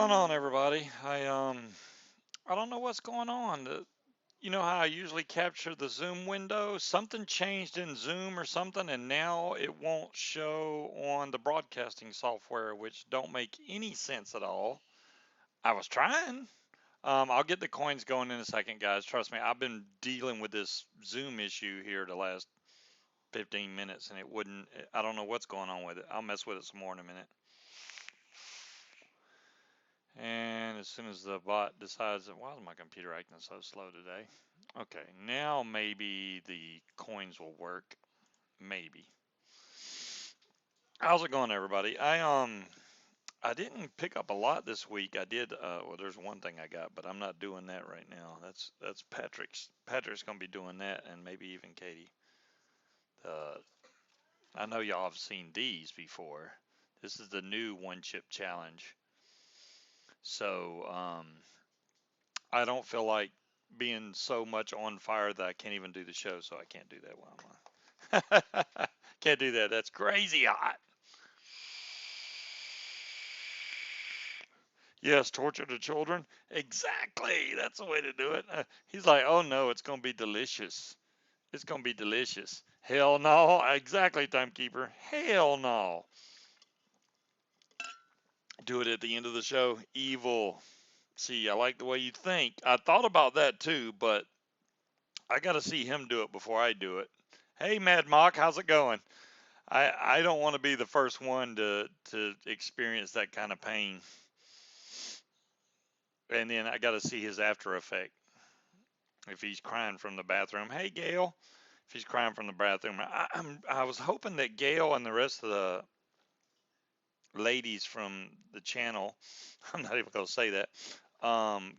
going on, everybody? I don't know what's going on. You know how I usually capture the Zoom window? Something changed in Zoom or something, and now it won't show on the broadcasting software, which don't make any sense at all. I was trying. I'll get the coins going in a second, guys. Trust me, I've been dealing with this Zoom issue here the last 15 minutes, and it wouldn't. I don't know what's going on with it. I'll mess with it some more in a minute. And as soon as the bot decides that, why is my computer acting so slow today? Okay, now maybe the coins will work. Maybe. How's it going, everybody? I didn't pick up a lot this week. I did. Well, there's one thing I got, but I'm not doing that right now. That's Patrick's. Patrick's gonna be doing that, and maybe even Katie. Uh, I know y'all have seen these before. This is the new one chip challenge. So I don't feel like being so much on fire that I can't even do the show, so I can't do that while I'm on. Can't do that. That's crazy hot. Yes, torture the children. Exactly. That's the way to do it. He's like, oh no, it's going to be delicious. It's going to be delicious. Hell no. Exactly, timekeeper. Hell no. Do it at the end of the show. Evil. See, I like the way you think. I thought about that too, but I got to see him do it before I do it. Hey, Mad Mock, how's it going? I don't want to be the first one to experience that kind of pain. And then I got to see his after effect. If he's crying from the bathroom, hey Gail. If he's crying from the bathroom, I was hoping that Gail and the rest of the ladies from the channel, I'm not even gonna say that,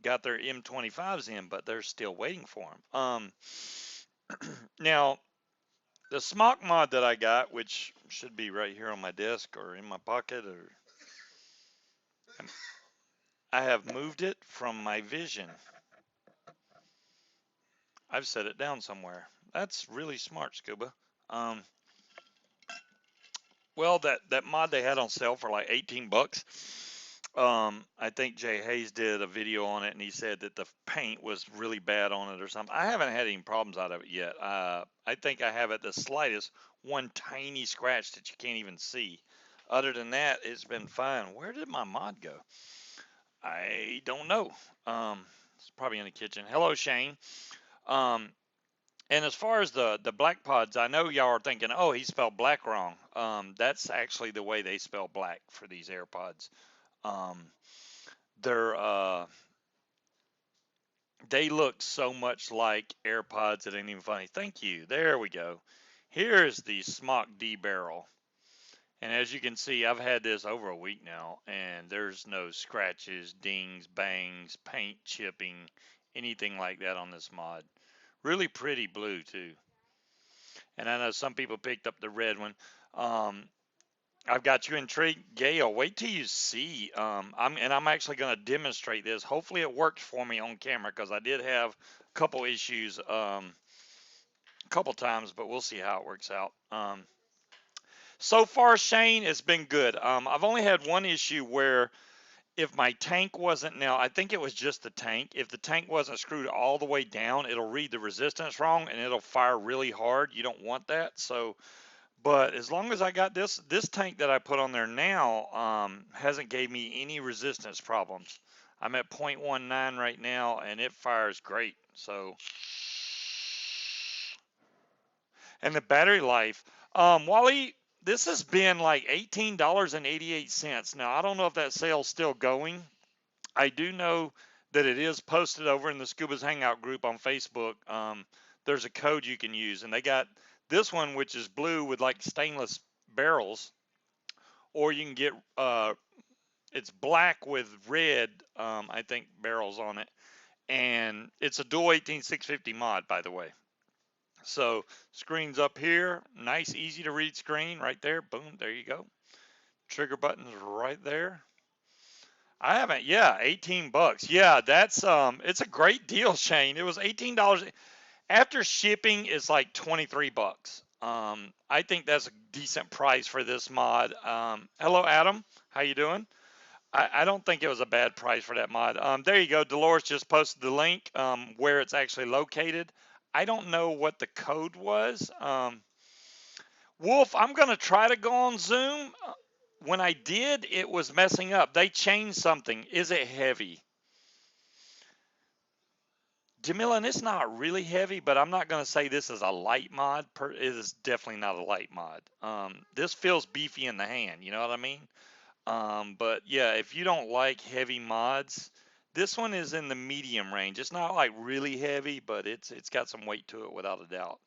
got their M25s in, but they're still waiting for them. Now the SMOK mod that I got, which should be right here on my desk or in my pocket, or I have moved it from my vision. I've set it down somewhere. That's really smart, Scuba. Um, well, that mod they had on sale for like 18 bucks. I think Jay Hayes did a video on it, and he said that the paint was really bad on it or something. I haven't had any problems out of it yet. I think I have at the slightest one tiny scratch that you can't even see. Other than that, it's been fine. Where did my mod go? I don't know. It's probably in the kitchen. Hello, Shane. Um, and as far as the black pods, I know y'all are thinking, oh, he spelled black wrong. That's actually the way they spell black for these AirPods. Um, they're they look so much like AirPods it ain't even funny. Thank you. There we go. Here's the SMOK D barrel. And as you can see, I've had this over a week now, and there's no scratches, dings, bangs, paint chipping, anything like that on this mod. Really pretty blue too. And I know some people picked up the red one. Um, I've got you intrigued, Gail. Wait till you see. I'm actually going to demonstrate this. Hopefully, it works for me on camera because I did have a couple issues a couple times, but we'll see how it works out. So far, Shane, it's been good. I've only had one issue where if my tank wasn't, now I think it was just the tank. If the tank wasn't screwed all the way down, it'll read the resistance wrong and it'll fire really hard. You don't want that. So, but as long as I got this tank that I put on there now, hasn't gave me any resistance problems. I'm at 0.19 right now and it fires great. So, and the battery life, Wally, this has been like $18.88. Now, I don't know if that sale's still going. I do know that it is posted over in the Scuba's Hangout group on Facebook. There's a code you can use, and they got this one, which is blue with like stainless barrels, or you can get it's black with red, I think, barrels on it, and it's a dual 18650 mod, by the way. So screen's up here, nice, easy to read screen right there. Boom, there you go. Trigger button's right there. I haven't, yeah, 18 bucks. Yeah, that's it's a great deal, Shane. It was $18. After shipping is like 23 bucks. I think that's a decent price for this mod. Hello, Adam. How you doing? I don't think it was a bad price for that mod. There you go. Dolores just posted the link where it's actually located. I don't know what the code was. Wolf, I'm going to try to go on Zoom. When I did, it was messing up. They changed something. Is it heavy? Jamila, it's not really heavy, but I'm not going to say this is a light mod. It is definitely not a light mod. This feels beefy in the hand. You know what I mean? But yeah, if you don't like heavy mods, this one is in the medium range. It's not like really heavy, but it's got some weight to it without a doubt.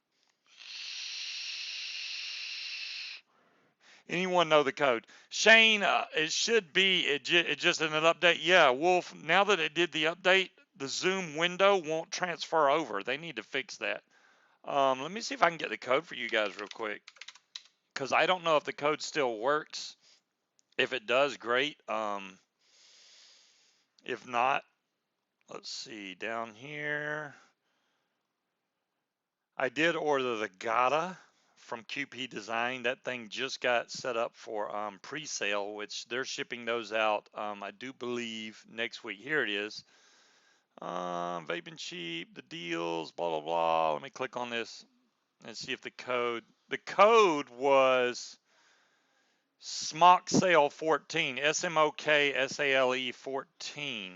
Anyone know the code? Shane, it should be, it just in an update. Yeah, Wolf, now that it did the update, the Zoom window won't transfer over. They need to fix that. Let me see if I can get the code for you guys real quick, because I don't know if the code still works. If it does, great. If not, let's see down here. I did order the Gata from QP Design. That thing just got set up for pre-sale, which they're shipping those out, I do believe, next week. Here it is. Vaping cheap, the deals, blah, blah, blah. Let me click on this and see if the code was SMOK sale 14, SMOK SALE 14.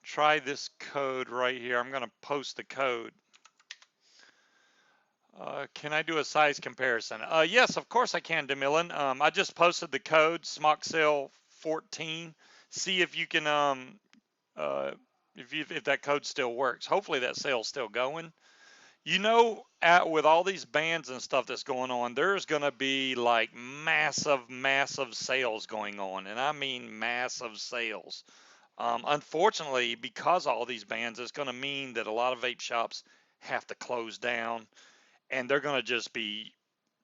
Try this code right here. I'm going to post the code. Can I do a size comparison? Yes, of course I can, Demillan. I just posted the code SMOK sale 14. See if you can if that code still works. Hopefully that sale's still going. You know, with all these bans and stuff that's going on, there's going to be like massive sales going on. And I mean massive sales. Unfortunately, because of all these bans, it's going to mean that a lot of vape shops have to close down, and they're going to just be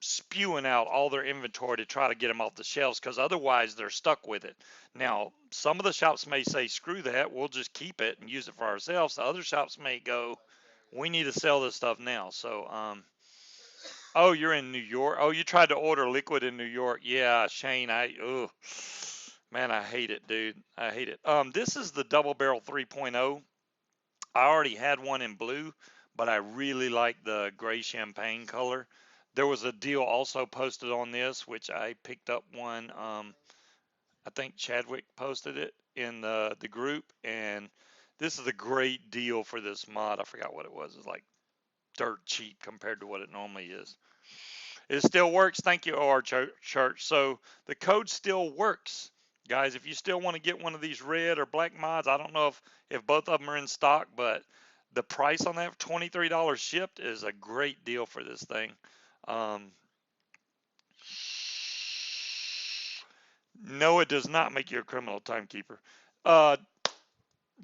spewing out all their inventory to try to get them off the shelves, because otherwise they're stuck with it. Now, some of the shops may say, screw that, we'll just keep it and use it for ourselves. The other shops may go, we need to sell this stuff now. So, oh, you're in New York. Oh, you tried to order liquid in New York. Yeah, Shane, man, I hate it, dude. I hate it. This is the double barrel 3.0. I already had one in blue, but I really like the gray champagne color. There was a deal also posted on this, which I picked up one. I think Chadwick posted it in the group, and this is a great deal for this mod. I forgot what it was. It's like dirt cheap compared to what it normally is. It still works. Thank you, OR Church. So the code still works. Guys, if you still want to get one of these red or black mods, I don't know if both of them are in stock, but the price on that, $23 shipped, is a great deal for this thing. No, it does not make you a criminal timekeeper.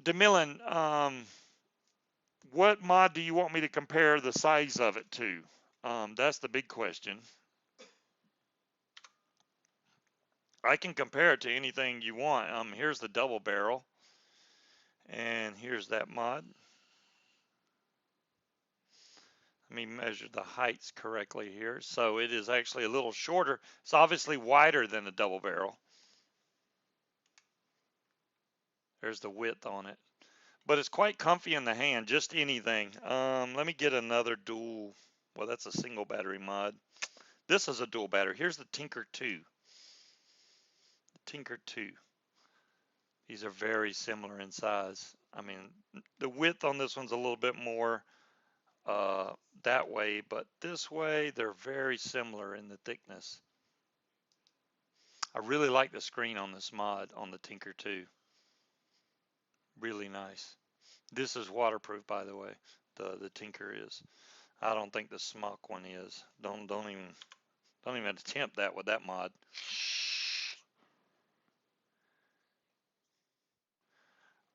DeMillan, what mod do you want me to compare the size of it to? That's the big question. I can compare it to anything you want. Here's the double barrel, and here's that mod. Let me measure the heights correctly here. So it is actually a little shorter. It's obviously wider than the double barrel. There's the width on it. But it's quite comfy in the hand, just anything. Let me get another dual. Well, that's a single battery mod. This is a dual battery. Here's the Tinker 2. The Tinker 2. These are very similar in size. I mean, the width on this one's a little bit more that way, but this way they're very similar in the thickness. I really like the screen on this mod on the Tinker 2. Really nice. This is waterproof, by the way. The Tinker is. I don't think the SMOK one is. Don't even attempt that with that mod.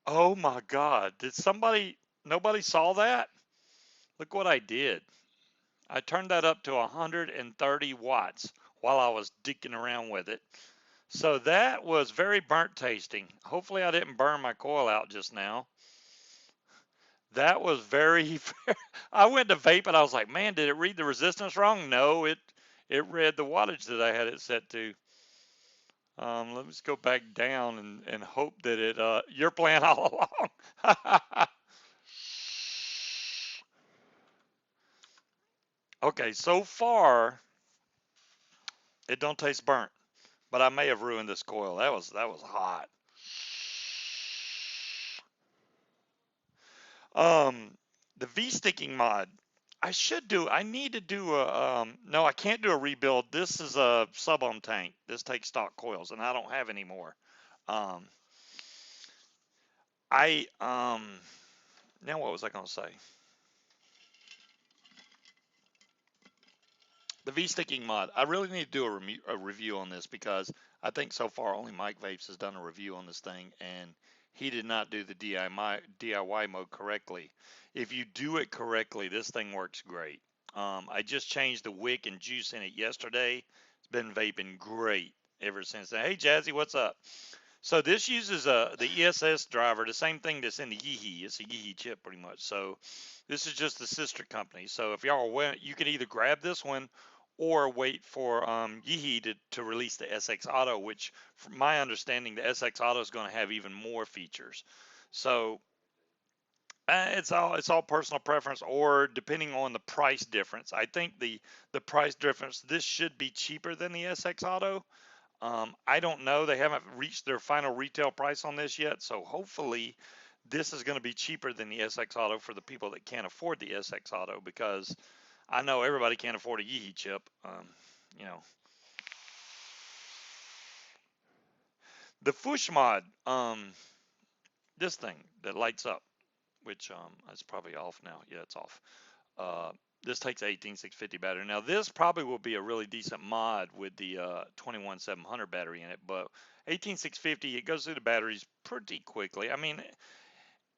Oh my God! Nobody saw that? Look what I did. I turned that up to 130 watts while I was dicking around with it. So that was very burnt tasting. Hopefully I didn't burn my coil out just now. That was very, I went to vape and I was like, man, did it read the resistance wrong? No, it read the wattage that I had it set to. Let me just go back down and hope that you're playing all along. Okay, so far it don't taste burnt, but I may have ruined this coil. That was hot. Um, the V sticking mod. I need to do no, I can't do a rebuild. This is a sub-ohm tank. This takes stock coils and I don't have any more. Um, I now what was I going to say? The V-sticking mod. I really need to do a review on this because I think so far only Mike Vapes has done a review on this thing, and he did not do the DIY mode correctly. If you do it correctly, this thing works great. I just changed the wick and juice in it yesterday. It's been vaping great ever since then. Hey, Jazzy, what's up? So this uses the ESS driver, the same thing that's in the Yeehee. It's a Yeehee chip pretty much. So this is just the sister company. So if y'all want, you can either grab this one or wait for Yeehee to release the SX Auto, which from my understanding, the SX Auto is going to have even more features. So it's all personal preference or depending on the price difference. I think the price difference, this should be cheaper than the SX Auto. I don't know. They haven't reached their final retail price on this yet, so hopefully this is going to be cheaper than the SX Auto for the people that can't afford the SX Auto, because I know everybody can't afford a Yeehee chip. You know, the Fush mod, this thing that lights up, which it's probably off now. Yeah, it's off. Uh, this takes 18650 battery. Now this probably will be a really decent mod with the 21700 battery in it, but 18650, it goes through the batteries pretty quickly. I mean,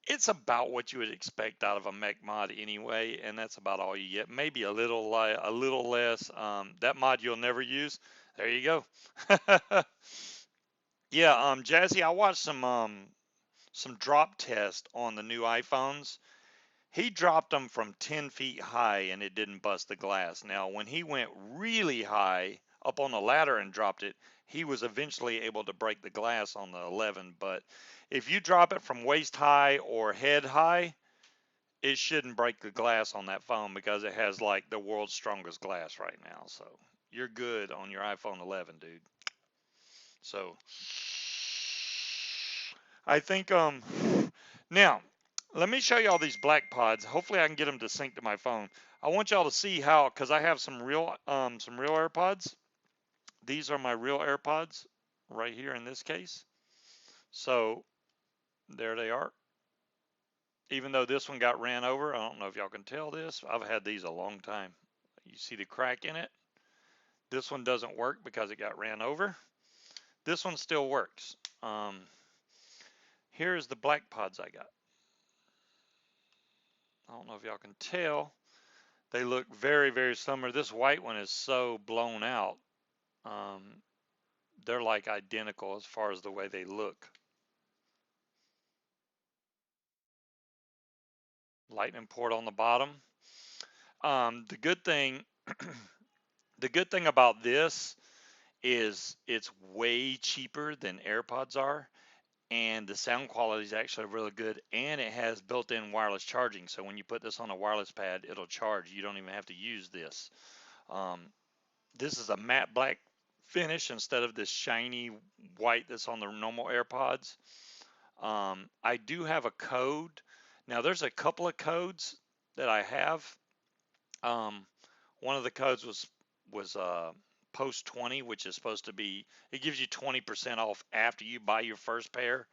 it's about what you would expect out of a mech mod anyway, and that's about all you get. Maybe a little less. That mod you'll never use. There you go. Yeah, Jazzy, I watched some drop tests on the new iPhones. He dropped them from 10 feet high and it didn't bust the glass. Now, when he went really high up on the ladder and dropped it, he was eventually able to break the glass on the 11. But if you drop it from waist high or head high, it shouldn't break the glass on that phone because it has like the world's strongest glass right now. So you're good on your iPhone 11, dude. So I think now let me show y'all these black pods. Hopefully I can get them to sync to my phone. I want y'all to see how, because I have some real AirPods. These are my real AirPods right here in this case. So there they are. Even though this one got ran over, I don't know if y'all can tell this. I've had these a long time. You see the crack in it? This one doesn't work because it got ran over. This one still works. Here's the black pods I got. I don't know if y'all can tell. They look very, very similar. This white one is so blown out. Um, they're like identical as far as the way they look. Lightning port on the bottom. The good thing, the good thing about this is it's way cheaper than AirPods are, and the sound quality is actually really good, and it has built-in wireless charging. So when you put this on a wireless pad, it'll charge. You don't even have to use this. Um, this is a matte black finish instead of this shiny white that's on the normal AirPods. I do have a code. Now there's a couple of codes that I have. Um, one of the codes was post 20, which is supposed to be, it gives you 20% off after you buy your first pair.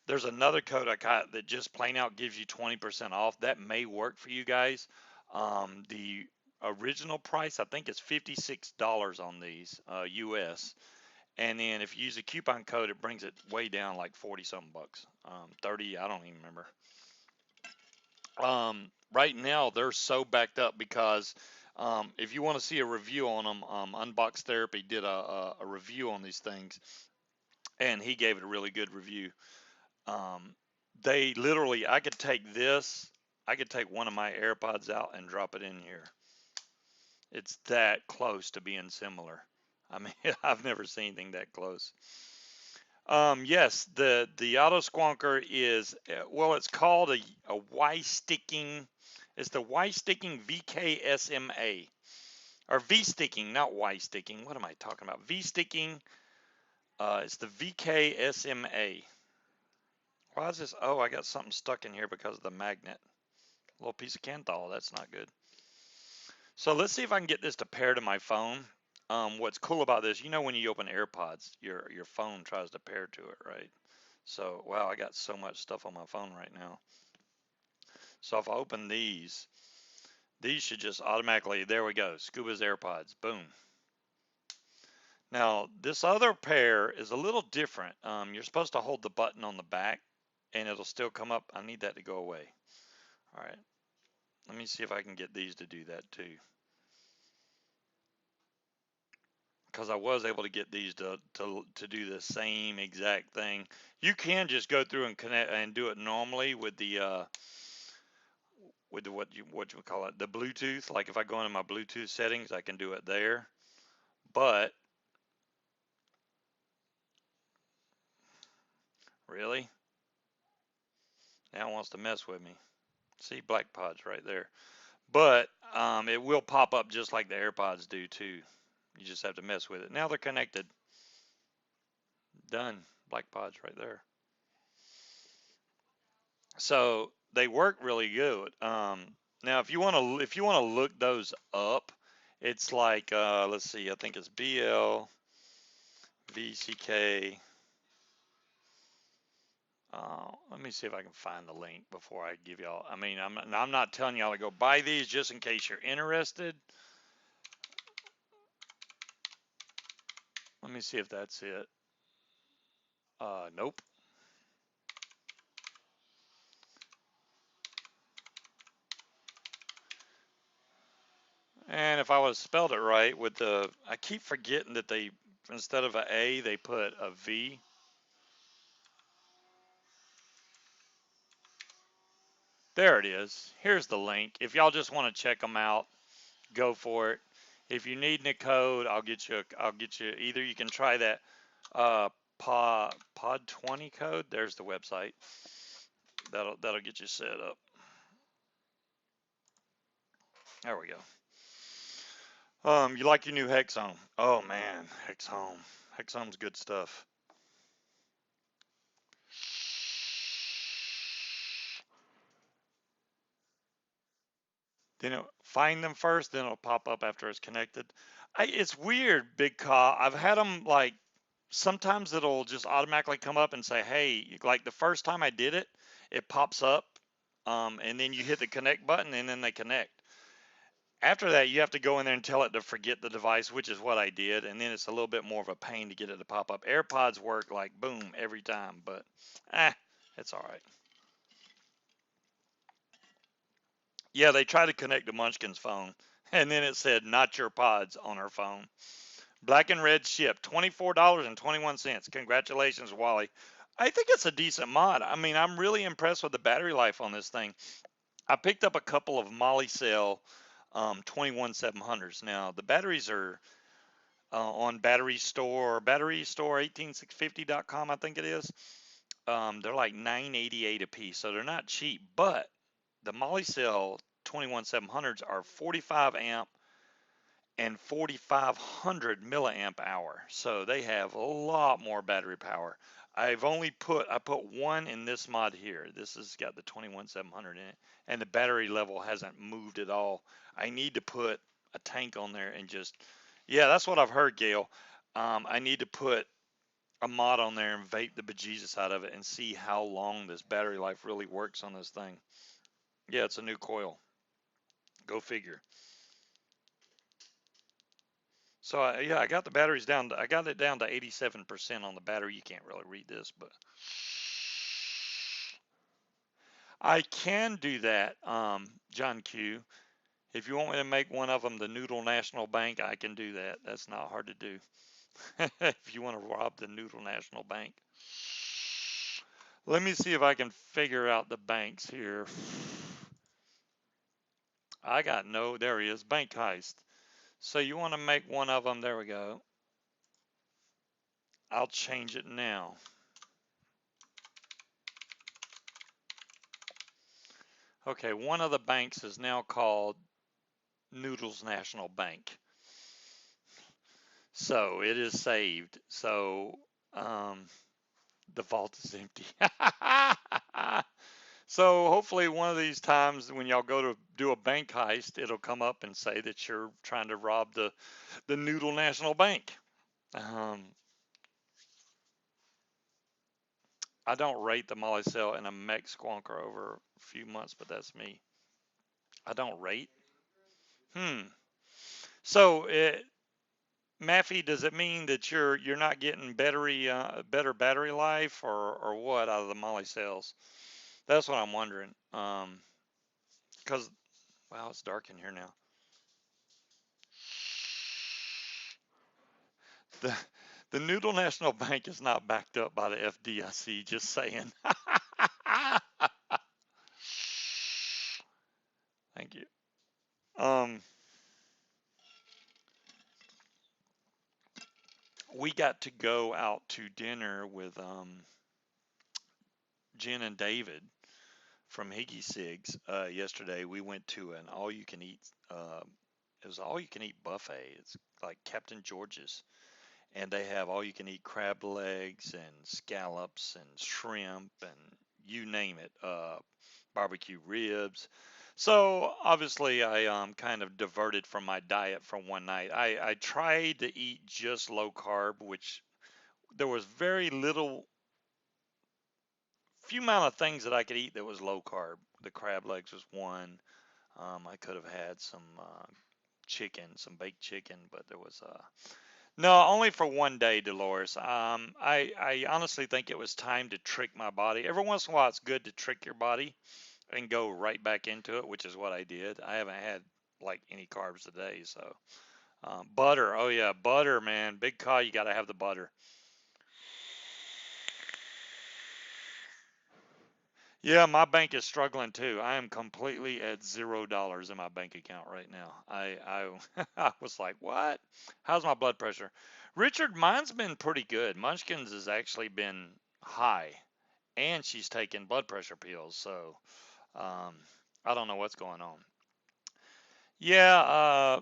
There's another code I got that just plain out gives you 20% off. That may work for you guys. The original price I think is $56 on these US, and then if you use a coupon code, it brings it way down like 40 something bucks. 30, I don't even remember. Right now they're so backed up because if you want to see a review on them, Unbox Therapy did a review on these things, and he gave it a really good review. They literally, I could take one of my AirPods out and drop it in here. It's that close to being similar. I mean, I've never seen anything that close. Yes, the auto squonker is well, it's called a Y sticking. It's the Y sticking VKSMA or V sticking, not Y sticking. What am I talking about? V sticking. It's the VKSMA. Why is this? Oh, I got something stuck in here because of the magnet. A little piece of Kanthal. That's not good. So let's see if I can get this to pair to my phone. What's cool about this, you know, when you open AirPods, your phone tries to pair to it, right? So, wow, I got so much stuff on my phone right now. So if I open these should just automatically, there we go, Scuba's AirPods, boom. Now, this other pair is a little different. You're supposed to hold the button on the back and it'll still come up. I need that to go away. All right, let me see if I can get these to do that too. Because I was able to get these to do the same exact thing. You can just go through and connect and do it normally with the what you call it, the Bluetooth. Like if I go into my Bluetooth settings, I can do it there. But really, now it wants to mess with me. See, black pods right there. But it will pop up just like the AirPods do too. You just have to mess with it. Now they're connected. Done. Black pods right there. So they work really good. Now if you want to look those up, it's like let's see, I think it's BLVCK. Let me see if I can find the link before I give y'all. I mean, I'm not telling y'all to go buy these just in case you're interested. Let me see if that's it. Nope. And if I would have spelled it right with I keep forgetting that they, instead of an A, they put a V. There it is. Here's the link. If y'all just want to check them out, go for it. If you need a code, I'll get you either you can try that pod 20 code. There's the website. That'll get you set up. There we go. You like your new Hexome? Oh man, Hexome. Hexome's good stuff. Then find them first, then it'll pop up after it's connected. It's weird, Big Caw. I've had them like sometimes it'll just automatically come up and say, "Hey," like the first time I did it, it pops up, and then you hit the connect button, and then they connect. After that, you have to go in there and tell it to forget the device, which is what I did, and then it's a little bit more of a pain to get it to pop up. AirPods work like boom every time, but it's all right. Yeah, they tried to connect to Munchkin's phone, and then it said "not your pods" on her phone. Black and red ship, $24.21. Congratulations, Wally. I think it's a decent mod. I mean, I'm really impressed with the battery life on this thing. I picked up a couple of Molly Cell 21700s. Now, the batteries are on Battery Store 18650.com, I think it is. They're like $9.88 a piece, so they're not cheap. But the Molly Cell 21700s are 45 amp and 4500 milliamp hour, so they have a lot more battery power. I put one in this mod here. This has got the 21700 in it, and the battery level hasn't moved at all. I need to put a tank on there and just, yeah, that's what I've heard, Gail. I need to put a mod on there and vape the bejesus out of it and see how long this battery life really works on this thing. Yeah, it's a new coil. Go figure. So yeah, I got the batteries down. I got it down to 87% on the battery. You can't really read this, but I can do that, John Q. If you want me to make one of them the Noodle National Bank, I can do that. That's not hard to do. If you want to rob the Noodle National Bank, let me see if I can figure out the banks here. There he is, bank heist. So you want to make one of them? There we go. I'll change it now. Okay, one of the banks is now called Noodles National Bank. So it is saved. So the vault is empty. So hopefully one of these times when y'all go to do a bank heist, it'll come up and say that you're trying to rob the Noodle National Bank. I don't rate the Molly cell in a mech squonker over a few months, but that's me. I don't rate. So Maffey, does it mean that you're not getting better battery life or what out of the Molly cells? That's what I'm wondering. Because wow, it's dark in here now. The the Noodle National Bank is not backed up by the FDIC. Just saying. Thank you. We got to go out to dinner with Jen and David from e-cigs yesterday. We went to an all-you-can-eat. It was an all-you-can-eat buffet. It's like Captain George's, and they have all-you-can-eat crab legs and scallops and shrimp and you name it. Barbecue ribs. So obviously, I kind of diverted from my diet for one night. I tried to eat just low carb, which there was very little, few amount of things that I could eat that was low carb. The crab legs was one. I could have had some chicken, some baked chicken, but there was no, only for one day, Dolores. I honestly think it was time to trick my body. Every once in a while, it's good to trick your body and go right back into it, which is what I did. I haven't had like any carbs today, so butter. Oh yeah, butter, man. Big call. You got to have the butter. Yeah, my bank is struggling too. I am completely at $0 in my bank account right now. I was like, what? How's my blood pressure? Richard, mine's been pretty good. Munchkin's has actually been high, and she's taking blood pressure pills. So um, I don't know what's going on. Yeah,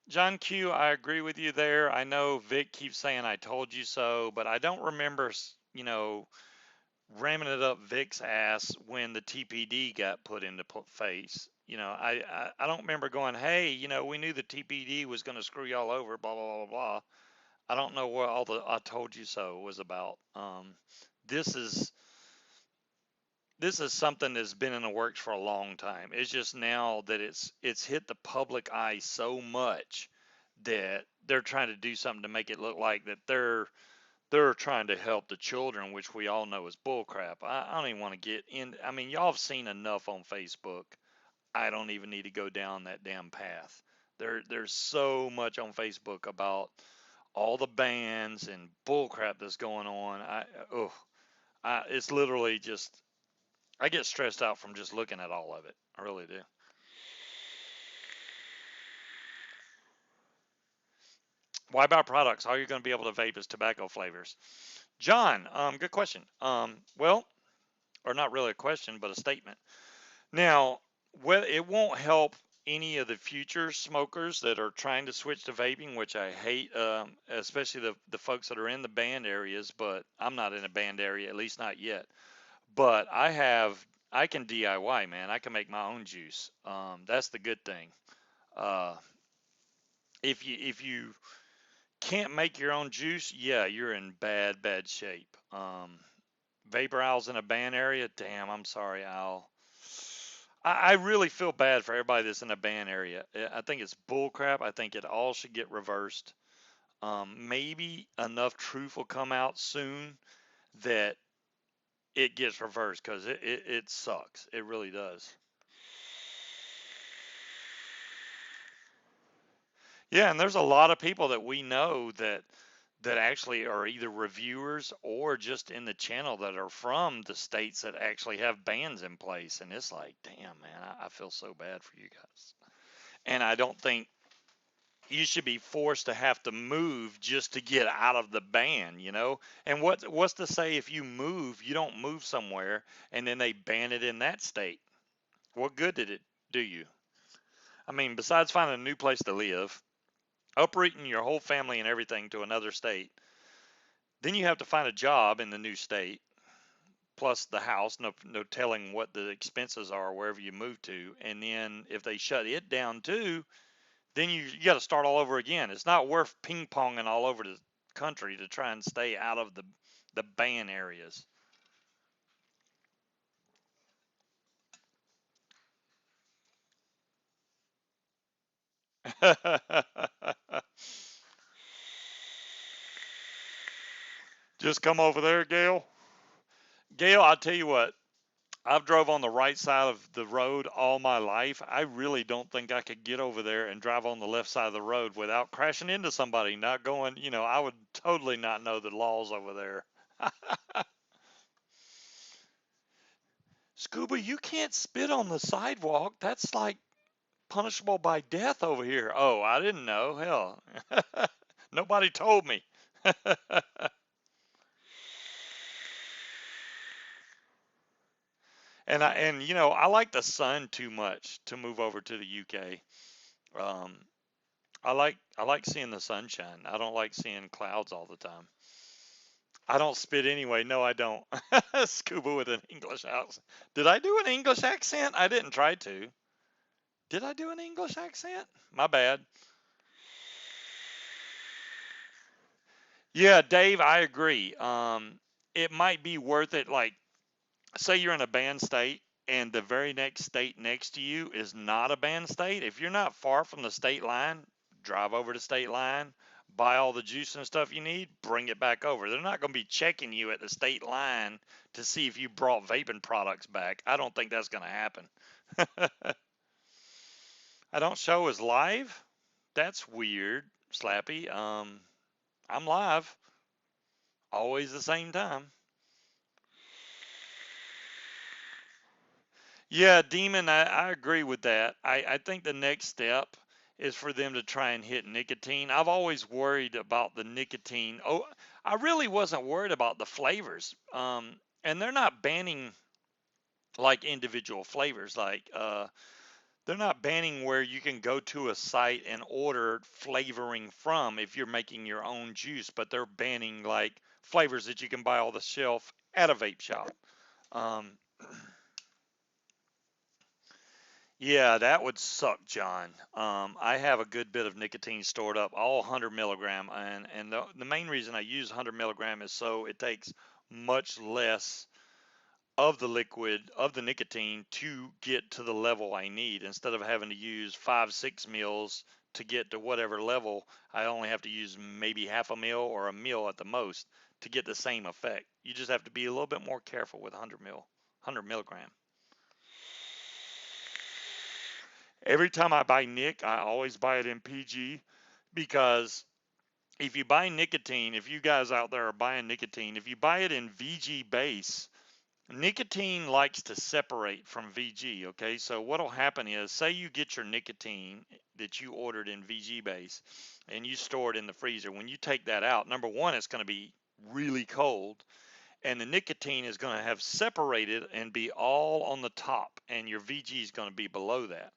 John Q, I agree with you there. I know Vic keeps saying I told you so, but I don't remember, ramming it up Vic's ass when the TPD got put into face. I don't remember going, hey, we knew the TPD was going to screw y'all over, blah, blah, blah, blah. I don't know what all the I told you so was about. This is this is something that's been in the works for a long time. It's just now that it's hit the public eye so much that they're trying to do something to make it look like that they're trying to help the children, which we all know is bullcrap. I don't even want to get in. I mean, y'all have seen enough on Facebook. I don't even need to go down that damn path. There's so much on Facebook about all the bans and bullcrap that's going on. It's literally just I get stressed out from just looking at all of it. I really do. Why buy products? How are you going to be able to vape as tobacco flavors? John, good question. Well, or not really a question, but a statement. Now, well, it won't help any of the future smokers that are trying to switch to vaping, which I hate, especially the folks that are in the banned areas. But I'm not in a banned area, at least not yet. But I can DIY, man. I can make my own juice. That's the good thing. Uh, if you can't make your own juice, yeah, you're in bad shape. Vapor Owl's in a ban area. Damn, I'm sorry, Owl. I really feel bad for everybody that's in a ban area. I think it's bullcrap. I think it all should get reversed. Maybe enough truth will come out soon that it gets reversed because it sucks. It really does. Yeah, and there's a lot of people that we know that actually are either reviewers or just in the channel that are from the states that actually have bans in place. And it's like, damn, man, I feel so bad for you guys. And I don't think you should be forced to have to move just to get out of the ban, you know? And what's to say if you move, you don't move somewhere and then they ban it in that state? What good did it do you? I mean, besides finding a new place to live, uprooting your whole family and everything to another state, then you have to find a job in the new state, plus the house, no telling what the expenses are wherever you move to. And then if they shut it down too, then you got to start all over again. It's not worth ping ponging all over the country to try and stay out of the ban areas. Just come over there, Gail. Gail, I'll tell you what. I've drove on the right side of the road all my life. I really don't think I could get over there and drive on the left side of the road without crashing into somebody, not going, I would totally not know the laws over there. Scuba, you can't spit on the sidewalk. That's like punishable by death over here. Oh, I didn't know. Hell, nobody told me. And I like the sun too much to move over to the UK. Um, I like seeing the sunshine. I don't like seeing clouds all the time. I don't spit anyway. No, I don't. Scuba with an English accent. Did I do an English accent? I didn't try to. Did I do an English accent? My bad. Yeah, Dave, I agree. It might be worth it. Like, say you're in a banned state and the very next state next to you is not a banned state. If you're not far from the state line, drive over to state line, buy all the juice and stuff you need, bring it back over. They're not going to be checking you at the state line to see if you brought vaping products back. I don't think that's going to happen. I don't show as live. That's weird, Slappy. I'm live, always the same time. Yeah, Demon, I agree with that. I think the next step is for them to try and hit nicotine. I've always worried about the nicotine. Oh, I really wasn't worried about the flavors. And they're not banning like individual flavors. Like, they're not banning where you can go to a site and order flavoring from if you're making your own juice, but they're banning like flavors that you can buy off the shelf at a vape shop. Um, Yeah, that would suck, John. I have a good bit of nicotine stored up, all 100 milligram, and the main reason I use 100 milligram is so it takes much less of the liquid of the nicotine to get to the level I need. Instead of having to use 5, 6 mils to get to whatever level, I only have to use maybe half a mil or a mil at the most to get the same effect. You just have to be a little bit more careful with 100 milligram. Every time I buy Nick, I always buy it in PG because if you buy nicotine, if you guys out there are buying nicotine, if you buy it in VG base, nicotine likes to separate from VG. Okay, so what'll happen is, say you get your nicotine that you ordered in VG base and you store it in the freezer. When you take that out, number one, it's going to be really cold, and the nicotine is going to have separated and be all on the top, and your VG is going to be below that.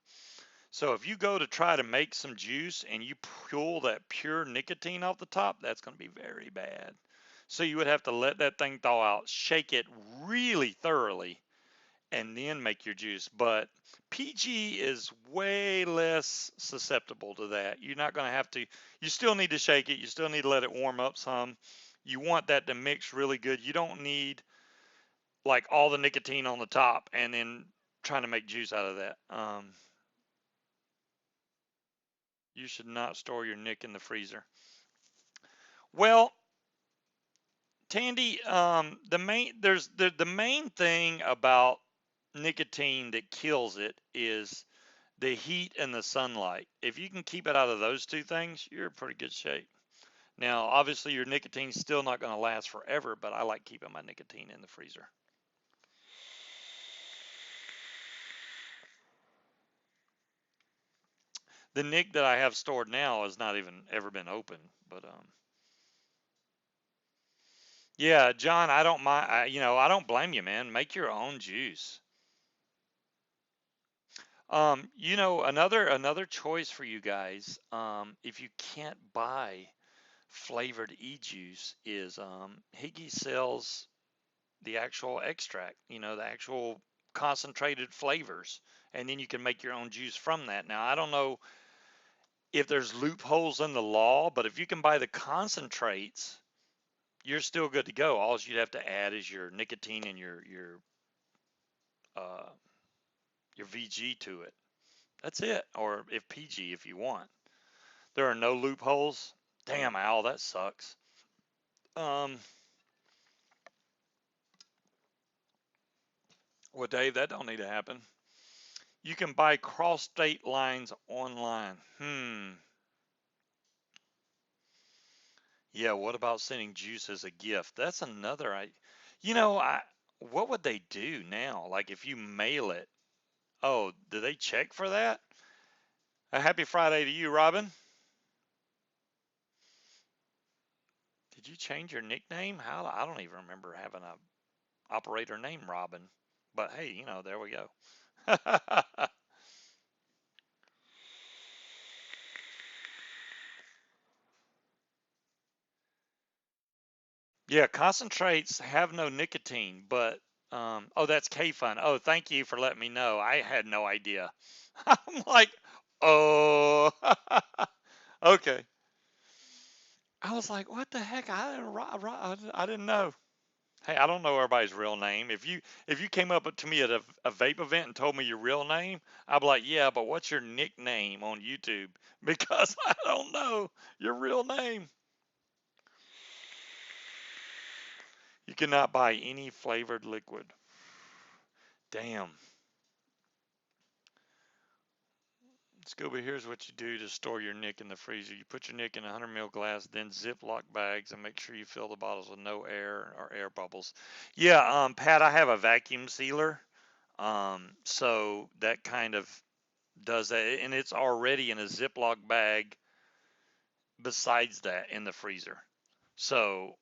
So if you go to try to make some juice and you pull that pure nicotine off the top, that's going to be very bad. So you would have to let that thing thaw out, shake it really thoroughly, and then make your juice. But PG is way less susceptible to that. You're not going to have to, you still need to shake it. You still need to let it warm up some. You want that to mix really good. You don't need like all the nicotine on the top and then trying to make juice out of that. You should not store your nick in the freezer. Well, Tandy, the main thing about nicotine that kills it is the heat and the sunlight. If you can keep it out of those two things, you're in pretty good shape. Now, obviously, your nicotine's still not going to last forever, but I like keeping my nicotine in the freezer. The nic that I have stored now has not even ever been opened. But yeah, John, I don't mind. I don't blame you, man. Make your own juice. Another choice for you guys, if you can't buy flavored e-juice, is Higgy sells the actual extract, the actual concentrated flavors, and then you can make your own juice from that. Now, I don't know if there's loopholes in the law, but if you can buy the concentrates, you're still good to go. All you'd have to add is your nicotine and uh, your VG to it. That's it, or if PG if you want. There are no loopholes. Damn, Al, that sucks. Um, well, Dave, that don't need to happen. You can buy cross state lines online. Yeah, what about sending juice as a gift? That's another what would they do now? Like if you mail it. Oh, do they check for that? A happy Friday to you, Robin. Did you change your nickname? How I don't even remember having a operator named Robin. But hey, there we go. Yeah, concentrates have no nicotine, but oh, that's K-Fun. Oh, thank you for letting me know. I had no idea. I'm like, oh, okay. I was like, what the heck? I didn't know. Hey, I don't know everybody's real name. If you came up to me at a vape event and told me your real name, I'd be like, yeah, but what's your nickname on YouTube? Because I don't know your real name. You cannot buy any flavored liquid. Damn. Scuba, here's what you do to store your nick in the freezer. You put your nick in a 100 ml glass, then Ziploc bags, and make sure you fill the bottles with no air or air bubbles. Yeah, Pat, I have a vacuum sealer. So that kind of does that, and it's already in a Ziploc bag besides that in the freezer. So,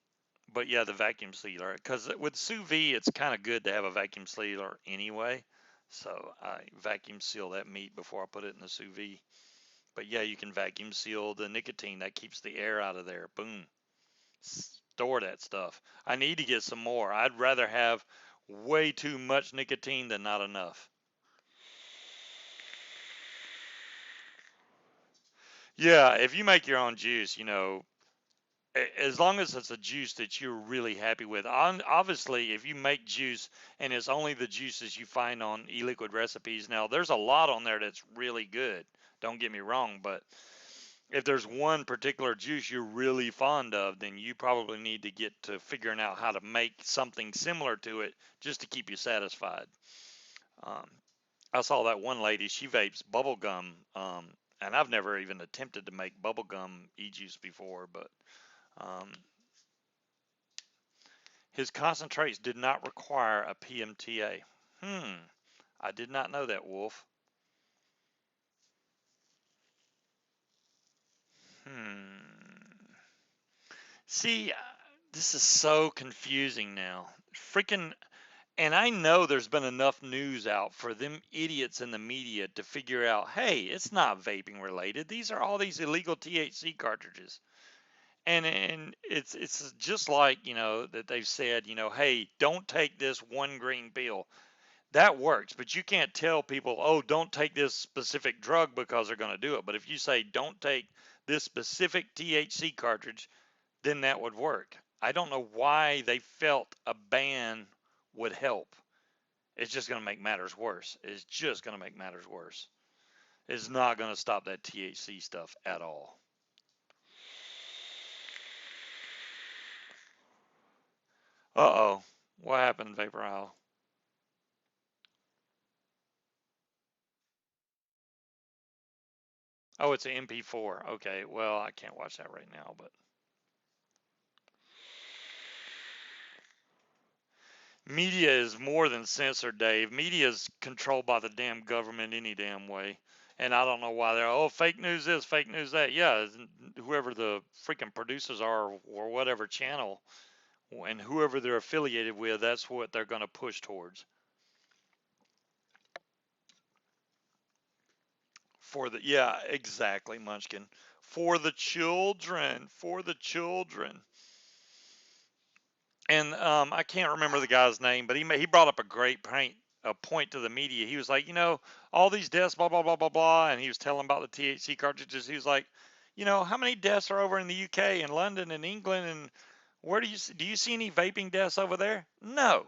but yeah, the vacuum sealer, because with sous vide, it's kind of good to have a vacuum sealer anyway. So I vacuum seal that meat before I put it in the sous vide. But yeah, you can vacuum seal the nicotine. That keeps the air out of there. Boom. Store that stuff. I need to get some more. I'd rather have way too much nicotine than not enough. Yeah, if you make your own juice, as long as it's a juice that you're really happy with. Obviously, if you make juice and it's only the juices you find on e-liquid recipes, now there's a lot on there that's really good. Don't get me wrong, but if there's one particular juice you're really fond of, then you probably need to get to figuring out how to make something similar to it just to keep you satisfied. Um, I saw that one lady, she vapes bubble gum, and I've never even attempted to make bubble gum e-juice before, but um, his concentrates did not require a PMTA. I did not know that, Wolf. Hmm. See, this is so confusing now. Freaking, and I know there's been enough news out for them idiots in the media to figure out, hey, it's not vaping related. These are all these illegal THC cartridges. And it's just like, that they've said, hey, don't take this one green pill. That works, but you can't tell people, oh, don't take this specific drug because they're going to do it. But if you say don't take this specific THC cartridge, then that would work. I don't know why they felt a ban would help. It's just going to make matters worse. It's just going to make matters worse. It's not going to stop that THC stuff at all. Uh-oh. What happened, Vapor Isle? Oh, it's an MP4. Okay, well, I can't watch that right now, but media is more than censored, Dave. Media is controlled by the damn government any damn way. And I don't know why they're, oh, fake news this, fake news that. Yeah, whoever the freaking producers are or whatever channel and whoever they're affiliated with, that's what they're going to push towards. Yeah, exactly, Munchkin. For the children, for the children. And I can't remember the guy's name, but he brought up a great point to the media. He was like, all these deaths, blah blah blah blah blah, and he was telling about the THC cartridges. He was like, how many deaths are over in the UK and London and England, and where do you see any vaping deaths over there? No,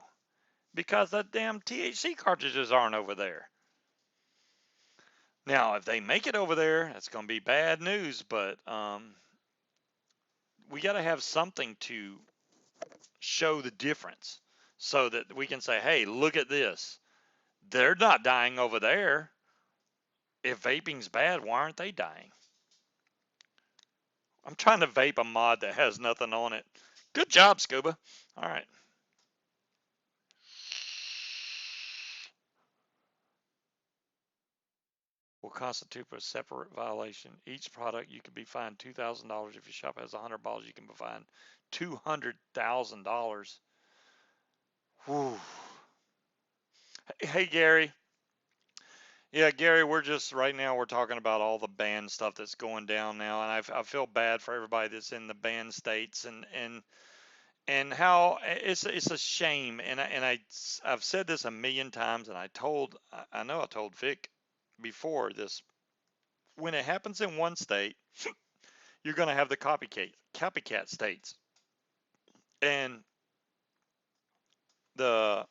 because the damn THC cartridges aren't over there. Now, if they make it over there, that's going to be bad news, but we got to have something to show the difference so that we can say, hey, look at this. They're not dying over there. If vaping's bad, why aren't they dying? I'm trying to vape a mod that has nothing on it. Good job, Scuba. All right. Will constitute a separate violation. Each product you could be fined $2,000. If your shop has 100 bottles, you can be fined $200,000. Hey, Gary. Yeah, Gary, we're just right now we're talking about all the banned stuff that's going down now, and I feel bad for everybody that's in the banned states, and how it's a shame, I've said this a million times, and I know I told Vic before this. When it happens in one state, you're going to have the copycat states, and the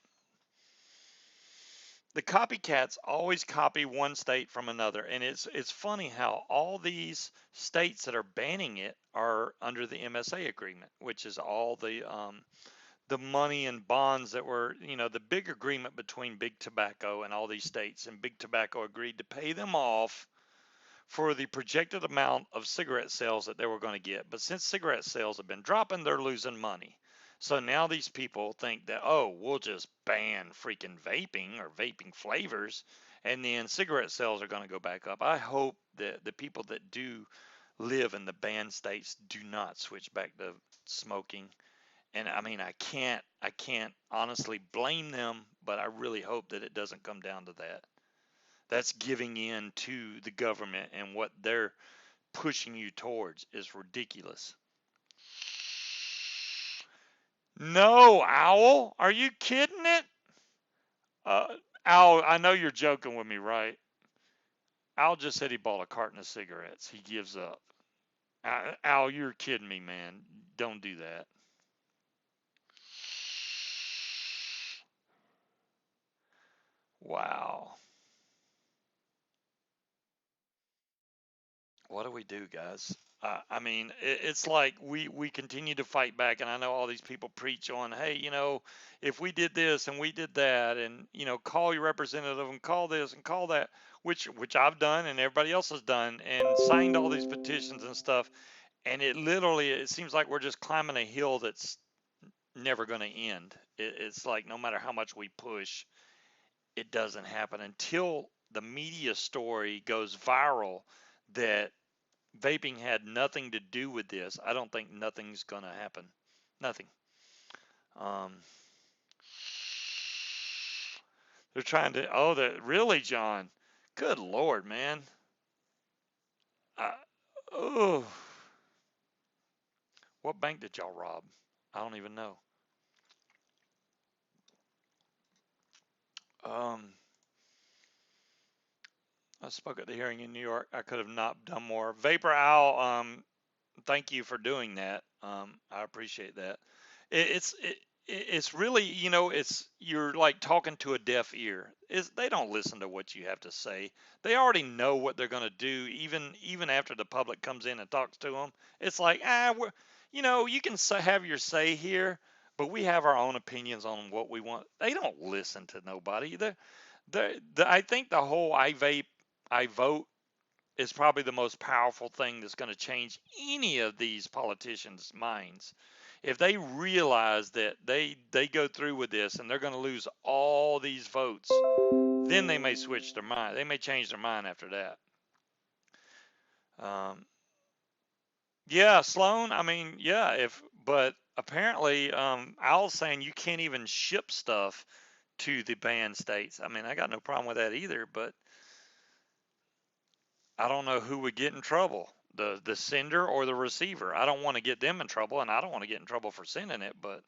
the copycats always copy one state from another, and it's funny how all these states that are banning it are under the MSA agreement, which is all the money and bonds that were, the big agreement between Big Tobacco and all these states, and Big Tobacco agreed to pay them off for the projected amount of cigarette sales that they were going to get. But since cigarette sales have been dropping, they're losing money. So now these people think that, oh, we'll just ban freaking vaping or vaping flavors, and then cigarette sales are going to go back up. I hope that the people that do live in the banned states do not switch back to smoking. And I mean, I can't honestly blame them, but I really hope that it doesn't come down to that. That's giving in to the government, and what they're pushing you towards is ridiculous. No, Owl, are you kidding it? Uh, Owl, I know you're joking with me, right? Owl just said he bought a carton of cigarettes. He gives up. Owl, you're kidding me, man. Don't do that. Wow. What do we do, guys? I mean, it's like we continue to fight back, and I know all these people preach on, hey, if we did this and we did that, and call your representative and call this and call that, which I've done and everybody else has done, and signed all these petitions and stuff, and it seems like we're just climbing a hill that's never going to end. It's like no matter how much we push, it doesn't happen until the media story goes viral that vaping had nothing to do with this. I don't think nothing's going to happen. Nothing. Um, they're trying to. Oh, that really, John? Good Lord, man. Oh, what bank did y'all rob? I don't even know. Um, I spoke at the hearing in New York. I could have not done more. Vapor Owl, thank you for doing that. I appreciate that. It's really, it's you're like talking to a deaf ear. They don't listen to what you have to say. They already know what they're going to do, even after the public comes in and talks to them. It's like, you can have your say here, but we have our own opinions on what we want. They don't listen to nobody. I think the whole I vape, I vote is probably the most powerful thing that's going to change any of these politicians' minds. If they realize that they go through with this and they're going to lose all these votes, then they may switch their mind. They may change their mind after that. Um, yeah, Sloan. I mean, yeah. But apparently, Owl's saying you can't even ship stuff to the banned states. I mean, I got no problem with that either. But I don't know who would get in trouble, the sender or the receiver. I don't want to get them in trouble, and I don't want to get in trouble for sending it. But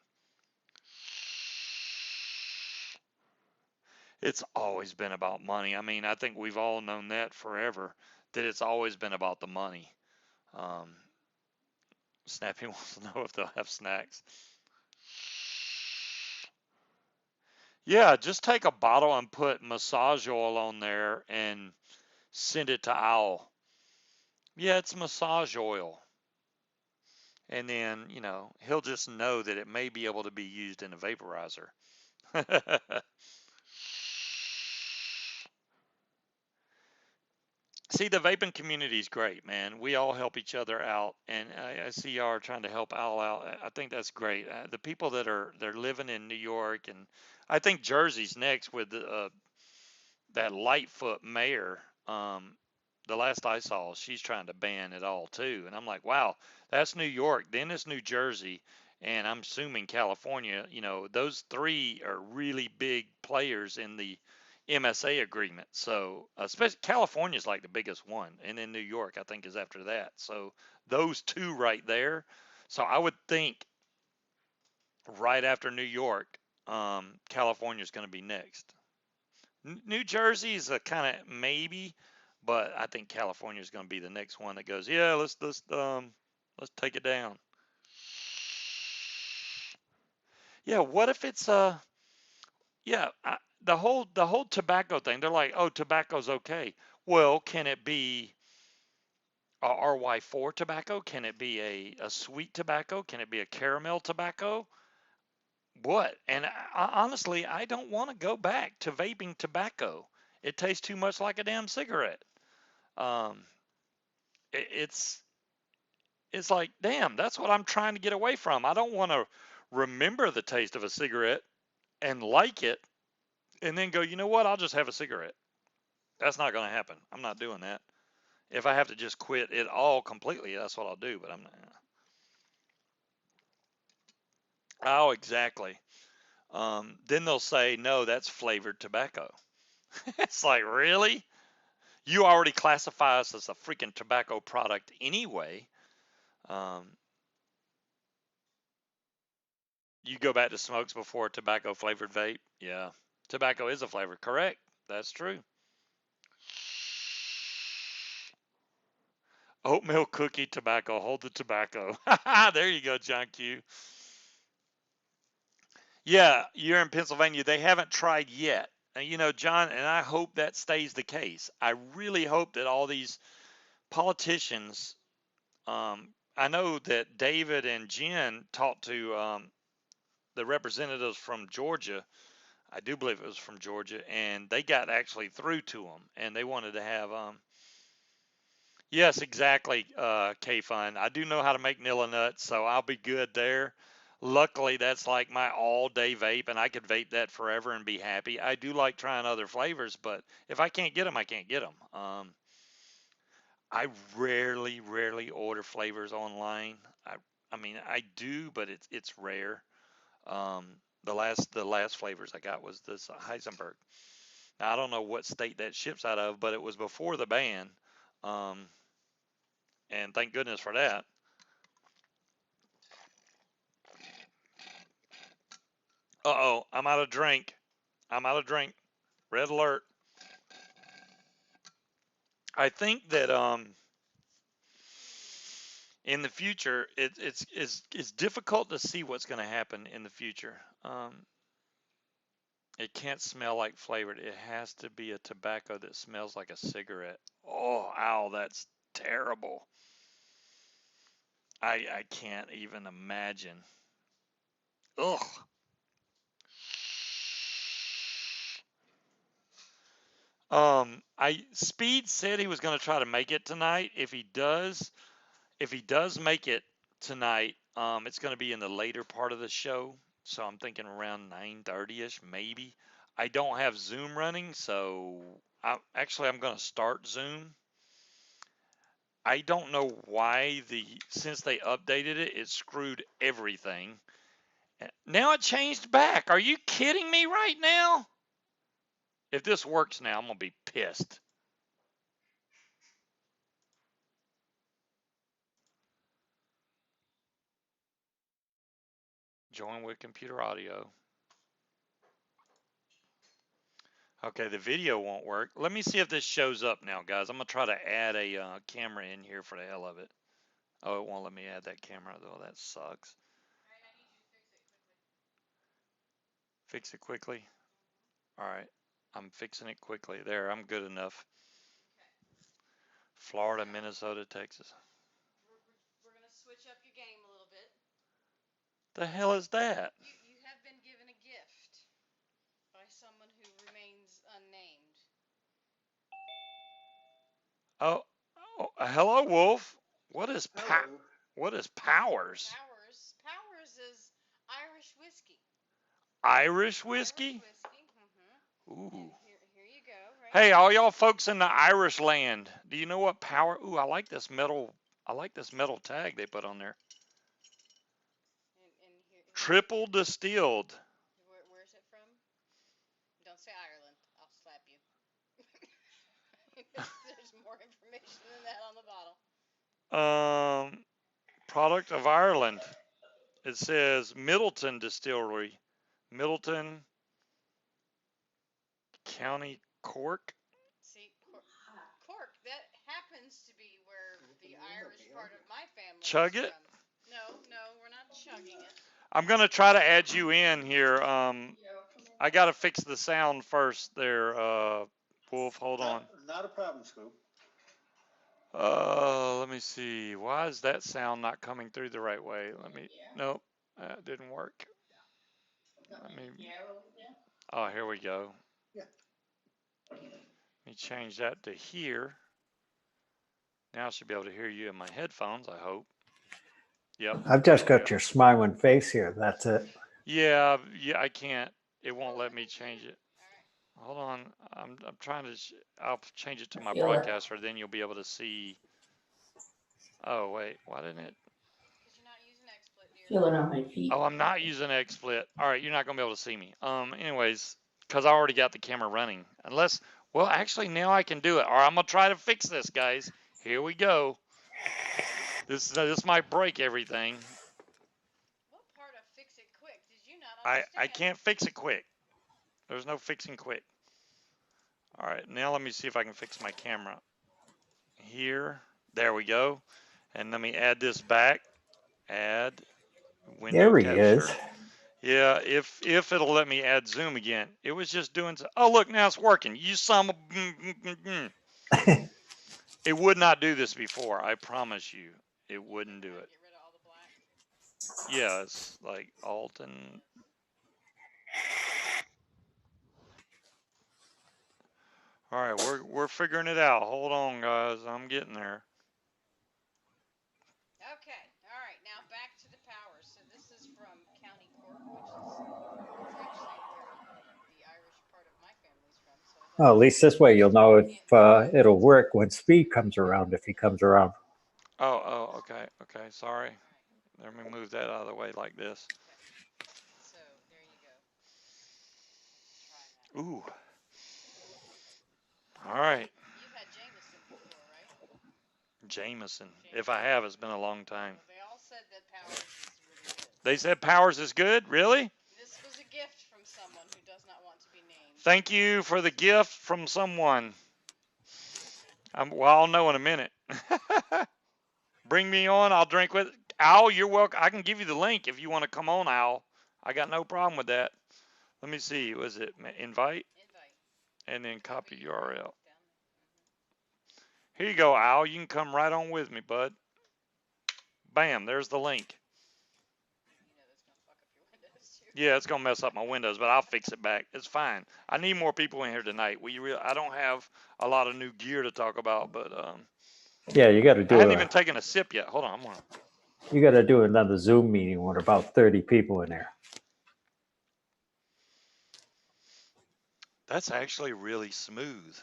it's always been about money. I mean, I think we've all known that forever, that it's always been about the money. Um, Snappy wants to know if they'll have snacks. Yeah, just take a bottle and put massage oil on there and send it to Owl. Yeah, it's massage oil. And then, he'll just know that it may be able to be used in a vaporizer. See, the vaping community is great, man. We all help each other out, and I see y'all are trying to help Al out. I think that's great. The people that they're living in New York, and I think Jersey's next with that Lightfoot mayor. The last I saw, she's trying to ban it all too, and I'm like, wow, that's New York. Then it's New Jersey, and I'm assuming California. Those three are really big players in the MSA agreement. So, especially California's like the biggest one, and then New York, I think, is after that. So, those two right there. So, I would think right after New York, California is going to be next. New Jersey is a kind of maybe, but I think California is going to be the next one that goes. Yeah, let's take it down. Yeah, what if it's yeah, the whole tobacco thing. They're like, oh, tobacco's okay. Well, can it be a RY4 tobacco? Can it be a sweet tobacco? Can it be a caramel tobacco? What? And honestly, I don't want to go back to vaping tobacco. It tastes too much like a damn cigarette. Um, it's like, damn, that's what I'm trying to get away from. I don't want to remember the taste of a cigarette and like it and then go, you know what? I'll just have a cigarette. That's not going to happen. I'm not doing that. If I have to just quit it all completely, that's what I'll do. But I'm not. Oh, exactly. Then they'll say, no, that's flavored tobacco. It's like, really? You already classify us as a freaking tobacco product anyway. Um, you go back to smokes before tobacco flavored vape. Yeah. Tobacco is a flavor. Correct. That's true. Oatmeal cookie tobacco. Hold the tobacco. There you go, John Q. Yeah, you're in Pennsylvania. They haven't tried yet. And, John, and I hope that stays the case. I really hope that all these politicians, I know that David and Jen talked to the representatives from Georgia. I do believe it was from Georgia, and they got actually through to them, and they wanted to have yes, exactly, K-Fun. I do know how to make Nilla nuts, so I'll be good there. Luckily, that's like my all-day vape, and I could vape that forever and be happy. I do like trying other flavors, but if I can't get them, I can't get them. I rarely order flavors online. I mean, I do, but it's rare. The last flavors I got was this Heisenberg. Now I don't know what state that ships out of, but it was before the ban. Um, and thank goodness for that. Uh-oh, I'm out of drink. I'm out of drink. Red alert. I think that in the future it's difficult to see what's going to happen in the future. It can't smell like flavored. It has to be a tobacco that smells like a cigarette. Oh, ow, that's terrible. I can't even imagine. Ugh. I Speed said he was going to try to make it tonight. If he does make it tonight, it's going to be in the later part of the show. So I'm thinking around 9:30 ish, maybe. I don't have Zoom running, so I'm going to start Zoom. I don't know why since they updated it, it screwed everything. Now it changed back. Are you kidding me right now? If this works now, I'm going to be pissed. Join with computer audio. Okay, the video won't work. Let me see if this shows up now, guys. I'm going to try to add a camera in here for the hell of it. Oh, it won't let me add that camera, though. That sucks. Fix it quickly. All right. I'm fixing it quickly. There, I'm good enough. Florida, Minnesota, Texas. We're going to switch up your game a little bit. The hell is that? You have been given a gift by someone who remains unnamed. Oh, hello, Wolf. What is Hello. What is Powers? Powers is Irish whiskey. Irish whiskey? Irish whiskey. Ooh. Here you go. Right Hey, all y'all folks in the Irish land, do you know what Power? Ooh, I like this metal. I like this metal tag they put on there. And here, Triple distilled. Where's it from? Don't say Ireland. I'll slap you. There's more information than that on the bottle. Product of Ireland. It says Middleton Distillery, Middleton, County Cork. See, Cork. That happens to be where the Irish part of my family Chug is it? from. No, we're not chugging it. I'm gonna try to add you in here. I gotta fix the sound first there, Wolf. Hold on. Not a problem, Scoop. Let me see. Why is that sound not coming through the right way? Nope, that didn't work. Oh, here we go. Yeah. Let me change that to here. Now I should be able to hear you in my headphones, I hope. Yep. I've just got your smiling face here. That's it. Yeah, I can't. It won't let me change it. Hold on. I'm trying to. I'll change it to my broadcaster. Then you'll be able to see. Oh wait, why didn't it? Because you're not using XSplit, dear. Feel it on my feet. Oh, I'm not using XSplit. All right, you're not gonna be able to see me. Anyways, because I already got the camera running. Unless, well, actually now I can do it. All right, I'm gonna try to fix this, guys. Here we go. This might break everything. What part of fix it quick did you not understand? I can't fix it quick. There's no fixing quick. All right, now let me see if I can fix my camera. Here, there we go. And let me add this back. Add window There he capture. is. Yeah, if it'll let me add zoom again. It was just doing. Oh look, now it's working. You some. It would not do this before. I promise you, it wouldn't do it. Get rid of all the black. Yeah, it's like Alt and. All right, we're figuring it out. Hold on, guys. I'm getting there. Okay, all right. Now back to the Powers. So this is from County Cork, which is it's actually where the Irish part of my family's from. So Well, at least this way you'll know if it'll work when Speed comes around, if he comes around. Oh, okay. Sorry. Let me move that out of the way like this. Okay. So there you go. Try that. Ooh. All right. You've had Jameson before, right? Jameson. If I have, it's been a long time. Well, they all said that Powers is really good. They said Powers is good? Really? This was a gift from someone who does not want to be named. Thank you for the gift from someone. I'll know in a minute. Bring me on. I'll drink with Al. You're welcome. I can give you the link if you want to come on, Al. I got no problem with that. Let me see. Was it invite? And then copy URL. Here you go, Al. You can come right on with me, bud. Bam. There's the link. You know that's gonna fuck up your windows too. Yeah, it's gonna mess up my windows, but I'll fix it back. It's fine. I need more people in here tonight. I don't have a lot of new gear to talk about, but Yeah, you got to I do hadn't a. even taken a sip yet. Hold on, I'm gonna. You got to do another Zoom meeting with about 30 people in there. That's actually really smooth.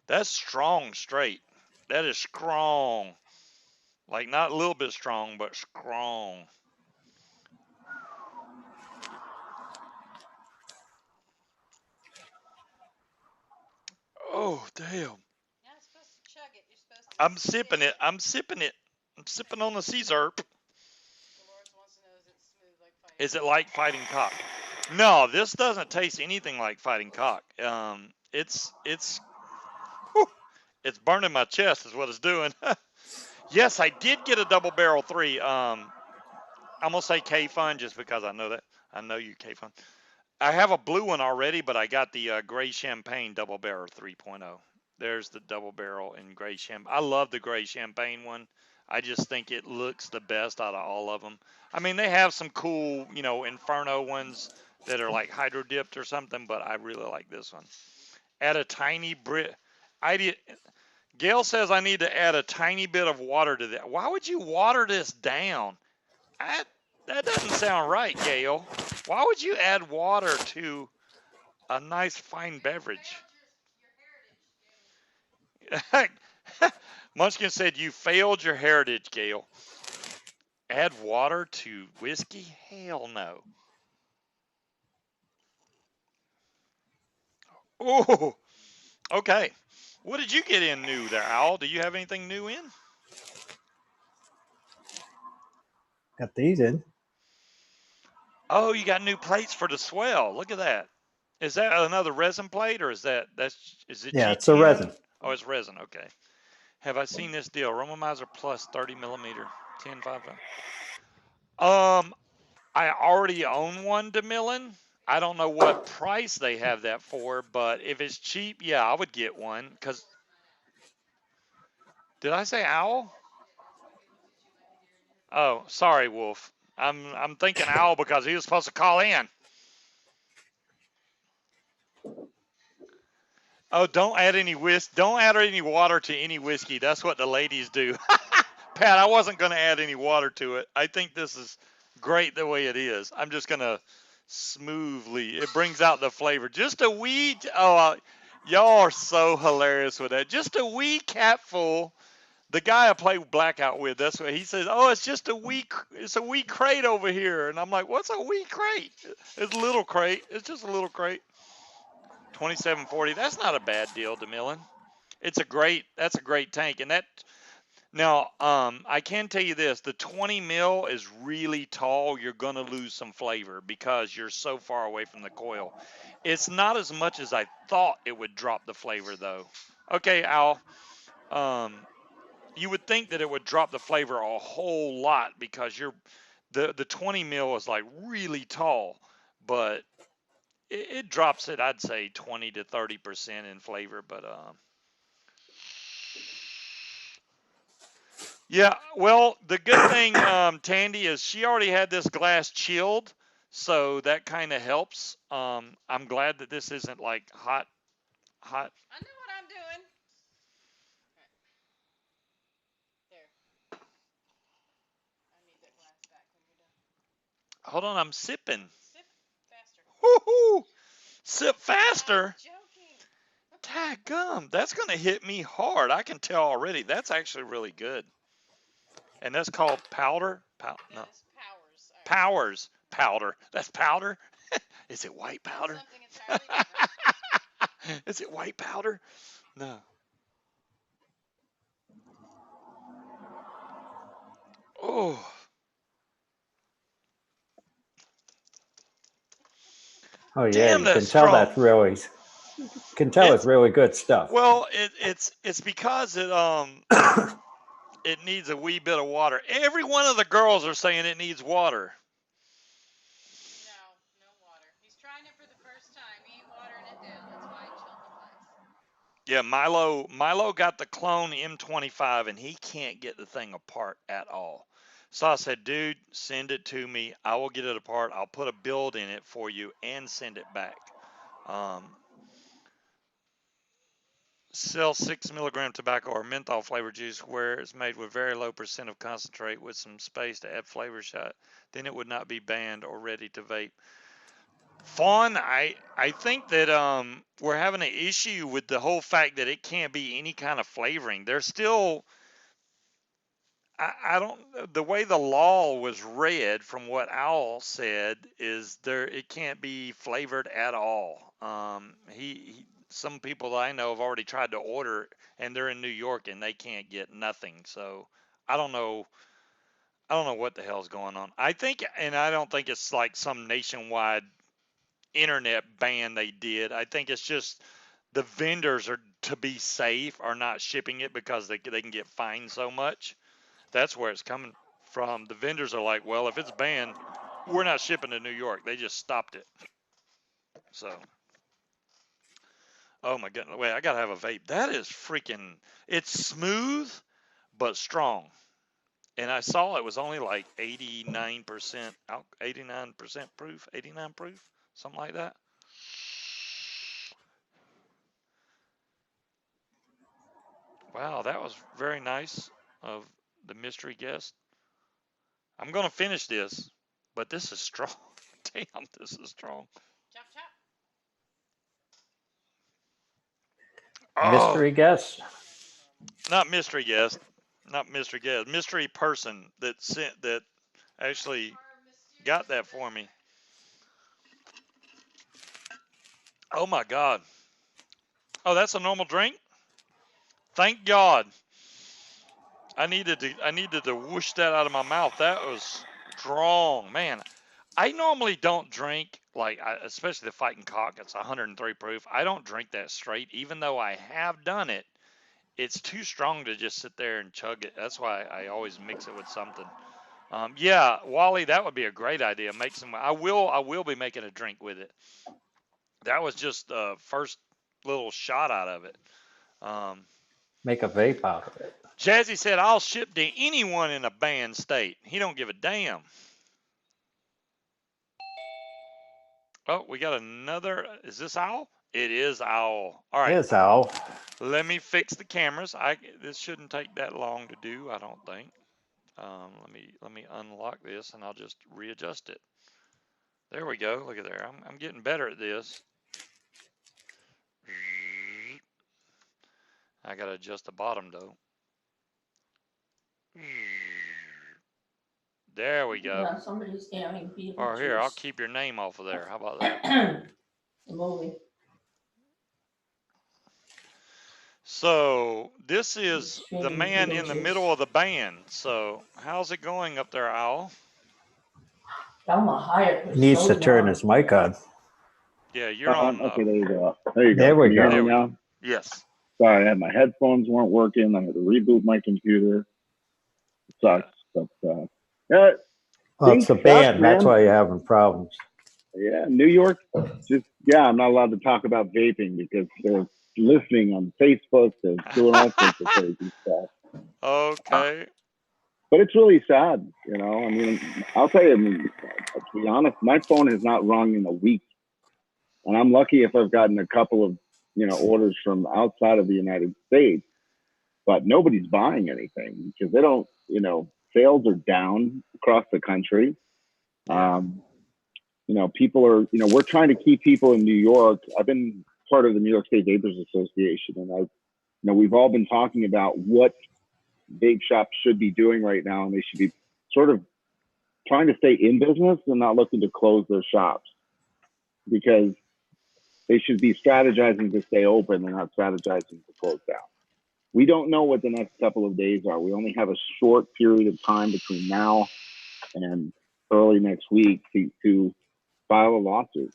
That's strong straight. That is strong. Like not a little bit strong, but strong. Oh, damn. You're not supposed to chug it. You're supposed to I'm sip sipping it. it. I'm sipping it. I'm sipping on the Caesar. Dolores wants to know, is it smooth like fighting Is it cock? like fighting cock? No, this doesn't taste anything like fighting cock. Whew, it's burning my chest is what it's doing. Yes, I did get a double barrel 3. I'm gonna say K Fun just because I know that. I know you K Fun. I have a blue one already, but I got the gray champagne double barrel 3.0. There's the double barrel in gray champagne. I love the gray champagne one. I just think it looks the best out of all of them. I mean, they have some cool, Inferno ones that are like hydro dipped or something, but I really like this one. Add a tiny bit. I did. Gail says I need to add a tiny bit of water to that. Why would you water this down? I, that doesn't sound right, Gail. Why would you add water to a nice fine You beverage? failed your heritage, Gail. Munchkin said you failed your heritage, Gail. Add water to whiskey? Hell no. Oh, okay. What did you get in new there, Owl? Do you have anything new in? Got these in. Oh, you got new plates for the swell. Look at that. Is that another resin plate or is it Yeah, it's a G-tuned? resin. Oh, it's resin. Okay. Have I seen this deal? Romomizer plus 30 millimeter, 10.5. I already own one DeMillan. I don't know what price they have that for, but if it's cheap, yeah, I would get one. Cause did I say owl? Oh, sorry, Wolf. I'm thinking owl because he was supposed to call in. Oh, don't add any water to any whiskey. That's what the ladies do. Pat, I wasn't going to add any water to it. I think this is great the way it is. I'm just going to smoothly. It brings out the flavor. Just a wee. Y'all are so hilarious with that. Just a wee capful. The guy I play blackout with, that's what he says. Oh, it's just a wee. It's a wee crate over here, and I'm like, what's a wee crate? It's a little crate. It's just a little crate. 2740. That's not a bad deal, DeMillan. That's a great tank, and that now, I can tell you this: the 20 mil is really tall. You're gonna lose some flavor because you're so far away from the coil. It's not as much as I thought it would drop the flavor, though. Okay, Al. Um, you would think that it would drop the flavor a whole lot because the 20 mil is like really tall, but it drops it. I'd say 20 to 30% in flavor, but yeah, well, the good thing, Tandy, is she already had this glass chilled, so that kind of helps. I'm glad that this isn't like hot, hot. I know what I'm doing. There. I need that glass back when you're done. Hold on, I'm sipping. Sip faster. Woohoo! Sip I'm faster. joking. Dadgum, that's gonna hit me hard. I can tell already. That's actually really good. And that's called powder. That No, is Powers. powers powder. That's powder. Is it white That's powder? something entirely different. Is it white powder? No. Oh. Oh yeah, Damn, you that's can tell strong. that's really can tell it's It's really good stuff. well, it's because it needs a wee bit of water. Every one of the girls are saying it needs water. No, no water. He's trying it for the first time. He ain't watering it down. That's why he chilled the glass. Yeah, Milo got the clone M25 and he can't get the thing apart at all. So I said, dude, send it to me. I will get it apart. I'll put a build in it for you and send it back. Um, Sell 6 milligram tobacco or menthol flavored juice where it's made with very low percent of concentrate with some space to add flavor shot. Then it would not be banned or ready to vape. Fawn, I think that we're having an issue with the whole fact that it can't be any kind of flavoring. There's still I don't the way the law was read from what Owl said is there it can't be flavored at all. Some people that I know have already tried to order and they're in New York and they can't get nothing. So I don't know what the hell's going on. I think and I don't think it's like some nationwide internet ban they did. I think it's just the vendors are to be safe are not shipping it because they can get fined so much. That's where it's coming from. The vendors are like, well, if it's banned, we're not shipping to New York. They just stopped it. So, oh my goodness. Wait, I got to have a vape. That is freaking, it's smooth, but strong. And I saw it was only like 89%, 89% proof, 89 proof, something like that. Wow, that was very nice of the mystery guest. I'm going to finish this, but this is strong. Damn, this is strong. Chop chop. Oh, Mystery guest. not mystery guest, not mystery guest, mystery person that sent that actually got that for me. Oh my God. Oh, that's a normal drink. Thank God. I needed to whoosh that out of my mouth. That was strong, man. I normally don't drink like, especially the Fighting Cock. It's 103 proof. I don't drink that straight, even though I have done it. It's too strong to just sit there and chug it. That's why I always mix it with something. Yeah, Wally, that would be a great idea. Make some. I will be making a drink with it. That was just the first little shot out of it. Um, Make a vape out of it. Jazzy said, "I'll ship to anyone in a banned state. He don't give a damn." Oh, we got another. Is this Owl? It is Owl. All right, Here's Al. let me fix the cameras. This shouldn't take that long to do, I don't think. Let me unlock this and I'll just readjust it. There we go. Look at there. I'm getting better at this. I gotta adjust the bottom though. There we go. Yeah, somebody's having Or here, I'll Beetlejuice. keep your name off of there. How about that? The movie. So this is He's the streaming man in the middle Beetlejuice. of the band. So how's it going up there, Owl? Thelma Hayek was Needs so to turn young. his mic on. Yeah, you're on. Okay, there you go. There you go. There we Can you hear go. me There we go. now? Yes. Sorry, I had my headphones weren't working. I had to reboot my computer. It sucks, but yeah, Well, it's the sucks, band. That's man. why you're having problems. Yeah, New York. I'm not allowed to talk about vaping because they're listening on Facebook. They're doing all sorts of crazy stuff. Okay. But it's really sad, you know. I mean, I'll tell you. I mean, to be honest, my phone has not rung in a week, and I'm lucky if I've gotten a couple of orders from outside of the United States. But nobody's buying anything because they don't, sales are down across the country. Yeah. People are, we're trying to keep people in New York. I've been part of the New York State Vapors Association, and we've all been talking about what vape shops should be doing right now, and they should be sort of trying to stay in business and not looking to close their shops because they should be strategizing to stay open and not strategizing to close down. We don't know what the next couple of days are. We only have a short period of time between now and early next week to file a lawsuit.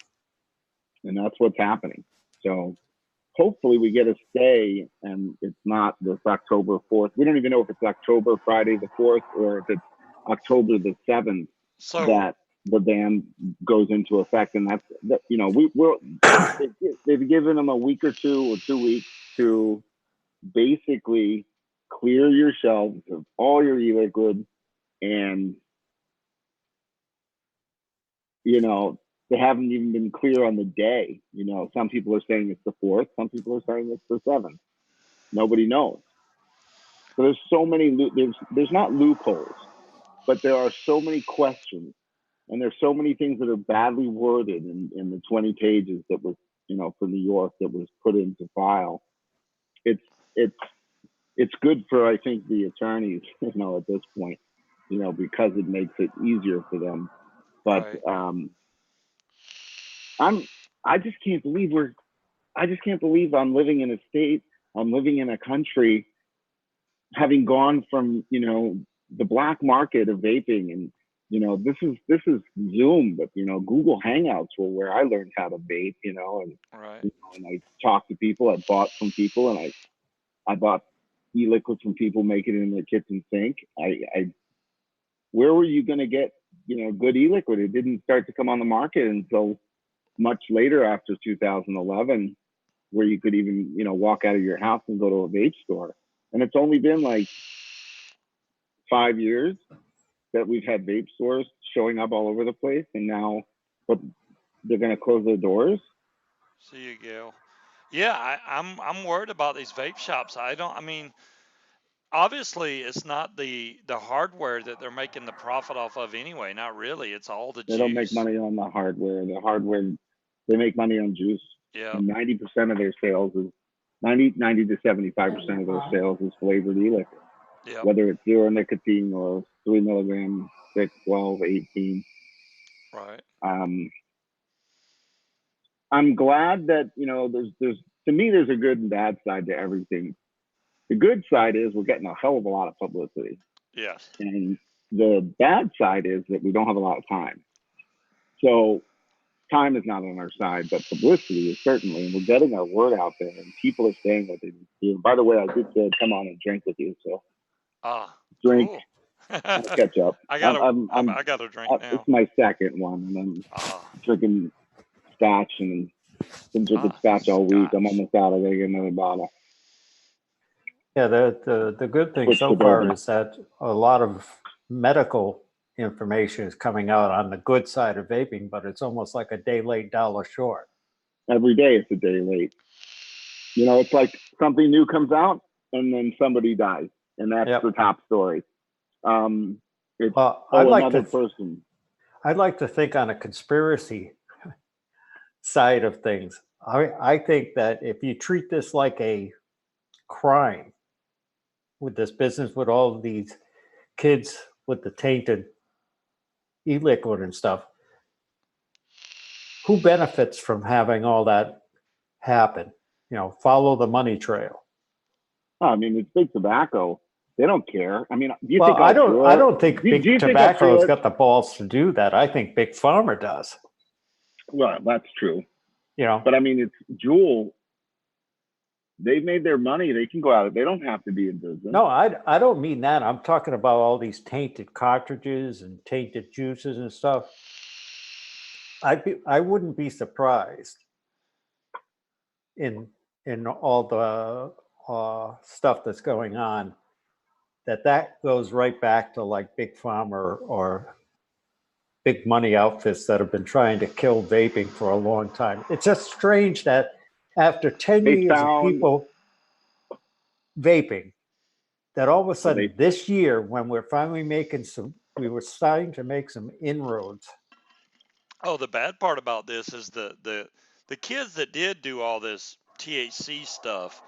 And that's what's happening. So hopefully we get a stay and it's not this October 4th. We don't even know if it's October Friday the 4th or if it's October the 7th So that the ban goes into effect. And they've given them a week or 2 weeks to basically clear your shelves of all your e-liquid, and they haven't even been clear on the day. Some people are saying it's the 4th, some people are saying it's the 7th. Nobody knows. So there's so many there's not loopholes, but there are so many questions and there's so many things that are badly worded in the 20 pages that was, for New York that was put into file. It's good for, I think, the attorneys, at this point, because it makes it easier for them. But right. I just can't believe I'm living in a state, I'm living in a country, having gone from, the black market of vaping, and, this is Zoom, but, Google Hangouts were where I learned how to vape, and, Right. and I talked to people, I bought from people, and I bought e-liquids from people making it in their kitchen sink. Where were you going to get, good e-liquid? It didn't start to come on the market until much later, after 2011, where you could even, walk out of your house and go to a vape store. And it's only been like 5 years that we've had vape stores showing up all over the place, and now, but they're going to close their doors. See you, Gail. Yeah, I'm worried about these vape shops. I mean, obviously it's not the hardware that they're making the profit off of anyway. Not really. It's all the They don't make juice. money on the hardware. The hardware, they make money on juice. Yeah. And 90% of their sales is 90 to 75% of their sales is flavored e-liquor. Yeah. Whether it's 0 nicotine or 3 milligram, 6, 12, 18. Right. I'm glad that, there's to me, there's a good and bad side to everything. The good side is we're getting a hell of a lot of publicity. Yes. And the bad side is that we don't have a lot of time. So time is not on our side, but publicity is certainly, and we're getting our word out there, and people are saying what they need to do. By the way, I did come on and drink with you, so drink. Cool. I'll catch up. I got a drink now. It's my second one, and I'm drinking scotch, and been drinking scotch all week. I'm almost out of there. Get another bottle. Yeah, the good thing so far is that a lot of medical information is coming out on the good side of vaping, but it's almost like a day late, dollar short. Every day it's a day late. It's like something new comes out and then somebody dies, and that's the top story. It's another person. I'd like to think on a conspiracy side of things. I think that if you treat this like a crime, with this business, with all of these kids with the tainted e-liquid and stuff, who benefits from having all that happen? Follow the money trail. I mean, it's big tobacco. They don't care. I mean, I don't think big tobacco has got the balls to do that. I think big pharma does. Well, that's true. But I mean, it's Juul. They've made their money. They can go out. They don't have to be in business. No, I don't mean that. I'm talking about all these tainted cartridges and tainted juices and stuff. I wouldn't be surprised in all the stuff that's going on that goes right back to like big pharma or big money outfits that have been trying to kill vaping for a long time. It's just strange that after 10 years of people vaping, that all of a sudden this year, when we're finally we were starting to make some inroads. Oh, the bad part about this is the kids that did do all this THC stuff,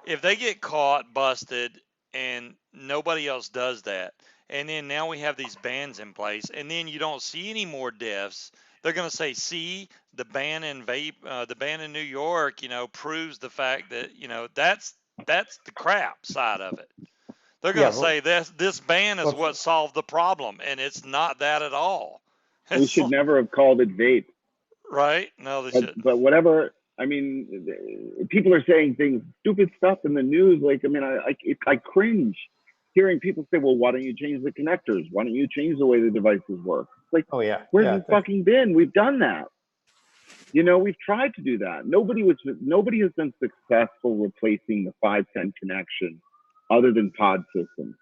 if they get caught, busted, and nobody else does that, and then now we have these bans in place, and then you don't see any more deaths, they're going to say, see, the ban in vape, the ban in New York, proves the fact that, that's the crap side of it. They're going to say this ban is what solved the problem, and it's not that at all. We should never have called it vape. Right? No, they shouldn't. But whatever. I mean, people are saying things, stupid stuff in the news. Like, I mean, I cringe hearing people say, well, why don't you change the connectors? Why don't you change the way the devices work? It's like, where's it fucking been? We've done that. We've tried to do that. Nobody has been successful replacing the 510 connection other than pod systems.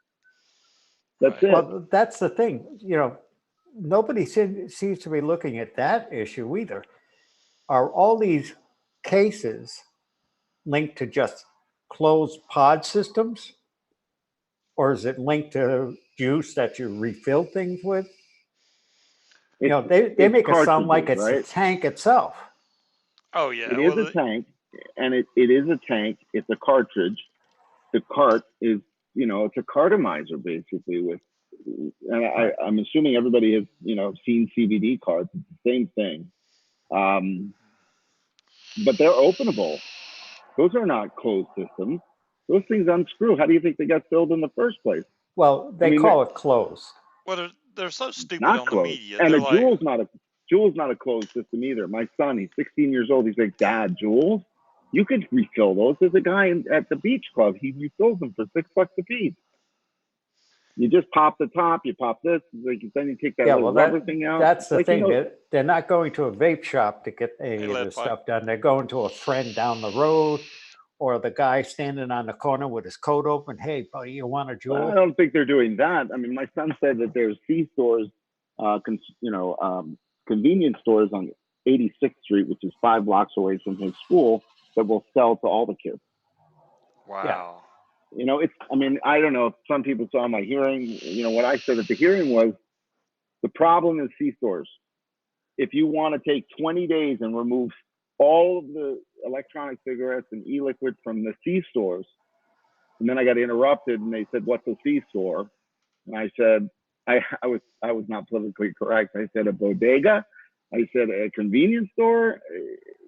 That's it. Well, that's the thing. Nobody seems to be looking at that issue either. Are all these cases linked to just closed pod systems? Or is it linked to juice that you refill things with? You know, they it's make it sound like cartridges, it's a right? tank itself. Oh yeah. It is Well, a tank, and it is a tank. It's a cartridge. The cart is, you know, it's a cartomizer basically with, and I'm assuming everybody has, you know, seen CBD cards. It's the same thing. But they're openable. Those are not closed systems. Those things unscrew. How do you think they got filled in the first place? Well, I they mean, call it closed. well, they're so stupid not on the closed. media. And They're a like, Juul's not a closed system either. My son, he's 16 years old. He's like, Dad, Juul, you could refill those. There's a guy at the beach club. He refills them for $6 a piece. You just pop the top. You pop this. Like, then you take that Yeah, little well, rubber thing out. that's the Like, you thing. know, They're not going to a vape shop to get any of lead this pipe. stuff done. They're going to a friend down the road or the guy standing on the corner with his coat open. Hey, buddy, you want a I Juul? don't think they're doing that. I mean, my son said that there's C-stores, convenience stores on 86th Street, which is 5 blocks away from his school, that will sell to all the kids. Wow. You know, I mean, I don't know if some people saw my hearing. You know, what I said at the hearing was the problem is C-stores. If you want to take 20 days and remove all of the electronic cigarettes and e-liquid from the C-stores, and then I got interrupted and they said, what's a C-store? And I said, I was not politically correct. I said a bodega. I said a convenience store,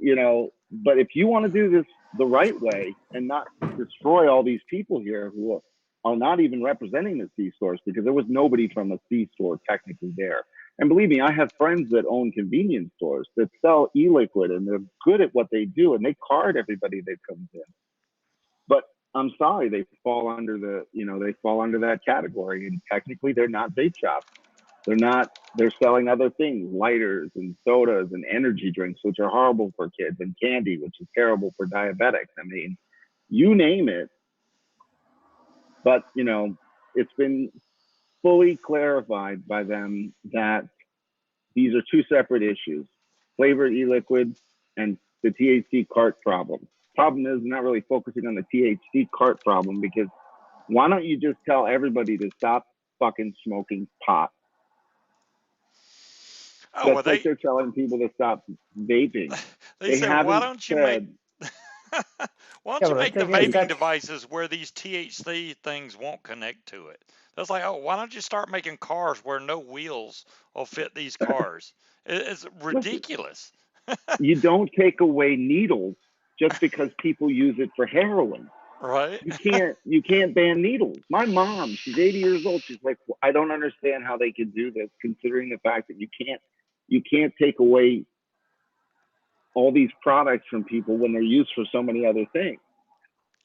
you know, but if you want to do this the right way and not destroy all these people here who are not even representing the C stores, because there was nobody from a C store technically there. And believe me, I have friends that own convenience stores that sell e-liquid and they're good at what they do and they card everybody that comes in. But I'm sorry, they fall under that category. And technically they're not vape shops. They're selling other things, lighters and sodas and energy drinks, which are horrible for kids, and candy, which is terrible for diabetics. I mean, you name it. But, you know, it's been fully clarified by them that these are two separate issues: flavored e-liquid and the THC cart problem. Problem is, not really focusing on the THC cart problem, because why don't you just tell everybody to stop fucking smoking pot? Oh well, Just like they're telling people to stop vaping. they said, why don't you make why don't Yeah, you but the make the thing is, vaping devices where these THC things won't connect to it? That's like, oh, why don't you start making cars where no wheels will fit these cars? It's ridiculous. You don't take away needles just because people use it for heroin. Right? You can't ban needles. My mom, she's 80 years old. She's like, I don't understand how they can do this, considering the fact that you can't take away all these products from people when they're used for so many other things.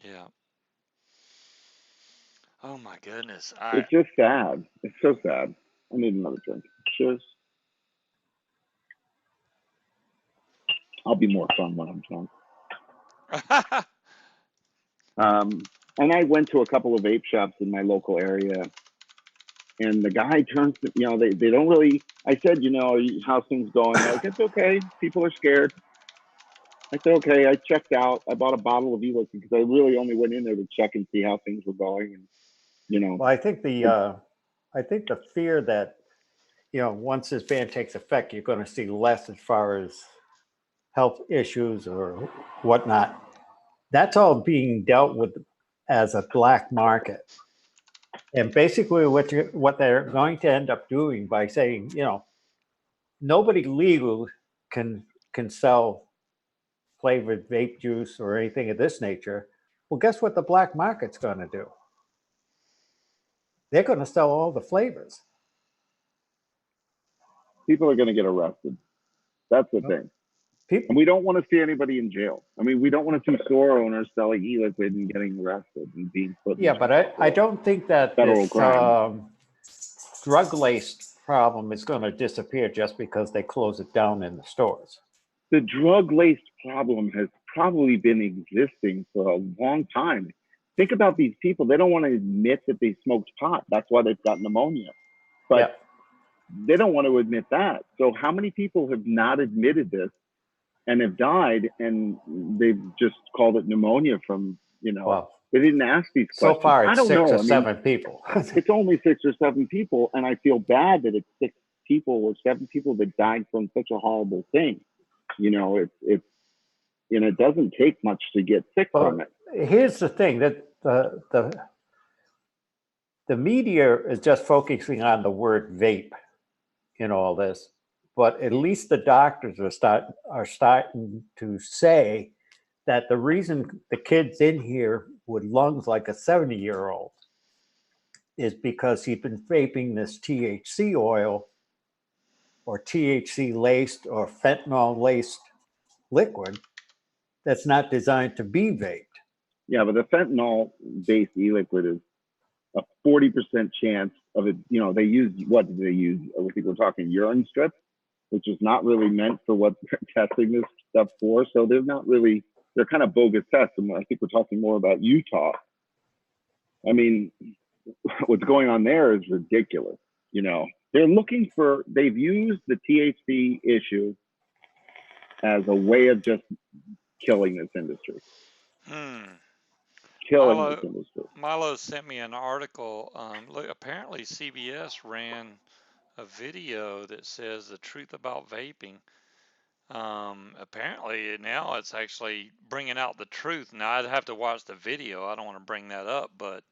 Yeah. Oh my goodness. It's just sad. It's so sad. I need another drink. Cheers. I'll be more fun when I'm drunk. And I went to a couple of vape shops in my local area, and the guy turns to, you know, they don't really, I said, you know, how's things going? They're like, it's okay. People are scared. I said, okay. I checked out. I bought a bottle of e-liquid because I really only went in there to check and see how things were going. And, you know. Well, I think the fear that, you know, once this ban takes effect, you're going to see less as far as health issues or whatnot. That's all being dealt with as a black market. And basically what they're going to end up doing by saying, you know, nobody legal can sell flavored vape juice or anything of this nature. Well, guess what the black market's going to do? They're going to sell all the flavors. People are going to get arrested. That's the thing. And we don't want to see anybody in jail. I mean, we don't want to see store owners selling e-liquid and getting arrested and being put in jail. But I don't think that federal this drug-laced problem is going to disappear just because they close it down in the stores. The drug-laced problem has probably been existing for a long time. Think about these people. They don't want to admit that they smoked pot. That's why they've got pneumonia. But they don't want to admit that. So how many people have not admitted this and have died, and they've just called it pneumonia from, you know, they didn't ask these questions. So far, it's I don't 6 know. or 7 people. It's only 6 or 7 people, and I feel bad that it's people or 7 people that died from such a horrible thing. You know, it's and it doesn't take much to get sick from it. Here's the thing, that the media is just focusing on the word vape in all this, but at least the doctors are starting to say that the reason the kid's in here with lungs like a 70-year-old is because he's been vaping this THC oil or THC laced or fentanyl laced liquid that's not designed to be vaped. Yeah, but the fentanyl based e-liquid is a 40% chance of it. You know, they use, what do they use? I think we're talking urine strips, which is not really meant for what they're testing this stuff for. So they're not really, they're kind of bogus tests. And I think we're talking more about Utah. I mean, what's going on there is ridiculous. You know, they're looking for, they've used the THC issue as a way of just killing this industry. Killing this industry. Milo sent me an article. Look, apparently CBS ran a video that says the truth about vaping. Apparently now it's actually bringing out the truth. Now I'd have to watch the video. I don't want to bring that up, but.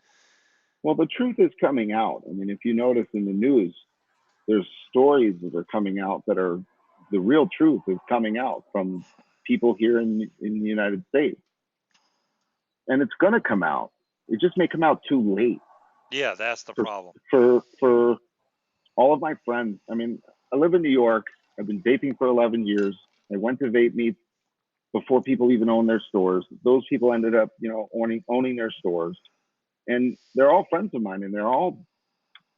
Well, the truth is coming out. I mean, if you notice in the news, there's stories that are coming out that are, the real truth is coming out from people here in the United States. And it's going to come out. It just may come out too late. Yeah, that's the problem. For all of my friends, I mean, I live in New York. I've been vaping for 11 years. I went to vape meets before people even owned their stores. Those people ended up, you know, owning their stores. And they're all friends of mine, and they're all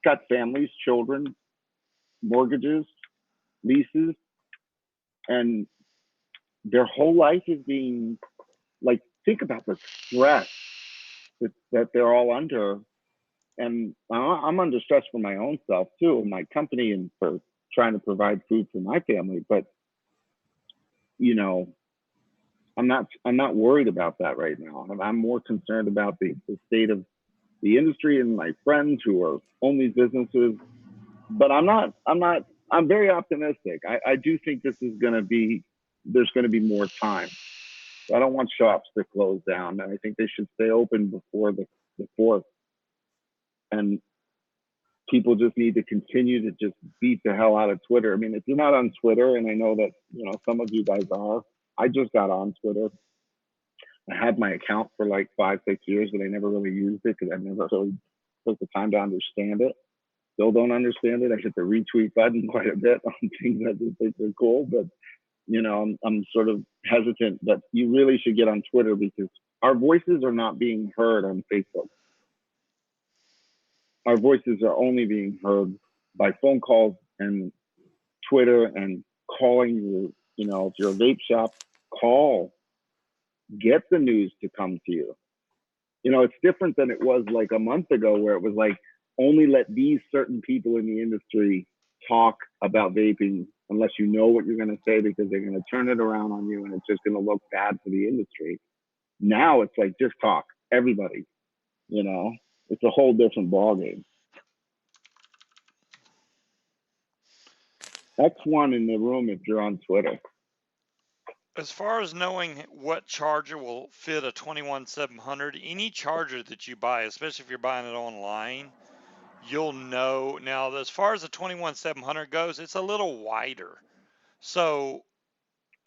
got families, children, mortgages, leases, and their whole life is being, like, think about the stress that they're all under. And I'm under stress for my own self too, and my company, and for trying to provide food for my family. But, you know, I'm not worried about that right now. I'm more concerned about the state of the industry and my friends who own these businesses. But I'm very optimistic. I do think this is going to be, there's going to be more time. I don't want shops to close down. I think they should stay open before the 4th. And people just need to continue to just beat the hell out of Twitter. I mean, if you're not on Twitter, and I know that, you know, some of you guys are, I just got on Twitter. I had my account for like 5-6 years, but I never really used it because I never really took the time to understand it. Still don't understand it. I hit the retweet button quite a bit on things that I think are cool, but, you know, I'm sort of hesitant. But you really should get on Twitter, because our voices are not being heard on Facebook. Our voices are only being heard by phone calls and Twitter and calling you. You know, if you're a vape shop, call. Get the news to come to you. You know, it's different than it was like a month ago, where it was like, only let these certain people in the industry talk about vaping unless you know what you're going to say, because they're going to turn it around on you and it's just going to look bad for the industry. Now it's like, just talk, everybody. You know, it's a whole different ballgame. X1 in the room if you're on Twitter. As far as knowing what charger will fit a 21700, any charger that you buy, especially if you're buying it online, you'll know. Now, as far as the 21700 goes, it's a little wider. So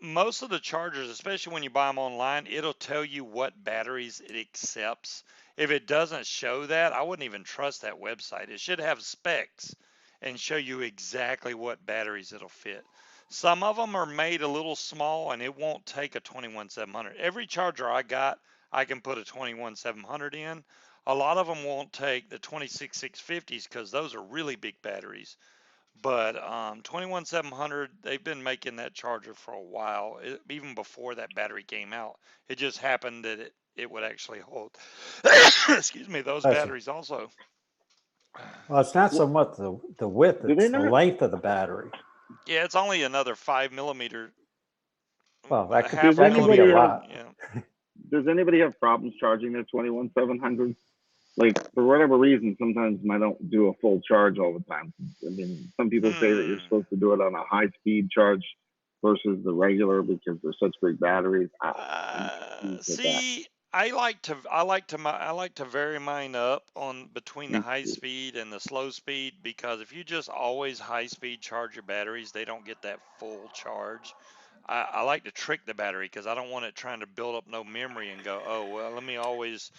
most of the chargers, especially when you buy them online, it'll tell you what batteries it accepts. If it doesn't show that, I wouldn't even trust that website. It should have specs and show you exactly what batteries it'll fit. Some of them are made a little small and it won't take a 21700. Every charger I got, I can put a 21700 in. A lot of them won't take the 26650s because those are really big batteries. But 21700, they've been making that charger for a while, even before that battery came out. It just happened that it would actually hold, excuse me, those batteries also. Well, it's not so much the width, it's the length of the battery. Yeah, it's only another 5 millimeter. Well, that could be a lot. Yeah. Does anybody have problems charging their 21700? like for whatever reason, sometimes I don't do a full charge all the time. I mean, some people say that you're supposed to do it on a high speed charge versus the regular because they're such big batteries. I'm confused with that. See, I like to vary mine up on between the Me high too. speed and the slow speed, because if you just always high speed charge your batteries, they don't get that full charge. I like to trick the battery because I don't want it trying to build up no memory and go, oh well, let me always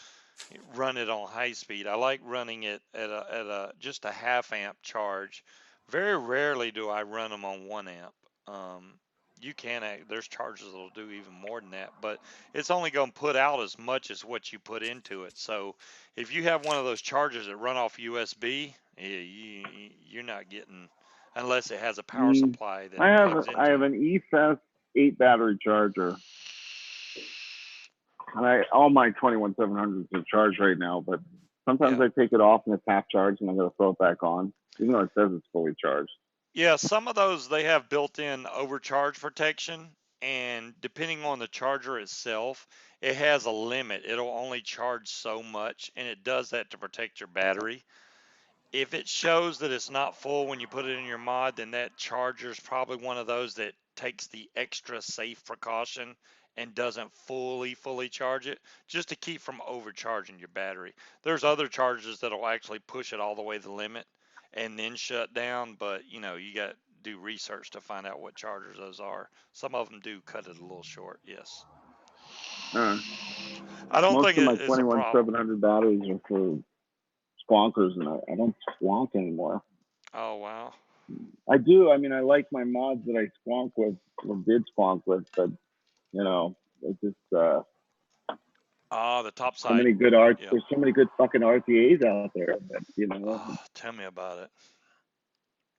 run it on high speed. I like running it at a just a half amp charge. Very rarely do I run them on 1 amp. You can there's chargers that'll do even more than that, but it's only going to put out as much as what you put into it. So if you have one of those chargers that run off USB, you're not getting, unless it has a power supply that I it have plugs I into. have an EFS 8 battery charger, and all my 21700s are charged right now. But sometimes Yeah. I take it off and it's half charged, and I'm gonna throw it back on, even though it says it's fully charged. Yeah, some of those they have built-in overcharge protection, and depending on the charger itself, it has a limit. It'll only charge so much, and it does that to protect your battery. If it shows that it's not full when you put it in your mod, then that charger is probably one of those that takes the extra safe precaution and doesn't fully charge it, just to keep from overcharging your battery. There's other chargers that'll actually push it all the way to the limit and then shut down, but you know, you got to do research to find out what chargers those are. Some of them do cut it a little short, yes. I don't Most think of my it's a problem. 21700 batteries are for squonkers, and I don't squonk anymore. Oh, wow. I do. I mean, I like my mods that I squonk with or did squonk with, but you know, it's just The top so side. many good art. Yeah. There's so many good fucking RTAs out there that Oh, tell me about it.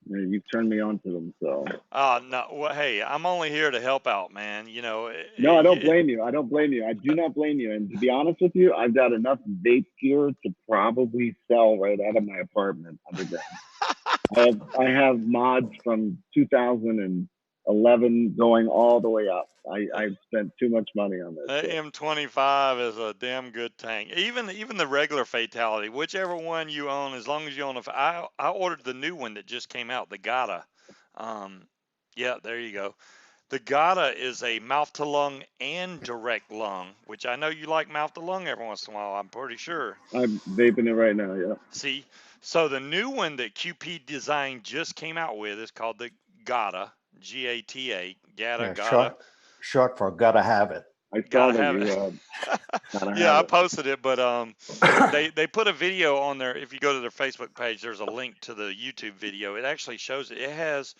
you've turned me on to them. So No, well, hey, I'm only here to help out, man. You know, no, I don't blame you. I don't blame you. I do not blame you. And to be honest with you, I've got enough vape gear to probably sell right out of my apartment underground. I have mods from 2011 going all the way up. I've spent too much money on this the shit. M25 is a damn good tank. Even the regular Fatality, whichever one you own, as long as you own I ordered the new one that just came out, the Gata. Yeah, there you go. The Gata is a mouth to lung and direct lung, which I know you like mouth to lung every once in a while. I'm pretty sure. I'm vaping it right now. Yeah. See, so the new one that QP Design just came out with is called the Gata, Gata, Yeah, Gata. short for gotta have it. I saw Gotta that have you it. gotta Yeah, have I it. posted it, but they put a video on there. If you go to their Facebook page, there's a link to the YouTube video. It actually shows it. It has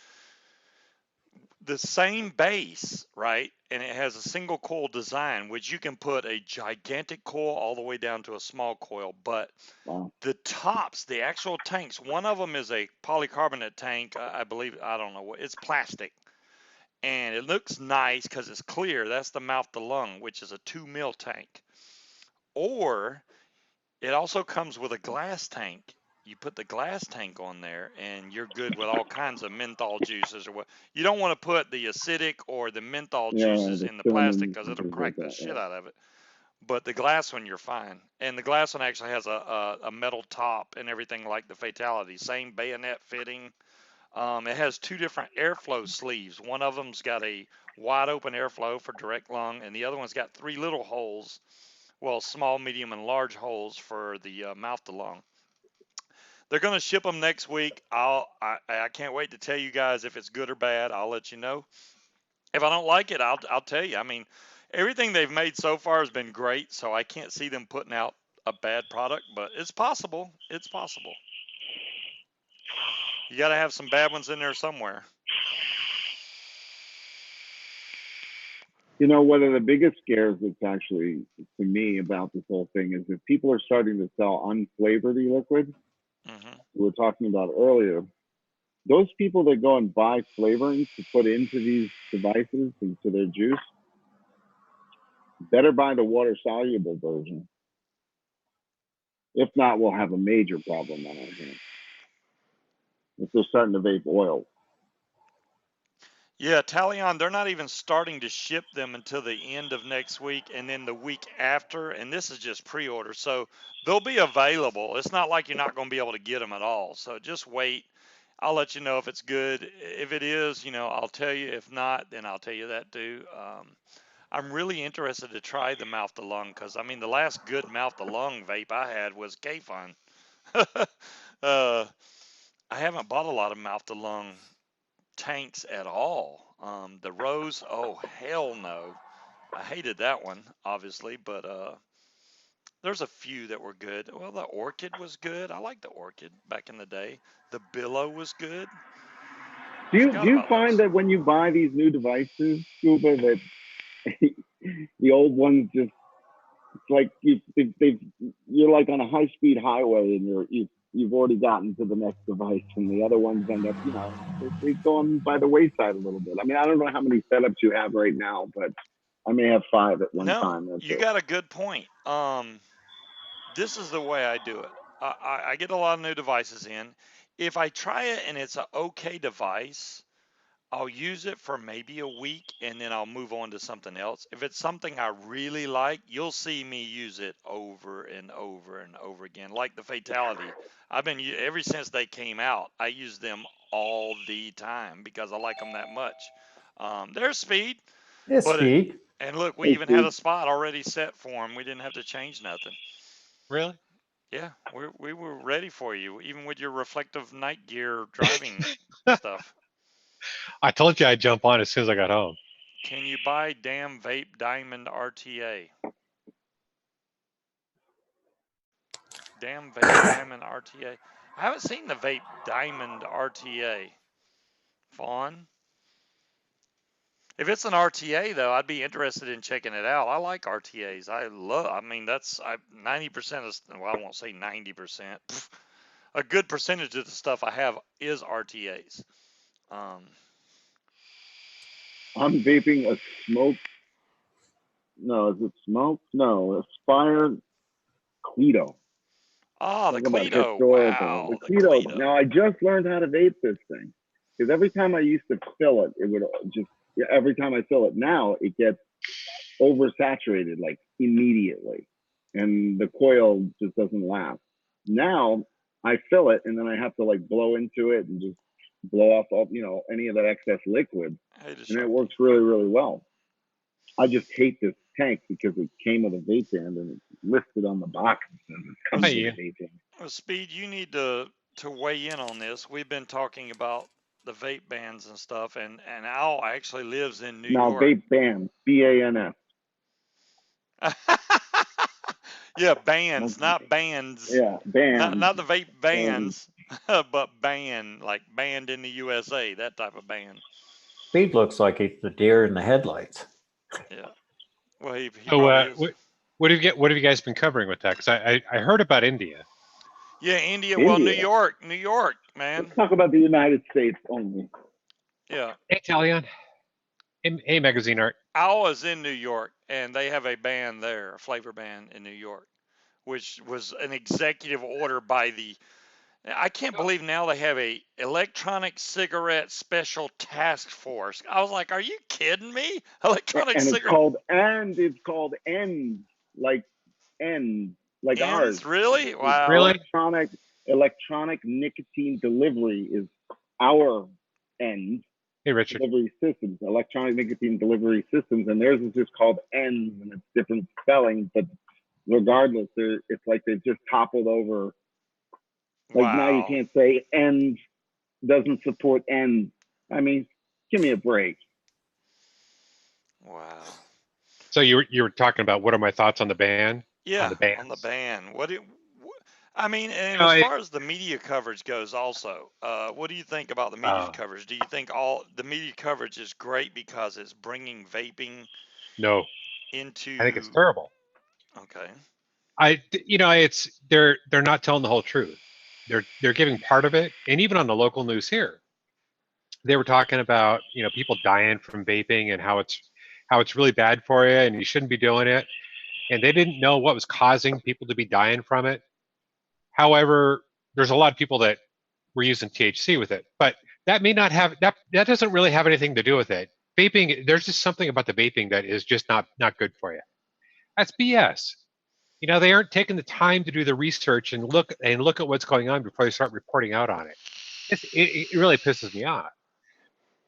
the same base, right? And it has a single coil design, which you can put a gigantic coil all the way down to a small coil. But Wow. the tops, the actual tanks, one of them is a polycarbonate tank. I believe, I don't know what, it's plastic. And it looks nice because it's clear. That's the mouth to lung, which is a 2 mil tank. Or it also comes with a glass tank. You put the glass tank on there and you're good with all kinds of menthol juices or what. You don't want to put the acidic or the menthol Yeah, juices the in the plastic cinnamon because and it'll things like crack the that. shit Yeah. out of it. But the glass one, you're fine. And the glass one actually has a metal top and everything like the Fatality. Same bayonet fitting. It has two different airflow sleeves. One of them's got a wide open airflow for direct lung, and the other one's got three little holes, well, small, medium, and large holes for the mouth to lung. They're going to ship them next week. I can't wait to tell you guys if it's good or bad. I'll let you know. If I don't like it, I'll tell you. I mean, everything they've made so far has been great, so I can't see them putting out a bad product, but it's possible. It's possible. You got to have some bad ones in there somewhere. You know, one of the biggest scares that's actually to me about this whole thing is that people are starting to sell unflavored e-liquid. We were talking about earlier. Those people that go and buy flavorings to put into these devices, into their juice, better buy the water soluble version. If not, we'll have a major problem on our hands. If they're starting to vape oil. Yeah, Talion, they're not even starting to ship them until the end of next week and then the week after. And this is just pre order. So they'll be available. It's not like you're not going to be able to get them at all. So just wait. I'll let you know if it's good. If it is, I'll tell you. If not, then I'll tell you that too. I'm really interested to try the mouth to lung because, I mean, the last good mouth to lung vape I had was K-Fun. I haven't bought a lot of mouth to lung tanks at all. The Rose, oh hell no. I hated that one, obviously, but there's a few that were good. Well, the Orchid was good. I liked the Orchid back in the day. The Billow was good. Do I you forgot do you about find those. that when you buy these new devices, Scuba, that the old ones just, it's like you're like on a high speed highway and you've already gotten to the next device, and the other ones end up, they've gone by the wayside a little bit. I mean, I don't know how many setups you have right now, but I may have 5 at one No, time. That's you it. got a good point. This is the way I do it. I get a lot of new devices in. If I try it and it's an okay device, I'll use it for maybe a week and then I'll move on to something else. If it's something I really like, you'll see me use it over and over and over again. Like the Fatality. I've been ever since they came out, I use them all the time because I like them that much. There's speed, It's but speed. and look, we Hey, even had Steve. a spot already set for them. We didn't have to change nothing. Really? Yeah, we were ready for you, even with your reflective night gear driving stuff. I told you I'd jump on as soon as I got home. Can you buy damn Vape Diamond RTA? Damn Vape Diamond RTA. I haven't seen the Vape Diamond RTA. Fawn? If it's an RTA though, I'd be interested in checking it out. I like RTAs. I mean, that's 90% of, well, I won't say 90%. A good percentage of the stuff I have is RTAs. Um, I'm vaping a smoke. No, is it smoke? No, Aspire Clito. the Talk about Clito. historical. The Wow, the Clito. Clito. Now I just learned how to vape this thing because every time I used to fill it, it would just, every time I fill it now, it gets oversaturated like immediately, and the coil just doesn't last. Now I fill it and then I have to like blow into it and just blow off all, any of that excess liquid, Hey, the and it Sharpie. works really, really well. I just hate this tank because it came with a vape band and it's listed on the box. It says it's coming Hey, with a Ian. vape band. Well, Speed, you need to weigh in on this. We've been talking about the vape bans and stuff, and Al actually lives in New Now York. vape band, BANS. Yeah, bands, not bands. Yeah, Not band. not the vape bands, but ban, like banned in the USA, that type of ban. Speed looks like he's the deer in the headlights. Yeah. Well, he So, probably is. what have you guys been covering with that? Because I heard about India. Yeah, India. Well, India. New York, man. Let's talk about the United States only. Yeah. Hey, Talion. Hey, Magazine Art. I was in New York, and they have a ban there, a flavor ban in New York, which was an executive order by the. I can't believe now they have a electronic cigarette special task force. I was like, are you kidding me? Electronic And it's cigarette called END, like END, like ours. ends? Really? It's Wow. Really? electronic nicotine delivery is our END. Hey, Richard. Delivery systems, electronic nicotine delivery systems, and theirs is just called END, and it's different spelling, but regardless, it's like they've just toppled over. Like now you Wow. can't say END doesn't support END. I mean, give me a break. Wow. So you were talking about what are my thoughts on the ban? On Yeah, the on the bans? ban. I mean, and No, as far as the media coverage goes, also, what do you think about the media uh, coverage? Do you think all the media coverage is great because it's bringing vaping no, I think it's into? terrible. Okay. It's they're not telling the whole truth. They're giving part of it, and even on the local news here, they were talking about people dying from vaping and how it's really bad for you and you shouldn't be doing it, and they didn't know what was causing people to be dying from it. However, there's a lot of people that were using THC with it, but that may not have that doesn't really have anything to do with it. Vaping, there's just something about the vaping that is just not good for you. That's BS. You know, they aren't taking the time to do the research and look at what's going on before they start reporting out on it. It really pisses me off.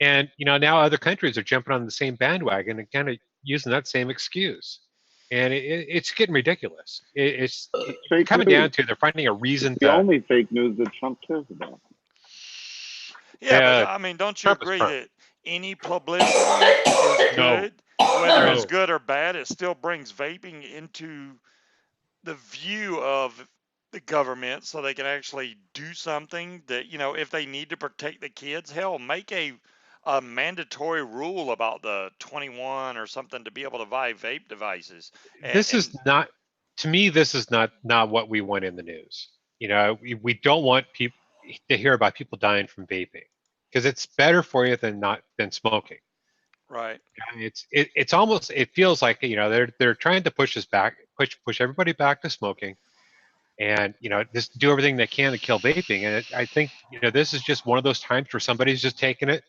And you know, now other countries are jumping on the same bandwagon and kind of using that same excuse, and it's getting ridiculous. It's Fake coming news. down to they're finding a reason The to. only fake news that Trump cares about. Yeah, but Uh, I mean, don't you Trump is agree Trump. that any publicity is No, good, whether it's no. good or bad? It still brings vaping into the view of the government so they can actually do something that, if they need to protect the kids, hell, make a mandatory rule about the 21 or something to be able to buy vape devices. This is And not, to me, this is not what we want in the news. You know, we don't want people to hear about people dying from vaping because it's better for you than smoking. right. It's almost, it feels like, you know, they're trying to push us back, push everybody back to smoking, and you know, just do everything they can to kill vaping. And I think, you know, this is just one of those times where somebody's just taken it,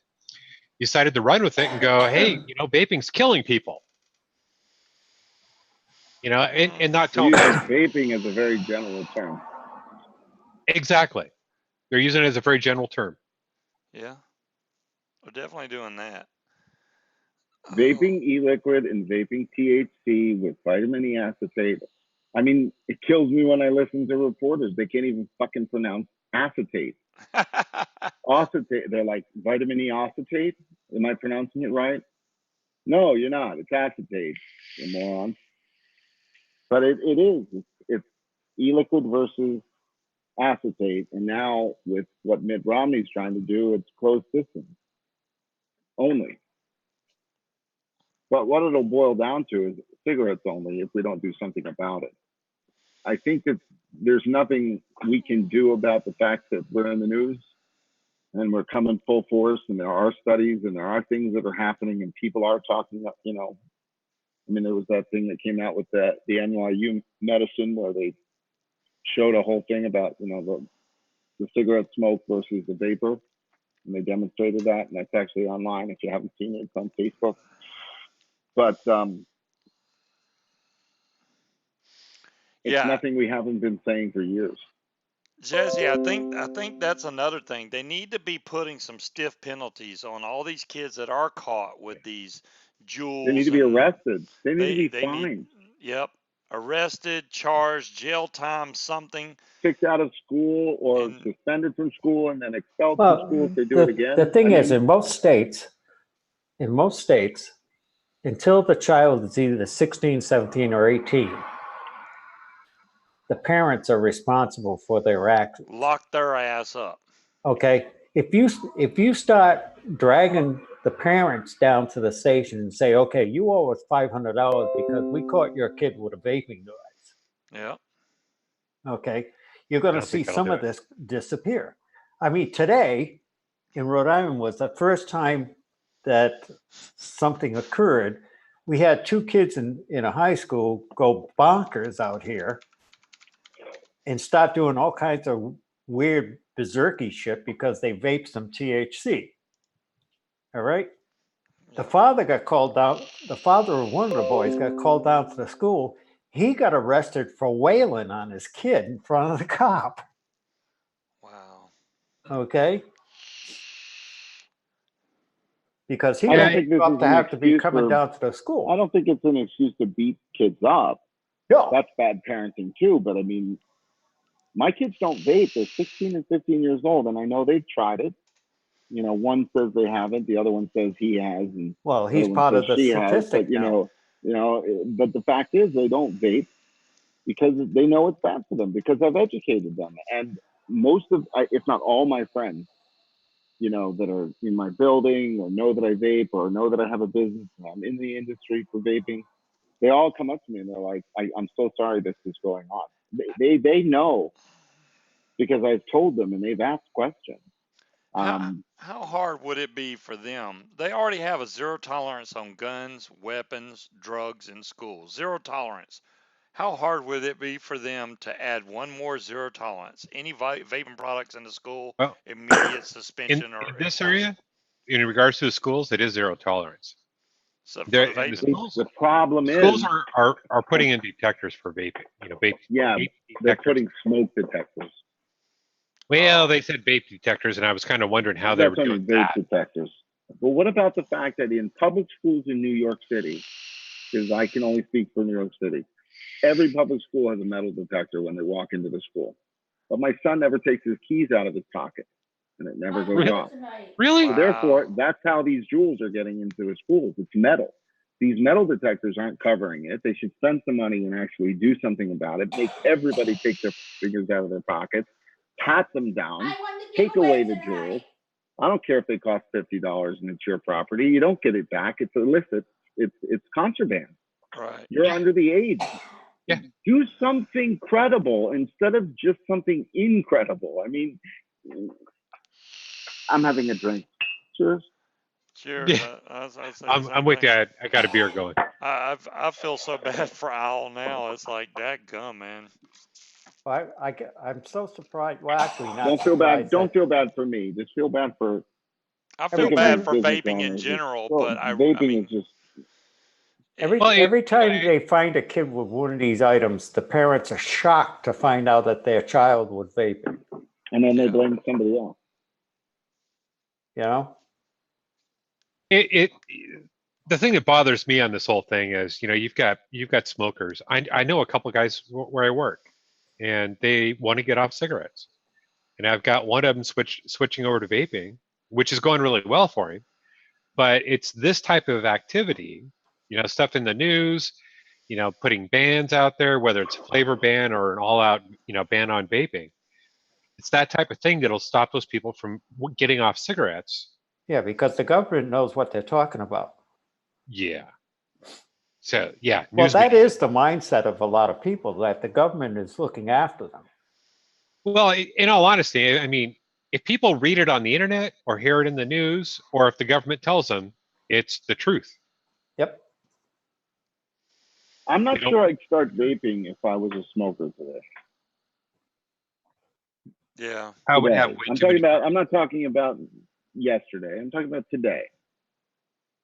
decided to run with it, and go, hey, you know, vaping's killing people. You know, and not They're telling using vaping as a very general term. exactly. They're using it as a very general term. Yeah, we're definitely doing that. Vaping e-liquid and vaping THC with vitamin E acetate. I mean, it kills me when I listen to reporters. They can't even fucking pronounce acetate. Acetate. They're like, vitamin E acetate? Am I pronouncing it right? No, you're not. It's acetate, you moron. But it is. It's e-liquid versus acetate. And now with what Mitt Romney's trying to do, it's closed system only. But what it'll boil down to is cigarettes only if we don't do something about it. I think that there's nothing we can do about the fact that we're in the news and we're coming full force, and there are studies and there are things that are happening and people are talking, you know. I mean, there was that thing that came out with the NYU medicine where they showed a whole thing about, you know, the cigarette smoke versus the vapor. And they demonstrated that. And that's actually online. If you haven't seen it, it's on Facebook. But it's Yeah, nothing we haven't been saying for years. Jesse, I think that's another thing. They need to be putting some stiff penalties on all these kids that are caught with these They need jewels, to be and arrested. They need to be they need, fined, yep, arrested, charged, jail time, something. kicked out of school, or And suspended from school and then expelled from school if Well, they do it the again. thing I is, mean, in most states, until the child is either 16, 17, or 18, the parents are responsible for their actions. lock their ass up. Okay, if you start dragging the parents down to the station and say, okay, you owe us $500 because we caught your kid with a vaping device, Yeah. okay, you're I going to don't see think that'll some do of it. this disappear. I mean, today in Rhode Island was the first time that something occurred. We had two kids in a high school go bonkers out here and start doing all kinds of weird berserky shit because they vaped some THC. All right. The Yeah. father got called down. The father of one of the boys got called down to the school. He got arrested for wailing on his kid in front of the cop. Wow. Okay. Because he I was don't Yeah, think big this enough is to an have to be excuse coming for, down to the I school. don't think it's an excuse to beat kids up. No. That's bad parenting too. But I mean, my kids don't vape. They're 16 and 15 years old. And I know they've tried it. You know, one says they haven't, the other one says he has, and Well, the he's other one part says of the she has. But statistic now. but the fact is they don't vape because they know it's bad for them, because I've educated them. And most of, if not all my friends, you know, that are in my building or know that I vape or know that I have a business and I'm in the industry for vaping, they all come up to me and they're like, I'm so sorry this is going on. They know because I've told them and they've asked questions. How hard would it be for them? They already have a zero tolerance on guns, weapons, drugs in schools. Zero tolerance. How hard would it be for them to add one more zero tolerance? Any vaping products in the school, Well, immediate in suspension or this expulsion? area, in regards to the schools, it is zero tolerance. So for There the and the vaping, schools, The problem schools is, are putting in detectors for vaping. You know, yeah, vape they're detectors. putting smoke detectors. Well, Oh. they said vape detectors, and I was kind of wondering how they That's were only doing vape that. detectors. But what about the fact that in public schools in New York City, because I can only speak for New York City, every public school has a metal detector when they walk into the school. But my son never takes his keys out of his pocket, and it never goes Really? off. Really? So therefore, Wow. that's how these jewels are getting into the schools. It's metal. These metal detectors aren't covering it. They should spend some money and actually do something about it. Make everybody take their fingers out of their pockets, pat them down, take away the jewels. I don't care if they cost $50 and it's your property. You don't get it back. It's illicit. It's contraband. Right. You're Yeah. under the age. Yeah. Do something credible instead of just something incredible. I mean, I'm having a drink. Cheers. Cheers. Yeah. I say the I'm same with thing. you. I got a beer going. I feel so bad for Al now. It's like that gum, man. I'm so surprised. Well, actually, not Don't feel bad. surprised Don't that feel bad for me. Just feel bad for I feel every think of bad these time for business vaping in owners. general, Well, but I vaping mean, is just every Well, every time they find a kid with one of these items, the parents are shocked to find out that their child was vaping. and then they Yeah. blame somebody else. You know? it the thing that bothers me on this whole thing is, you've got smokers. I know a couple of guys where I work, and they want to get off cigarettes, and I've got one of them switching over to vaping, which is going really well for him. But it's this type of activity, stuff in the news, putting bans out there, whether it's a flavor ban or an all-out, ban on vaping. It's that type of thing that'll stop those people from getting off cigarettes. Yeah, because the government knows what they're talking about. Yeah. So yeah, Well, news that media. is the mindset of a lot of people, that the government is looking after them. Well, in all honesty, I mean, if people read it on the internet or hear it in the news, or if the government tells them, it's the truth. Yep. I'm not You know, sure I'd start vaping if I was a smoker today. yeah. I would have Today. way I'm too talking many. about. I'm not talking about yesterday. I'm talking about today.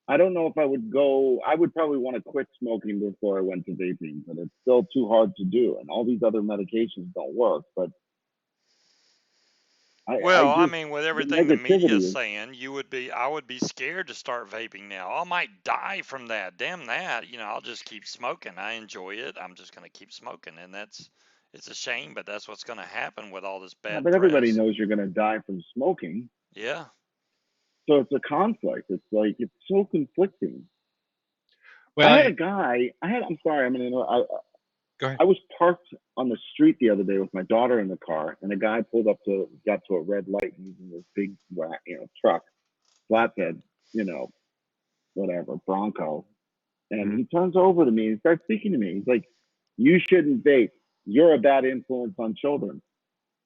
I don't know if I would go. I would probably want to quit smoking before I went to vaping, but it's still too hard to do. And all these other medications don't work. But I Well, I just, mean, with the everything the media is negativity is, saying, I would be scared to start vaping now. I might die from that. Damn that. I'll just keep smoking. I enjoy it. I'm just going to keep smoking. And it's a shame, but that's what's going to happen with all this yeah, bad but everybody press. knows you're going to die from smoking. Yeah. So it's a conflict. It's like, it's so conflicting. Well, I had a guy, I'm sorry, I'm going to know. go ahead. I was parked on the street the other day with my daughter in the car, and a guy got to a red light using this big, truck, flatbed, whatever, Bronco. And Mhm. he turns over to me and starts speaking to me. He's like, "You shouldn't vape. You're a bad influence on children."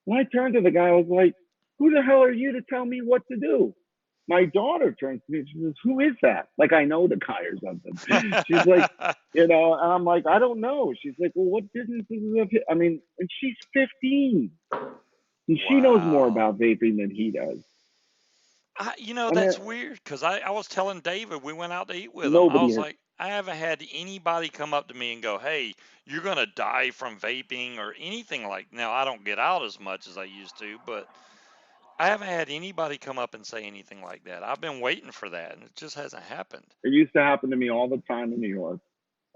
When I turned to the guy, I was like, "Who the hell are you to tell me what to do?" My daughter turns to me and she says, "Who is that?" Like I know the guy or something. She's like, and I'm like, "I don't know." She's like, "Well, what business is it?" I mean, and she's 15. And she knows more Wow. about vaping than he does. I mean, That's weird because I was telling David, we went out to eat with him. I nobody was has. like, I haven't had anybody come up to me and go, hey, you're going to die from vaping or anything like. Now, I don't get out as much as I used to, but I haven't had anybody come up and say anything like that. I've been waiting for that, and it just hasn't happened. It used to happen to me all the time in New York.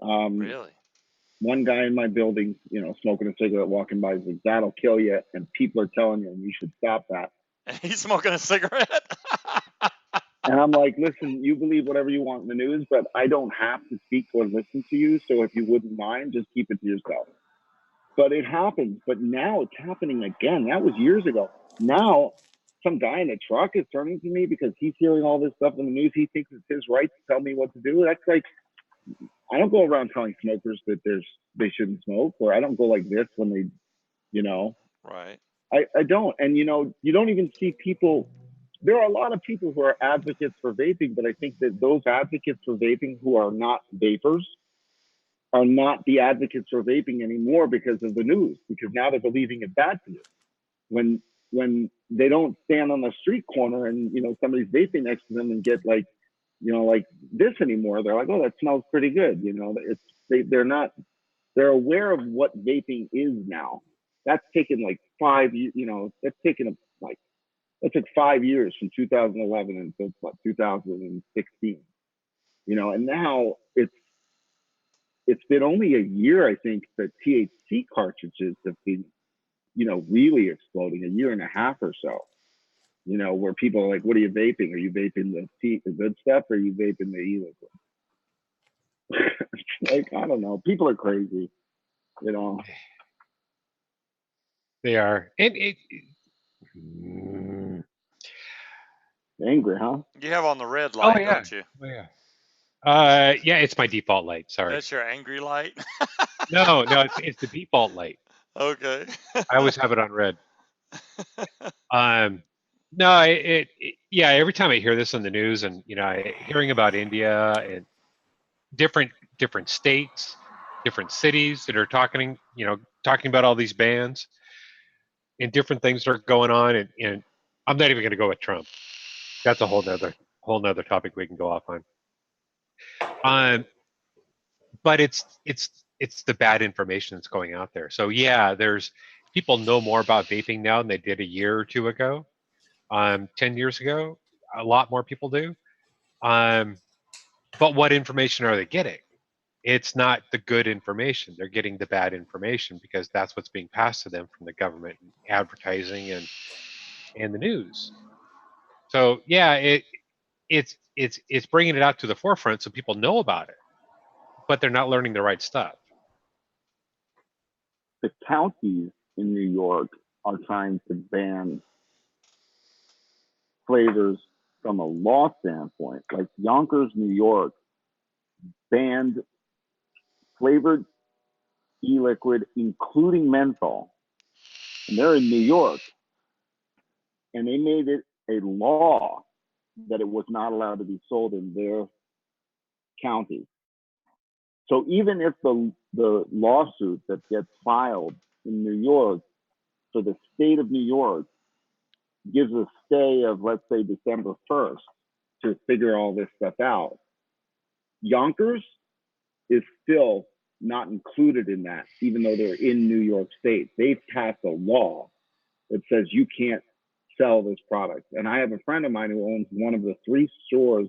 Really? One guy in my building, smoking a cigarette, walking by, is like, "That'll kill you," and people are telling you, you should stop that. And he's smoking a cigarette? And I'm like, "Listen, you believe whatever you want in the news, but I don't have to speak or listen to you. So if you wouldn't mind, just keep it to yourself." But it happens. But now it's happening again. That was years ago. Now some guy in a truck is turning to me because he's hearing all this stuff in the news. He thinks it's his right to tell me what to do. That's like, I don't go around telling smokers that they shouldn't smoke, or I don't go like this when they, you know, Right. I don't. And you don't even see people. There are a lot of people who are advocates for vaping, but I think that those advocates for vaping who are not vapers are not the advocates for vaping anymore because of the news, because now they're believing it's bad for you. When they don't stand on the street corner and, you know, somebody's vaping next to them and get like, you know, like this anymore, they're like, oh, that smells pretty good. You know, they're aware of what vaping is now. That's taken like 5 years, you know, that took 5 years from 2011 until what, 2016, you know, and now it's been only a year, I think, that THC cartridges have been, you know, really exploding, a year and a half or so, you know, where people are like, what are you vaping? Are you vaping the good stuff, or are you vaping the e-liquid? Like, I don't know. People are crazy, you know. They are. And Angry, huh? You have on the red oh light, yeah. don't you? Oh yeah. Yeah, it's my default light. Sorry. That's your angry light. No, it's the default light. Okay. I always have it on red. No, yeah. Every time I hear this on the news, and you know, hearing about India and different states, different cities that are talking about all these bans and different things that are going on, and I'm not even going to go with Trump. That's a whole nother topic we can go off on. But it's the bad information that's going out there. So yeah, there's people know more about vaping now than they did a year or two ago. 10 years ago, a lot more people do. But what information are they getting? It's not the good information. They're getting the bad information because that's what's being passed to them from the government, advertising, and the news. So yeah, it's bringing it out to the forefront so people know about it, but they're not learning the right stuff. The counties in New York are trying to ban flavors from a law standpoint. Like Yonkers, New York, banned flavored e-liquid, including menthol. And they're in New York. And they made it a law that it was not allowed to be sold in their county. So even if the lawsuit that gets filed in New York for the state of New York gives a stay of, let's say, December 1st to figure all this stuff out, Yonkers is still not included in that, even though they're in New York State. They've passed a law that says you can't sell this product. And I have a friend of mine who owns one of the 3 stores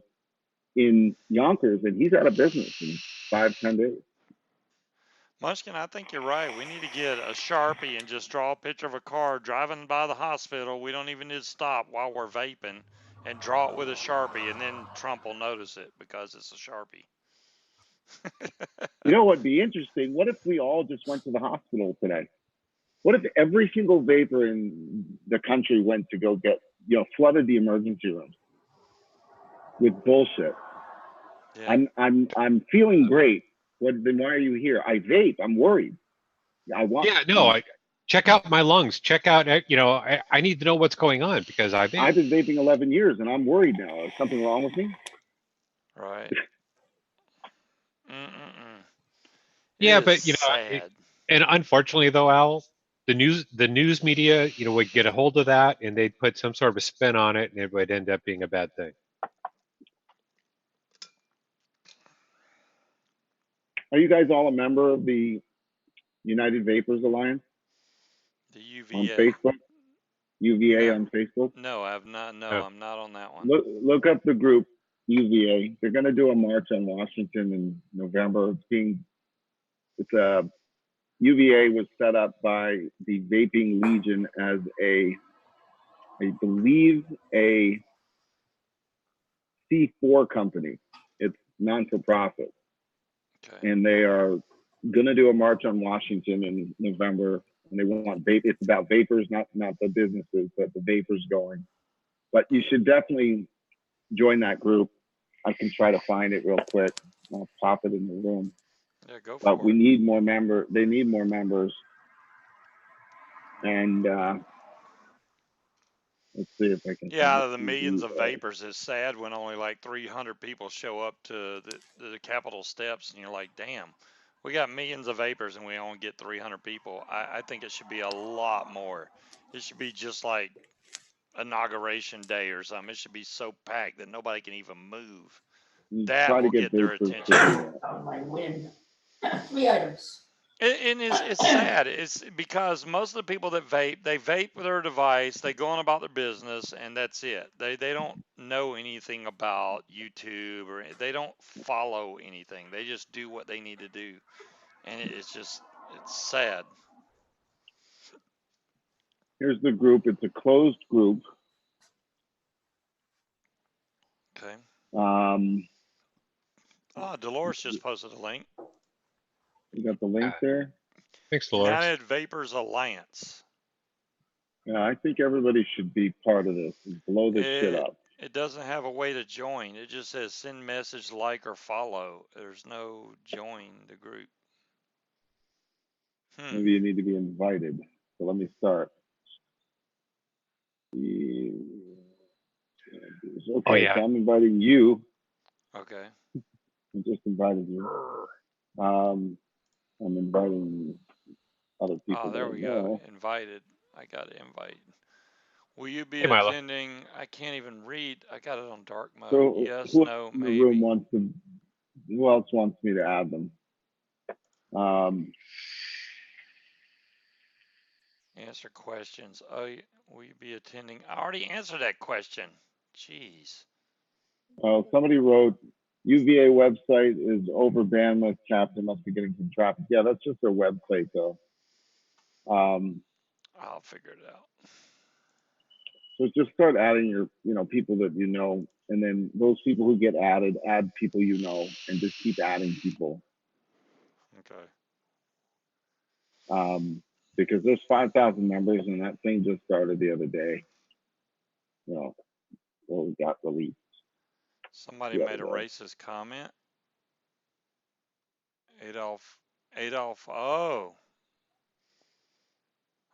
in Yonkers, and he's out of business in 5-10 days. Munchkin, I think you're right. We need to get a Sharpie and just draw a picture of a car driving by the hospital. We don't even need to stop while we're vaping, and draw it with a Sharpie, and then Trump will notice it because it's a Sharpie. You know what would be interesting? What if we all just went to the hospital today? What if every single vapor in the country went to go get, you know, flooded the emergency rooms with bullshit? Yeah. I'm feeling great. Then why are you here? I vape. I'm worried. Yeah, no, I check out my lungs. Check out, you know, I need to know what's going on because I've been vaping 11 years and I'm worried now. Is something wrong with me? Right. Mm-mm-mm. Yeah, It is but you know, sad. and unfortunately though, Al, the news media, you know, would get a hold of that and they'd put some sort of a spin on it, and it would end up being a bad thing. Are you guys all a member of the United Vapors Alliance The on UVA. Facebook? UVA No. on Facebook? No, I have not. No, Oh. I'm not on that one. Look up the group UVA. They're going to do a march on Washington in November. UVA was set up by the Vaping Legion as I believe, a C4 company. It's non-for-profit. Okay. And they are going to do a march on Washington in November. And they want vape. It's about vapors, not the businesses, but the vapors going. But you should definitely join that group. I can try to find it real quick. I'll pop it in the room. Yeah, go for But it. we need more members. They need more members. And let's see if I can. Yeah, out of the millions of vapors, it's sad when only like 300 people show up to the Capitol steps, and you're like, damn, We got millions of vapors and we only get 300 people. I think it should be a lot more. It should be just like inauguration day or something. It should be so packed that nobody can even move. You That try to will get get their vapors to do attention. that. On my win. 3 items. And it's sad. It's because most of the people that vape, they vape with their device, they go on about their business, and that's it. They don't know anything about YouTube or they don't follow anything. They just do what they need to do, and it's sad. Here's the group. It's a closed group. Okay. Dolores just posted a link. You got the link there? Thanks, Dolores. United Vapors Alliance. Yeah, I think everybody should be part of this and blow this shit up. It doesn't have a way to join. It just says send message, like, or follow. There's no join the group. Maybe you need to be invited. So let me start. Okay, Oh, yeah. so I'm inviting you. Okay. I just invited you. I'm inviting other people. Oh, there we go. Invited. I got to invite. Will you be Hey, Milo. attending? I can't even read. I got it on dark mode. So Yes, who no, in the maybe. room wants to? Who else wants me to add them? Answer questions. Oh, will you be attending? I already answered that question. Jeez. Somebody wrote, UVA website is over bandwidth capped. They must be getting some traffic. Yeah, that's just their website though. I'll figure it out. So just start adding your, people that you know, and then those people who get added, add people you know, and just keep adding people. Okay. Because there's 5,000 members, and that thing just started the other day. We got released. Somebody made a racist comment. Adolf. Oh.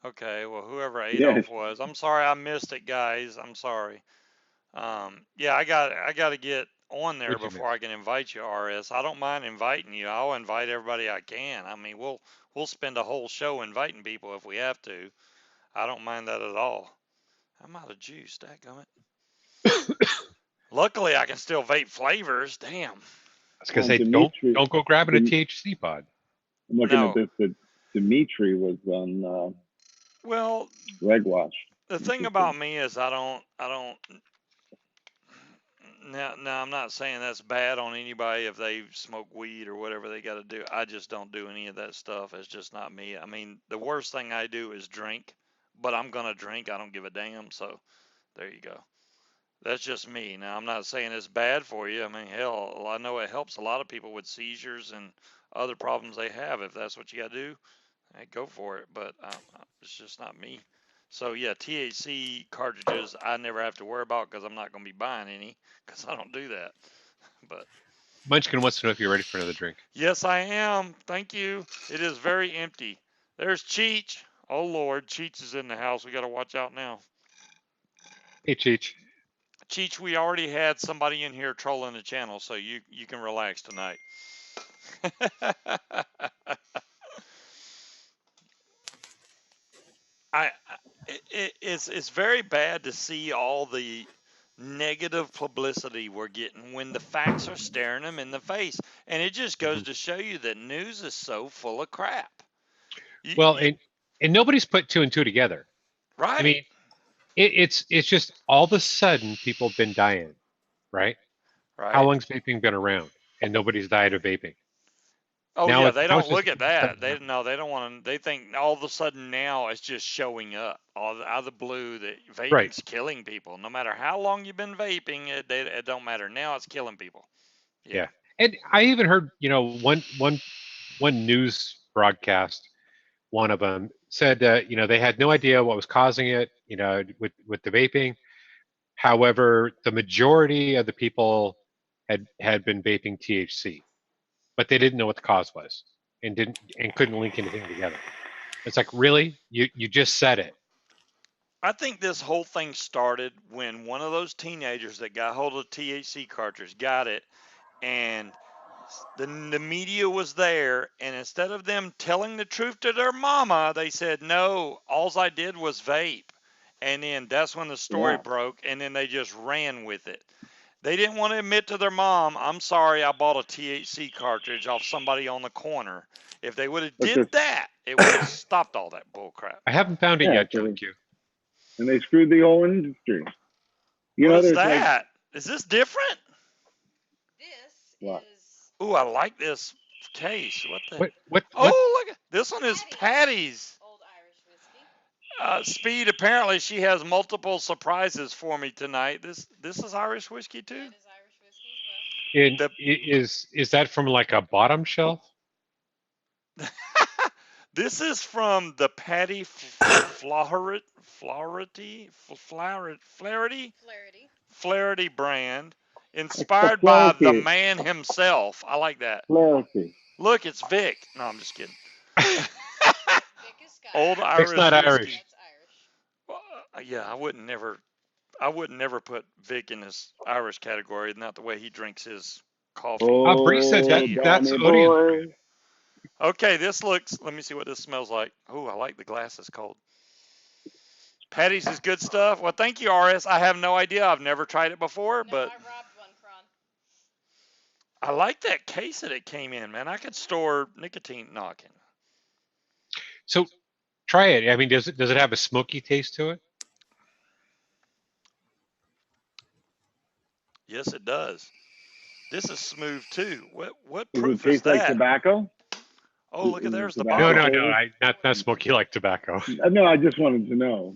Okay. Well, whoever Adolf was, I'm sorry I missed it, guys. I'm sorry. Yeah, I got to get on there before I can invite you, RS. I don't mind inviting you. I'll invite everybody I can. I mean, we'll spend a whole show inviting people if we have to. I don't mind that at all. I'm out of juice, dadgummit. Luckily, I can still vape flavors. Damn. I was gonna say, don't go grabbing a THC pod. I'm looking at this. That Dimitri was on. Well, Reg Watch. The thing about me is I don't. Now, I'm not saying that's bad on anybody if they smoke weed or whatever they got to do. I just don't do any of that stuff. It's just not me. I mean, the worst thing I do is drink, but I'm going to drink. I don't give a damn. So there you go. That's just me. Now, I'm not saying it's bad for you. I mean, hell, I know it helps a lot of people with seizures and other problems they have. If that's what you got to do, hey, go for it. But it's just not me. So yeah, THC cartridges I never have to worry about because I'm not going to be buying any because I don't do that. But Munchkin wants to know if you're ready for another drink. Yes, I am. Thank you. It is very empty. There's Cheech. Oh Lord, Cheech is in the house. We got to watch out now. Hey, Cheech. Cheech, we already had somebody in here trolling the channel, so you can relax tonight. It's very bad to see all the negative publicity we're getting when the facts are staring them in the face, and it just goes to show you that news is so full of crap. And nobody's put two and two together. Right. I mean, it's just all of a sudden people have been dying, right? Right. How long's vaping been around, and nobody's died of vaping? Oh now yeah, they don't look at that. They don't want to. They think all of a sudden now it's just showing up out of the blue that vaping's killing people. No matter how long you've been vaping, it don't matter. Now it's killing people. Yeah. And I even heard, one news broadcast, one of them said that, they had no idea what was causing it, with the vaping. However, the majority of the people had been vaping THC, but they didn't know what the cause was and couldn't link anything together. It's like, really? You just said it. I think this whole thing started when one of those teenagers that got hold of the THC cartridge got it and The media was there, and instead of them telling the truth to their mama, they said, no, alls I did was vape. And then that's when the story Yeah. broke, and then they just ran with it. They didn't want to admit to their mom, I'm sorry, I bought a THC cartridge off somebody on the corner. If they would have But did that, it would have stopped all that bull crap. I haven't found it Yeah, yet, so- John Q. And they screwed the whole industry. You What know, is there's like, that? Is this different? This What? is Ooh, I like this case. What the? What? Oh, look, this one is Patty's. Patty's. old Irish whiskey. Speed, apparently she has multiple surprises for me tonight. This is Irish whiskey too? That is Irish whiskey as well. And is that from like a bottom shelf? This is from the Patty Flaherty Flaherty. brand, inspired by the man himself. I like that. Flaherty. Look, it's Vic. No, I'm just kidding. Vic is Scottish. Old Vic's Irish not whiskey. Irish. That's Irish. Well, yeah, I wouldn't never put Vic in this Irish category. Not the way he drinks his coffee. Bree said that's Donny Odin's boy. brand. Okay, this looks. Let me see what this smells like. Oh, I like the glasses cold. Patty's is good stuff. Well, thank you, RS. I have no idea. I've never tried it before, No, but I robbed one, Kron. I like that case that it came in, man. I could store nicotine knocking. So try it. I mean, does it have a smoky taste to it? Yes, it does. This is smooth too. What Does it proof is taste like that? tobacco? Oh, look at there's the Tobacco? bottle. No. Not smoky like tobacco. No, I just wanted to know.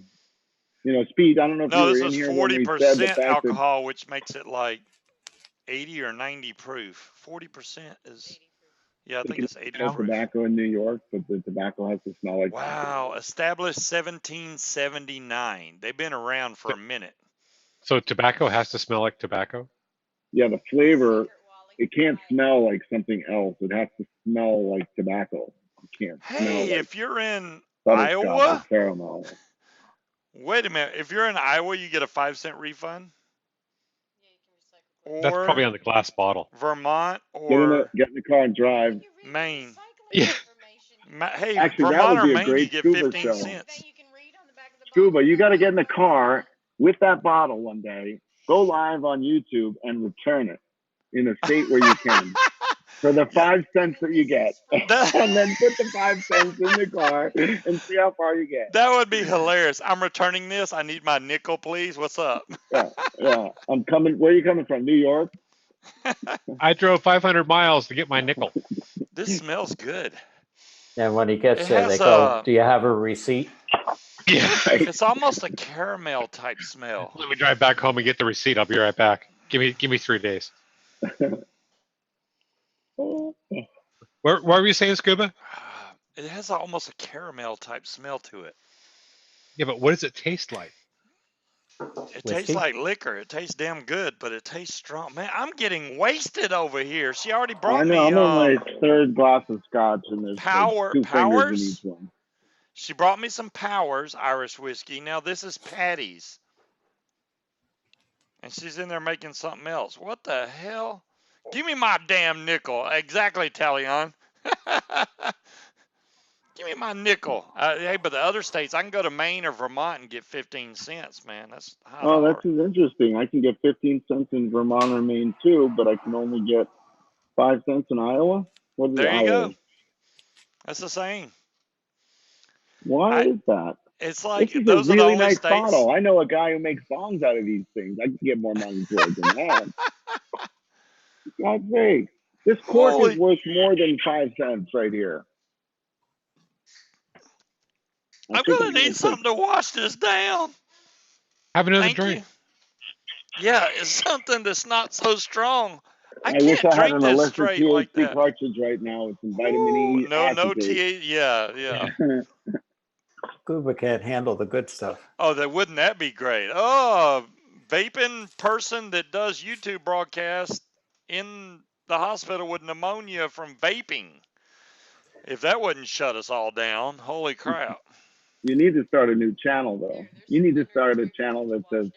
You know, Speed, I don't know if No, you this were in is here when we said the 40% fact that alcohol, which makes it like 80 or 90 proof. 40% is, 80 proof. yeah, I think it's 80 no proof. tobacco in New York, but the tobacco has to smell like Wow, established 1779. They've been around for a minute. So tobacco has to smell like tobacco? Yeah, the flavor, Secret Wally. it can't smell like something else. It has to smell like tobacco. It can't smell Hey, like if you're in butterscotch Iowa, or caramel. wait a minute. If you're in Iowa, you get a 5-cent refund. Yeah, you can recycle glass. That's probably Or on the glass bottle. Vermont Get in the car and drive. You read the Maine. recycling Yeah. information. Hey, Actually, that Vermont would or be a Maine, you great get Scuba 15 show. cents. That you can read on the back of the Scuba, bottle. you got to get in the car with that bottle one day, go live on YouTube and return it in a state where you can for the 5 cents that you get. And then put the 5 cents in the car and see how far you get. That would be hilarious. I'm returning this. I need my nickel, please. What's up? Yeah. I'm coming. Where are you coming from? New York? I drove 500 miles to get my nickel. This smells good. And when he gets It there, they has go, do you have a receipt? Yeah. It's almost a caramel type smell. Let me drive back home and get the receipt. I'll be right back. Give me 3 days. Where were you saying, Scuba? It has almost a caramel type smell to it. Yeah, but what does it taste like? It Whiskey? tastes like liquor. It tastes damn good, but it tastes strong. Man, I'm getting wasted over here. She already brought I know. me I'm on my third glass of scotch, and there's like 2 fingers in Powers. each one. She brought me some Powers Irish whiskey. Now this is Patty's. And she's in there making something else. What the hell? Give me my damn nickel. Exactly, Talion. Give me my nickel. Hey, but the other states, I can go to Maine or Vermont and get 15 cents, man. That's high Oh, dollar. that's interesting. I can get 15 cents in Vermont or Maine too, but I can only get 5 cents in Iowa. What is There you Iowa? go. That's the same. Why is that? It's like This is those a are the really only nice states. bottle. I know a guy who makes songs out of these things. I can get more money for it than that. God's sake. This cork Holy- is worth more than 5 cents right here. I'm gonna need something to wash this down. Have another Thank drink. you. Yeah, it's something that's not so strong. I wish can't I had drink an this illicit straight THC like that. cartridge right now with some vitamin E. No acetate. Yeah. Scuba can't handle the good stuff. Oh, wouldn't that be great? Oh, vaping person that does YouTube broadcast in the hospital with pneumonia from vaping. If that wouldn't shut us all down, holy crap. You need to start a new channel, though. You need to start a channel that says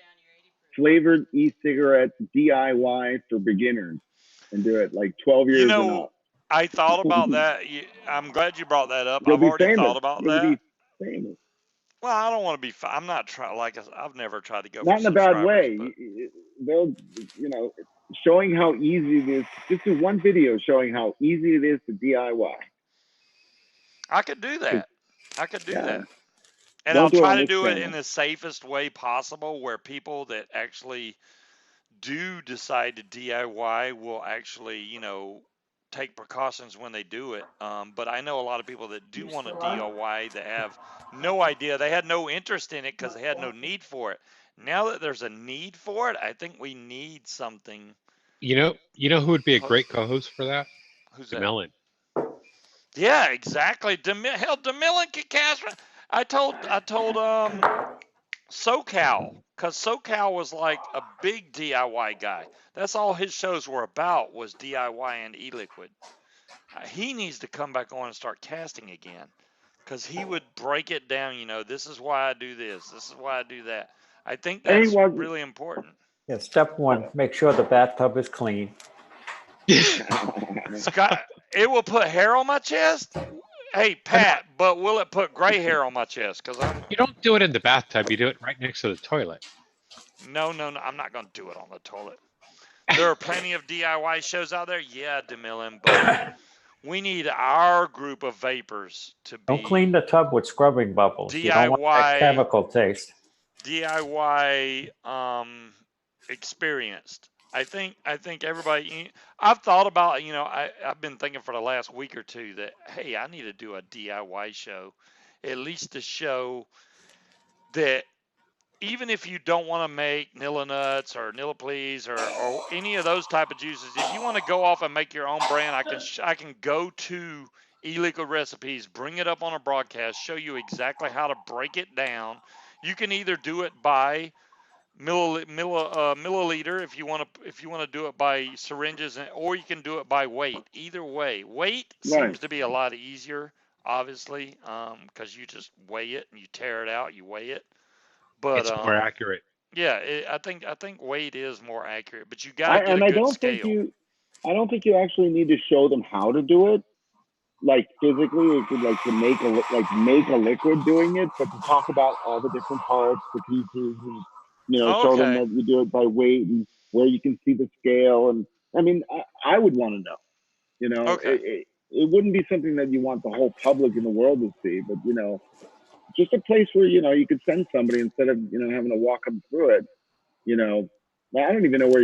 flavored e-cigarettes DIY for beginners. and do it like 12 You years and know, up. I thought about that. I'm glad you brought that up. You'll I've be already famous. thought about You'll that. be famous. Well, I don't want to be. I'm not trying. I've never tried to go for Not in a bad subscribers, way. but They'll, showing how easy it is. Just do one video showing how easy it is to DIY. I could do that. I could do Yeah, that. And I'll don't do it try on to this do it in channel. the safest way possible where people that actually do decide to DIY will actually, take precautions when they do it. But I know a lot of people that do You want to still on? DIY that have no idea. They had no interest in it because they had no need for it. Now that there's a need for it, I think we need something. You know who would be a Po- great co-host for that? Who's that? DeMillan. Yeah, exactly. Hell, DeMillan could cast. I told SoCal, because SoCal was like a big DIY guy. That's all his shows were about was DIY and e-liquid. He needs to come back on and start casting again, because he would break it down. This is why I do this. This is why I do that. I think And he that's wasn't. really important. Yeah, step one, make sure the bathtub is clean. Scott, it will put hair on my chest. Hey, And Pat, but will it put gray hair on my chest? Because you don't do it in the bathtub. You do it right next to the toilet. no, I'm not going to do it on the toilet. There are plenty of DIY shows out there. Yeah, DeMillan, but we need our group of vapors to Don't clean be the tub with scrubbing bubbles. You don't want that DIY chemical taste. DIY experienced. I think everybody. I've thought about. I've been thinking for the last week or two that hey, I need to do a DIY show, at least to show that even if you don't want to make Nilla Nuts or Nilla Please or any of those type of juices, if you want to go off and make your own brand, I can go to e-liquid recipes, bring it up on a broadcast, show you exactly how to break it down. You can either do it by milliliter if you want to do it by syringes, or you can do it by weight. Either way, weight Right. seems to be a lot easier, obviously, because you just weigh it and you tear it out, you weigh it. But It's more accurate. yeah, I think weight is more accurate, but you got I to get a and I good don't think scale. you. I don't think you actually need to show them how to do it, like physically, like to make a liquid doing it, but to talk about all the different parts, the pieces, and show them Okay. that you do it by weight and where you can see the scale. And I mean, I would want to know. Okay. It wouldn't be something that you want the whole public in the world to see, but just a place where you could send somebody instead of having to walk them through it. You know, I don't even know where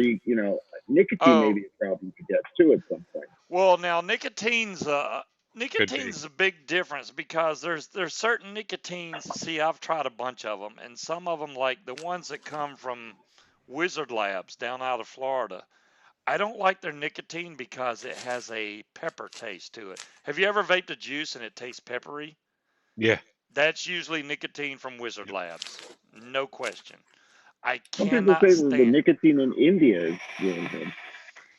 nicotine may Oh, be a problem to get too at some point. well, now Could be. nicotine's a big difference because there's certain nicotines. See, I've tried a bunch of them, and some of them, like the ones that come from Wizard Labs down out of Florida, I don't like their nicotine because it has a pepper taste to it. Have you ever vaped a juice and it tastes peppery? Yeah. That's usually nicotine from Wizard Yep. Labs. No question. I Some people cannot say that the stand. nicotine in India is really good.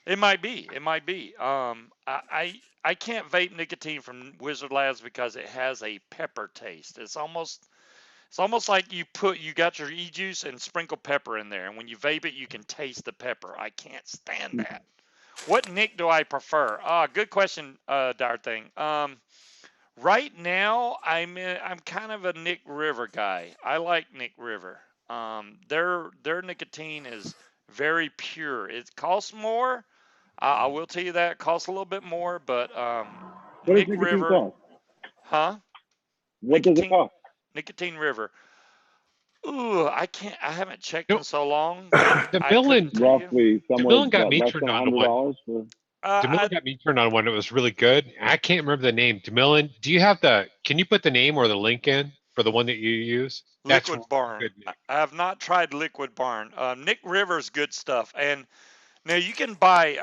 It might be. It might be. I can't vape nicotine from Wizard Labs because it has a pepper taste. It's almost like you got your e-juice and sprinkle pepper in there, and when you vape it, you can taste the pepper. I can't stand that. What Nick do I prefer? Good question, Dar thing. Right now, I'm kind of a Nick River guy. I like Nick River. Their nicotine is very pure. It costs more. I will tell you that it costs a little bit more, but What does Nick nicotine River, cost? huh? What does it Nicotine cost? Nicotine River. Ooh, I can't. I haven't checked No, in so long that I DeMillan couldn't tell you. Roughly somewhere DeMillan got me less turned than on to one. $100 for. I DeMillan got me turned on one. It was really good. I can't remember the name. DeMillan, do you have can you put the name or the link in for the one that you use? That's really Liquid Barn. good, I Nick. I have not tried Liquid Barn. Nick River's good stuff, and now you can buy,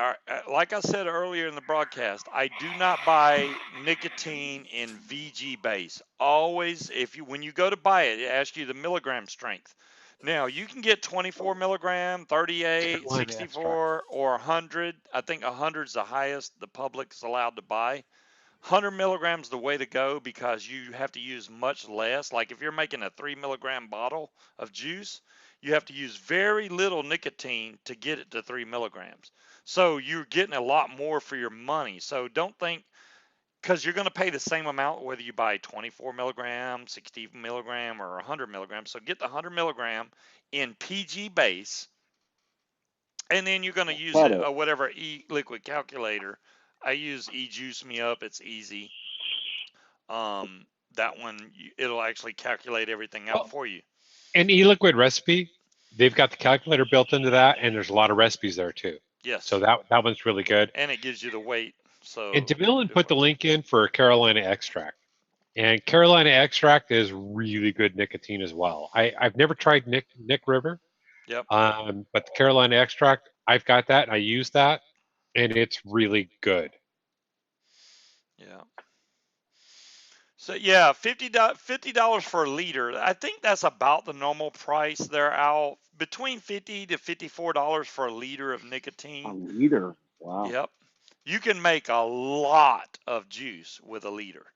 like I said earlier in the broadcast, I do not buy nicotine in VG base. Always, when you go to buy it, it asks you the milligram strength. Now you can get 24 milligram, 38, Caroline extract. 64, or 100. I think 100 is the highest the public's allowed to buy. 100 milligrams the way to go because you have to use much less. Like if you're making a 3 milligram bottle of juice, you have to use very little nicotine to get it to 3 milligrams. So you're getting a lot more for your money. So don't think, because you're going to pay the same amount whether you buy 24 milligram, 60 milligram, or 100 milligram. So get the 100 milligram in PG base, and then you're going to use Got it, it. whatever e-liquid calculator. I use e-juice me up. It's easy. That one, it'll actually calculate everything out Well, for you. an e-liquid recipe, they've got the calculator built into that, and there's a lot of recipes there too. Yes. So that one's really good. And it gives you the weight. So And DeMillan it put the works. link in for Carolina extract. And Carolina extract is really good nicotine as well. I've never tried Nick River, Yep. but the Carolina extract, I've got that and I use that, and it's really good. Yeah. So yeah, $50 for a liter. I think that's about the normal price there, Al. Between $50 to $54 for a liter of A nicotine. liter. Wow. Yep. You can make a lot of juice with a liter.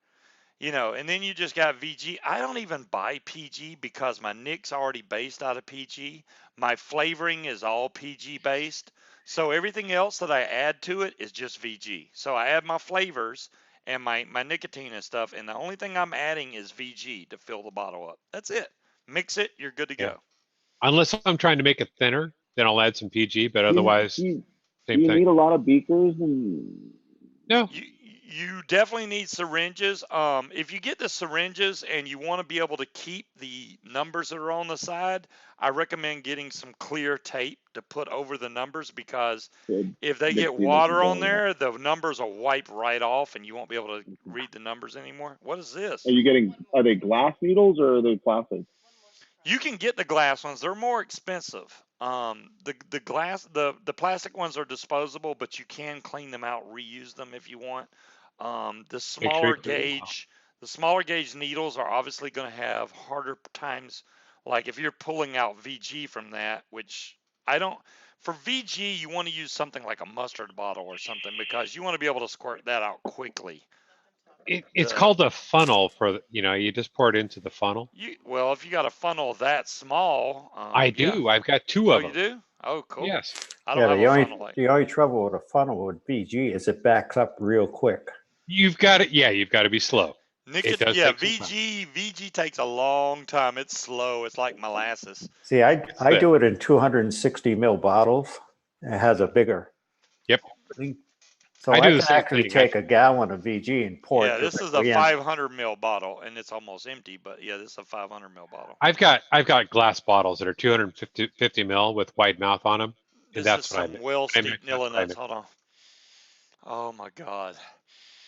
And then you just got VG. I don't even buy PG because my Nick's already based out of PG. My flavoring is all PG based. So everything else that I add to it is just VG. So I add my flavors and my nicotine and stuff, and the only thing I'm adding is VG to fill the bottle up. That's it. Mix it, you're good to Yeah. go. Unless I'm trying to make it thinner, then I'll add some PG, but Do you, otherwise, do you, do same you thing. need a lot of beakers and No, You definitely need syringes. If you get the syringes and you want to be able to keep the numbers that are on the side, I recommend getting some clear tape to put over the numbers, because the if they get nicotine doesn't water on go? Yeah. there, the numbers will wipe right off and you won't be able to read the numbers anymore. What is this? Are you getting? Are they glass needles or are they plastic? You can get the glass ones. They're more expensive. The glass, the plastic ones are disposable, but you can clean them out, reuse them if you want. The make sure you smaller put it in. gauge, the smaller gauge needles are obviously going to have harder times. Like if you're pulling out VG from that, which I don't. For VG, you want to use something like a mustard bottle or something, because you want to be able to squirt that out quickly. It's The called a funnel for, you just pour it into the funnel. well, if you got a funnel that small, I yeah. do. I've got two Oh, of you them. do? Oh, cool. Yes. I don't Yeah, have a funnel like. the only trouble with a funnel with VG is it backs up real quick. You've got it. Yeah, you've got to be slow. It does Yeah, take some time. VG takes a long time. It's slow. It's like molasses. See, It's I the, do it in 260 ml bottles. It has a bigger Yep. opening. So I I do the can same actually thing. take a gallon of VG and pour Yeah, it this is a directly in. 500 ml bottle, and it's almost empty. But yeah, this is a 500 ml bottle. I've got glass bottles that are 250 ml with wide mouth on them, and This is that's what I some mix. well I mix, steeped that's Nilla what I nuts. mix. Hold on. Oh my God.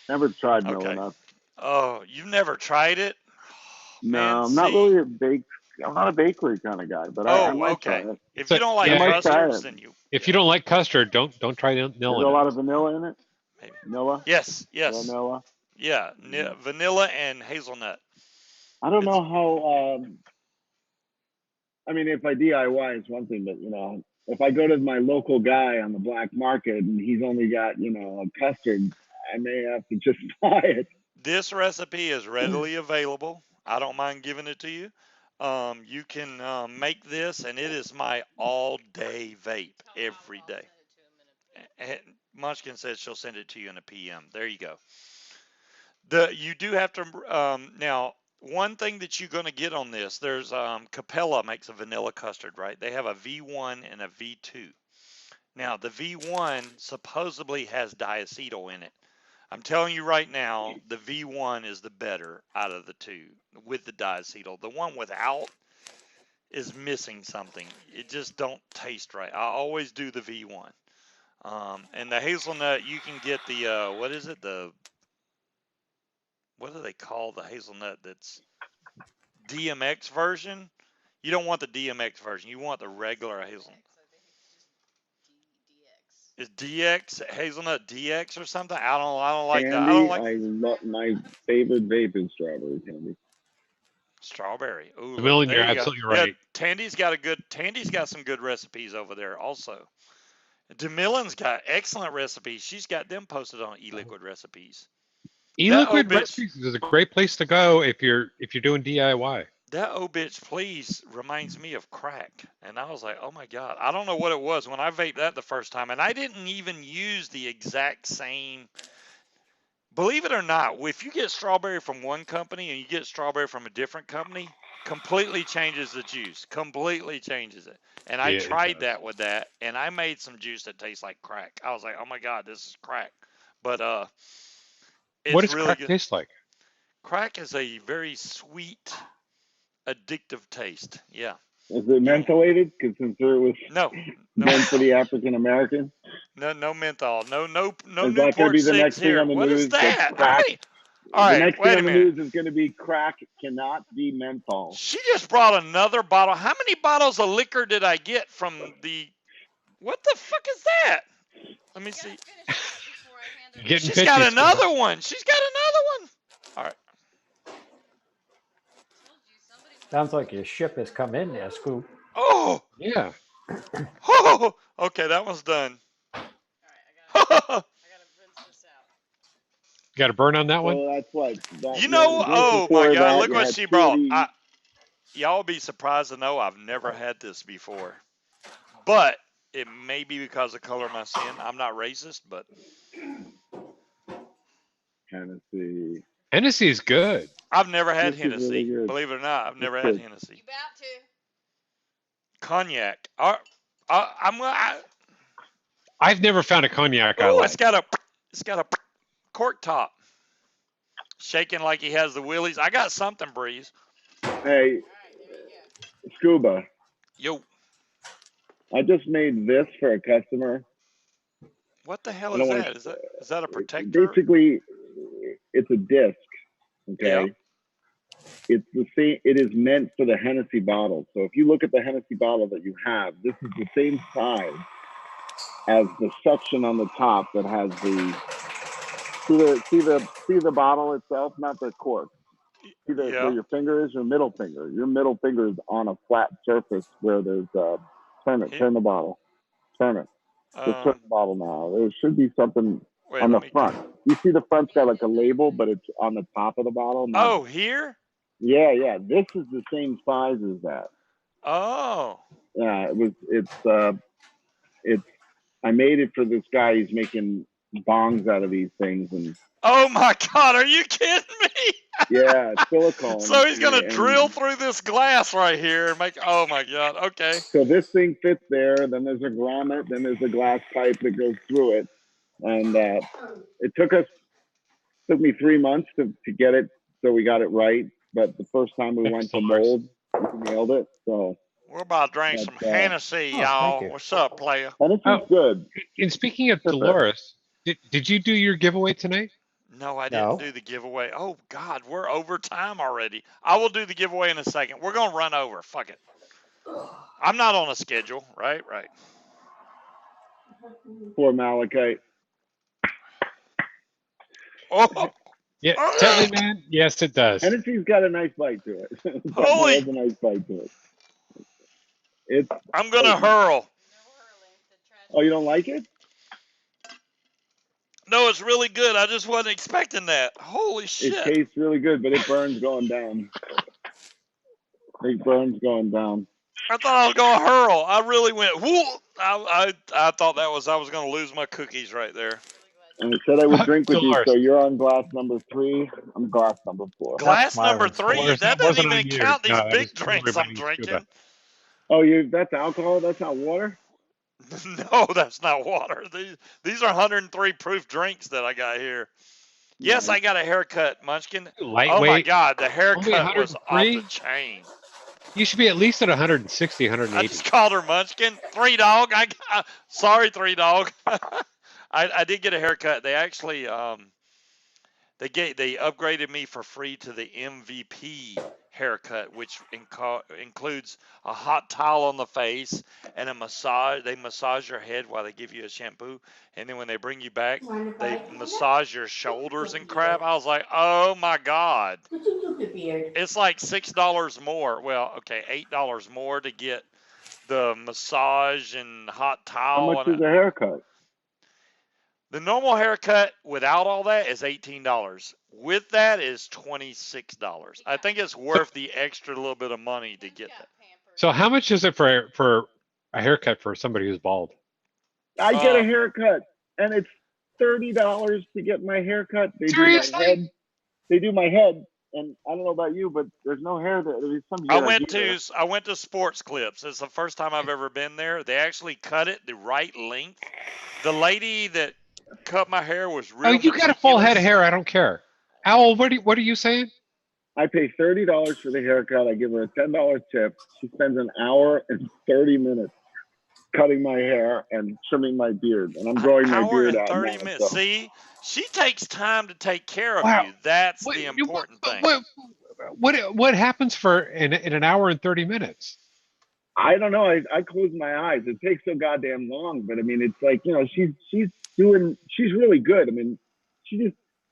Never tried Okay. Nilla nuts. Oh, you've never tried it? No, Man, I'm not see. really a bake. I'm not a bakery kind of guy, but I Oh, might okay. try it. If So, you don't like I yeah, might try custards, it. then you. if Yeah, you don't like custard, don't try There's Nilla a lot of nuts. vanilla in it. maybe. Vanilla, Yes, yes. vanilla. Yeah, vanilla and hazelnut. I don't It's know how. I mean, if I DIY, it's one thing, but if I go to my local guy on the black market and he's only got a custard, I may have to just buy it. This recipe is readily available. I don't mind giving it to you. You can make this, and it is my all-day vape every day. And Munchkin says she'll send it to you in a PM. There you go. You do have to now. One thing that you're going to get on this, there's Capella makes a vanilla custard, right? They have a V1 and a V2. Now the V1 supposedly has diacetyl in it. I'm telling you right now, the V1 is the better out of the two with the diacetyl. The one without is missing something. It just don't taste right. I always do the V1. And the hazelnut, you can get the what is it? What do they call the hazelnut that's DMX version? You don't want the DMX version. You want the regular hazelnut. Is DX hazelnut DX or something? I don't like that. I don't Candy, like I love my favorite vape is strawberry candy. strawberry. Ooh, DeMillan, there you're you go. absolutely Yeah, right. Tandy's got some good recipes over there also. DeMillan's got excellent recipes. She's got them posted on e-liquid recipes. That old E-liquid bitch. recipes is a great place to go if you're doing DIY. that "Oh bitch please" reminds me of crack, and I was like, oh my god, I don't know what it was when I vaped that the first time, and I didn't even use the exact same. Believe it or not, if you get strawberry from one company and you get strawberry from a different company, completely changes the juice, completely changes it. And I Yeah, it tried does. that with that, and I made some juice that tastes like crack. I was like, oh my god, this is crack. But What it's does really crack good. taste like? Crack is a very sweet, addictive taste. Yeah. Is it You don't. mentholated? Because since it was No, no meant for menthol. the African American, No menthol. No is that going to Newport be the cigs next thing here. on the What is news? That that? How crack. many? All The right, next thing wait a on the minute. news is going to be crack cannot be menthol. She just brought another bottle. How many bottles of liquor did I get from the? What the fuck is that? Let me You gotta see. finish this before I hand her You're the getting She's receipt. got pitchy, Scuba. another one. She's got another one. All right. Told you somebody's gonna Sounds steal like your this ship from has her. come in there, Scoop. Oh. Yeah. Oh. Okay, that one's done. All right, I gotta rinse this out. Got a burn on that one? So that's what that You know. the drink Oh my before God! that Look you what had she brought. 40. Y'all be surprised to know I've never had this before, but it may be because of color of my skin. I'm not racist, but Tennessee. Hennessy is good. I've never had This is really Hennessy. good. Believe it or not, I've It's never had good. Hennessy. You about to? Cognac. I've never found a cognac I Oh, like. it's got a cork top, shaking like he has the willies. I got something, Breeze. Hey, All right, there you go. Scuba. Yo, I just made this for a customer. what the hell I is don't want that? Is that a to. protector? Basically, it's a disc. Yeah. Okay. It's the same. It is meant for the Hennessy bottle. So if you look at the Hennessy bottle that you have, this is the same size as the section on the top that has the see the bottle itself, not the cork. See where Yeah. your finger is, your middle finger. Your middle finger is on a flat surface where there's Here. turn the bottle, turn it. Just turn the bottle now. There should be something Wait. on Let the me. front. You see the front's got like a label, but it's on the top of the bottle. Not. Oh, here. Yeah. This is the same size as that. Oh. Yeah, it's. I made it for this guy. He's making bongs out of these things, and Oh my God! Are you kidding me? yeah, silicone. So he's gonna drill And through this glass right here and make. Oh my God! Okay. so this thing fits there. Then there's a grommet. Then there's a glass pipe that goes through it. And it took me 3 months to get it, so we got it right. But the first time we Thanks, went to Dolores. mold, we nailed it. So, We're about to drink some but Hennessy, Oh, thank y'all. you. What's up, player? Hennessy's Oh, good. and speaking of Sip it. Dolores, did you do your giveaway tonight? No, I didn't No. do the giveaway. Oh God, we're over time already. I will do the giveaway in a second. We're gonna run over. Fuck it. I'm not on a schedule. Right. Poor Malachite. Oh. Yeah, tell me, Oh, man. Yes, it does. Hennessy's got a nice bite to it. That holy! has a nice bite to it. It's I'm gonna potent. hurl. No hurling. The trash. Oh, you don't like it? No, it's really good. I just wasn't expecting that. Holy It shit! tastes really good, but it burns going down. It burns going down. I thought I was gonna hurl. I really went. Whoo! I thought I was gonna lose my cookies right there. And I said I would drink with you, Dolores, so you're on glass number 3. I'm glass number 4. That's Glass number Myron's 3. Dolores, fault. That that doesn't wasn't even on you. count No, these that big was drinks I'm everybody Scuba. drinking. Oh, that's alcohol? That's not water? No, that's not water. These are 103 proof drinks that I got here. Yes, Nice. I got a haircut, Munchkin. Oh my Lightweight, God, the only haircut was off the 103. chain. You should be at least at 160, I 180. just called her Munchkin. Three Dog. Sorry, Three Dog. I did get a haircut. They actually they upgraded me for free to the MVP haircut, which includes a hot towel on the face and a massage. They massage your head while they give you a shampoo, and then when they bring you back, Want to they bite? massage your shoulders Good and crap. beard. I was like, oh my God. What you do, good beard? It's like $6 more. Well, okay, $8 more to get the massage and hot How towel. much And is a haircut? The normal haircut without all that is $18. With that is $26. I think it's worth the extra little bit of money to get that. So how much is it for a haircut for somebody who's bald? I get a haircut, and it's $30 to get my haircut. They Seriously? do my head. They do my head, and I don't know about you, but there's no hair there. There's some I hair here. went to Sports Clips. It's the first time I've ever been there. They actually cut it the right length. The lady that cut my hair was real. Oh, you got a full head of hair. I don't care. Owl, what are you saying? I pay $30 for the haircut. I give her a $10 tip. She spends an hour and 30 minutes cutting my hair and trimming my beard, and I'm growing my beard out now. 30 minutes. So. See, she takes time to take care of Wow. you. That's the important thing. What happens in an hour and 30 minutes? I don't know. I close my eyes. It takes so goddamn long, but I mean, it's like, you know, she's really good. I mean,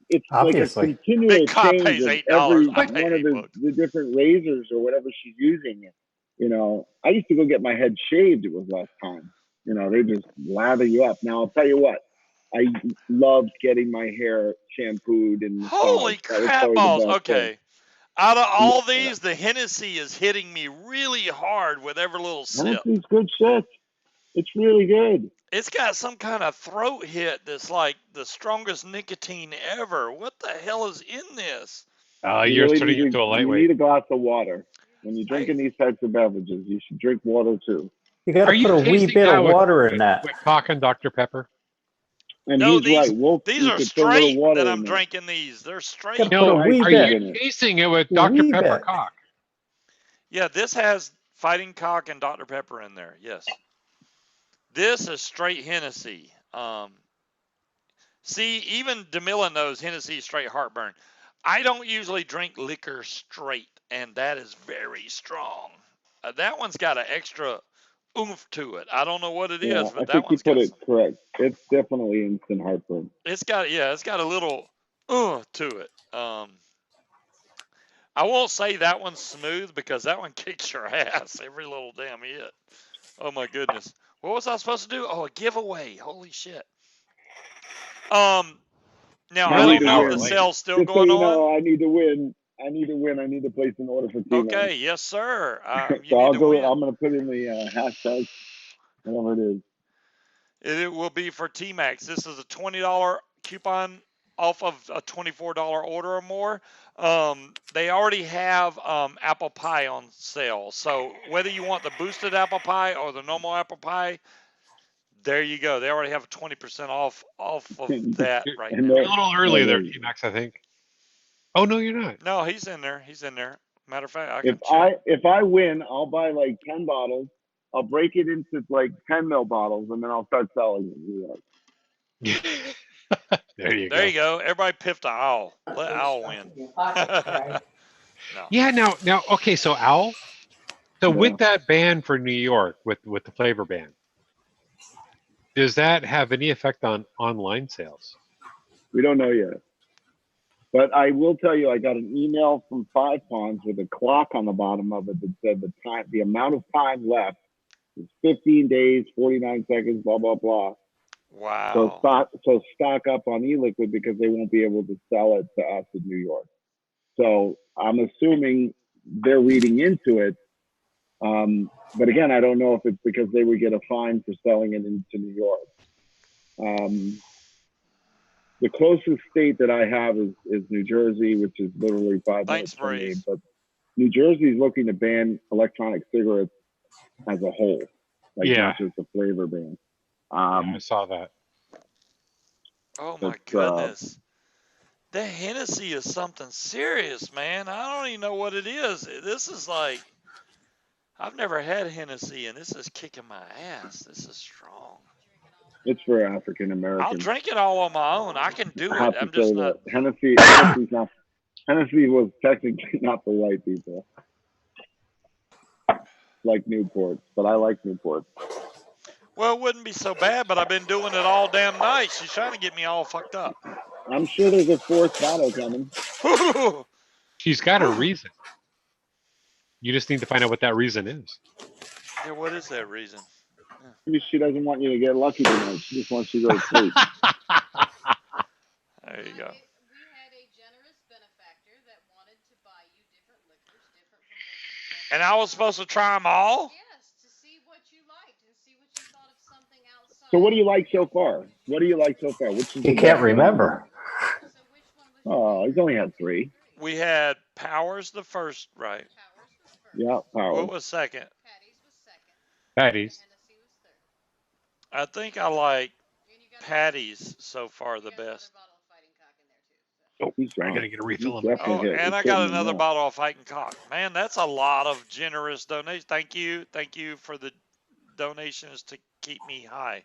it's Obviously. like a continual Big cop change pays of $8. every I pay one of $8. the different razors or whatever she's using. You know, I used to go get my head shaved. It was less time. You know, they just lather you up. Now, I'll tell you what, I loved getting my hair shampooed and Holy crap balls. Okay. Out of all these, the Hennessy is hitting me really hard with every little sip. Hennessy's good shit. It's really good. It's got some kind of throat hit that's like the strongest nicotine ever. What the hell is in this? You're really turning into a lightweight. You need a glass of water. When you're drinking these types of beverages, you should drink water too. You got to put a wee bit of water in that. With cock and Dr. Pepper? And no, these are straight that I'm drinking these. They're straight. No, are you tasting it with Dr. Pepper cock? Yeah, this has Fighting Cock and Dr. Pepper in there. Yes. This is straight Hennessy. See, even DeMilla knows Hennessy is straight heartburn. I don't usually drink liquor straight, and that is very strong. That one's got an extra oomph to it. I don't know what it is, but that one's got. I think you put it correct. It's definitely instant heartburn. It's got a little to it. I won't say that one's smooth because that one kicks your ass every little damn hit. Oh my goodness. What was I supposed to do? Oh, a giveaway. Holy shit. Now I don't know if the sale's still going on. No, I need to win. I need to place an order for T-Max. Okay, yes, sir. So I'm going to put in the hashtag, whatever it is. It will be for T-Max. This is a $20 coupon off of a $24 order or more. They already have apple pie on sale. So whether you want the boosted apple pie or the normal apple pie, there you go. They already have 20% off of that right now. You're a little early there, T-Max, I think. Oh, no, you're not. No, he's in there. He's in there. Matter of fact, if I win, I'll buy like 10 bottles. I'll break it into like 10 ml bottles, and then I'll start selling it. There you go. There you go. Everybody pipped to Owl. Let Owl win. No. Yeah. Now. Okay. So Owl. So with that ban for New York, with the flavor ban, does that have any effect on online sales? We don't know yet. But I will tell you, I got an email from Five Ponds with a clock on the bottom of it that said the amount of time left is 15 days, 49 seconds, blah, blah, blah. Wow. So stock up on e-liquid because they won't be able to sell it to us in New York. So I'm assuming they're reading into it. But again, I don't know if it's because they would get a fine for selling it into New York. The closest state that I have is New Jersey, which is literally 5 minutes from me. But New Jersey is looking to ban electronic cigarettes as a whole, not just a flavor ban. I saw that. Oh my goodness. The Hennessy is something serious, man. I don't even know what it is. This is like, I've never had Hennessy, and this is kicking my ass. This is strong. It's for African Americans. I'll drink it all on my own. I can do it. I'm just not. Hennessy was technically not for white people. Like Newports, but I like Newports. Well, it wouldn't be so bad, but I've been doing it all damn night. She's trying to get me all fucked up. I'm sure there's a fourth bottle coming. She's got a reason. You just need to find out what that reason is. Yeah, what is that reason? Maybe she doesn't want you to get lucky tonight. She just wants you to go to sleep. And I was supposed to try them all? Yes, to see what you liked and see what you thought of something outside. So what do you like so far? What do you like so far? Which is You the can't best one? remember. So which one was Oh, he's only had 3. We had Powers the first, right? Powers was first. Yeah, What Powers. was second? Patty's was second. Patties. Hennessy was third. I think I like And you got Patty's so far the you got another best. bottle of Fighting Cock in there too. So. Oh, He's I drunk. gotta get a refill He's on my definitely Oh, can. and I got another bottle of Fighting Cock. Man, that's a lot of generous donations. Thank you for the donations to keep me high.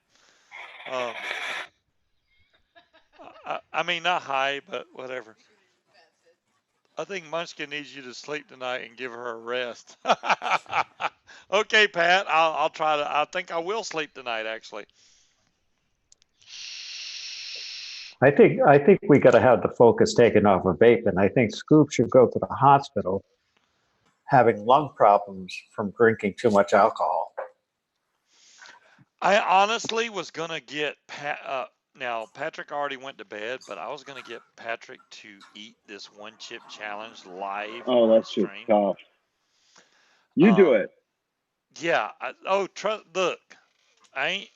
I mean, not high, but whatever. I think Munchkin needs you to sleep tonight and give her a rest. Okay, Pat, I'll try to. I think I will sleep tonight, actually. I think we got to have the focus taken off of vaping. I think Scoop should go to the hospital having lung problems from drinking too much alcohol. I honestly was gonna get Pat. Now Patrick already went to bed, but I was gonna get Patrick to eat this one chip challenge live Oh, on that shit's stream. tough. You do it. Yeah. Look, I ain't.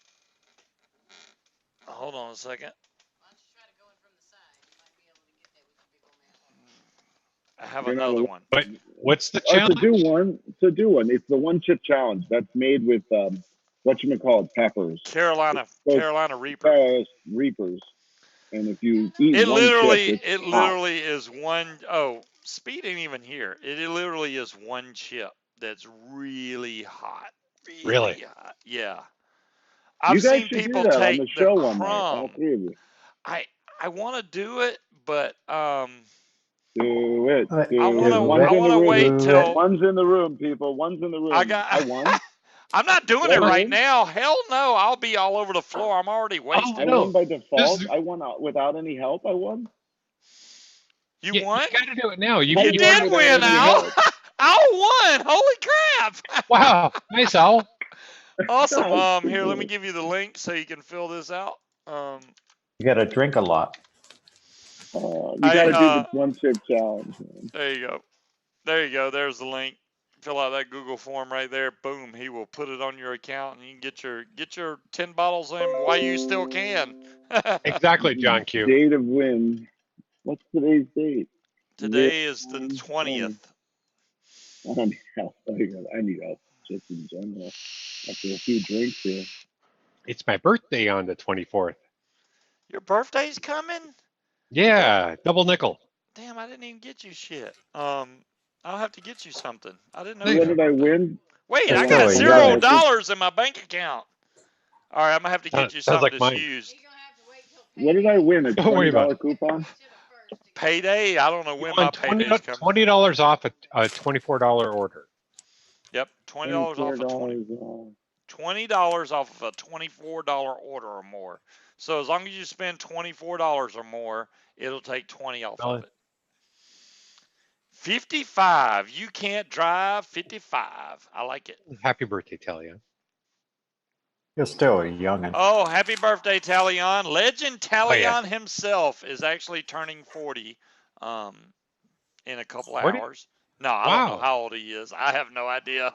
Hold on a second. Why don't you try to go in from the side? You might be able to get there with your big old man. I have You're not another alone. one. But what's the To challenge? do one. It's the one chip challenge that's made with whatchamacallit, peppers. Carolina Reaper. Reapers. And if you eat It one literally, chip, it's hot. is one. Oh, speed ain't even here. It literally is one chip that's really hot. Really? Hot. Yeah. You I've guys seen should do people that on take the the show one night, all crumb. 3 of you. I want to do it, but Do it. I I One's in want the to room. wait till One's in the room, people. One's in the room. I won. I'm not doing Did it I right win? now. Hell no. I'll be all over the floor. I'm already Oh, wasted. I no. won by default. This- I won without any help. I won. You You won? got to do it now. You won did without win, any Al. help. Al won. Holy crap. Wow. Nice, Al. Awesome. God, Here, let me give you the link so you can fill this out. You got to drink a lot. You got to do this one chip challenge, man. There you go. There you go. There's the link. Fill out that Google form right there. Boom. He will put it on your account, and you can get your 10 bottles in while you still can. Exactly, John Q. Date of win. What's today's date? Today is the 20th. I need help. I need help just in general. After a few drinks here. It's my birthday on the 24th. Your birthday's coming? Yeah, double nickel. Damn, I didn't even get you shit. I'll have to get you something. I didn't know. Thank What you. did I win? Wait, That's I got still a $0 young- in my bank account. All right, I'm gonna have to get you Sounds something like mine. that's used. You're gonna have to wait till What did I win? A Don't worry about $20 coupon? Payday? I don't know when my payday's coming. $20 off a $24 order. Yep, $20 off of $20 off of a $24 order or more. So as long as you spend $24 or more, it'll take 20 off of it. 55. You can't drive 55. I like it. Happy birthday, Talia. You're still a youngin'. Oh, happy birthday, Talion. Legend Talion yeah. himself is actually turning 40 in a couple 40? hours. No, I don't know how old he is. I have no idea.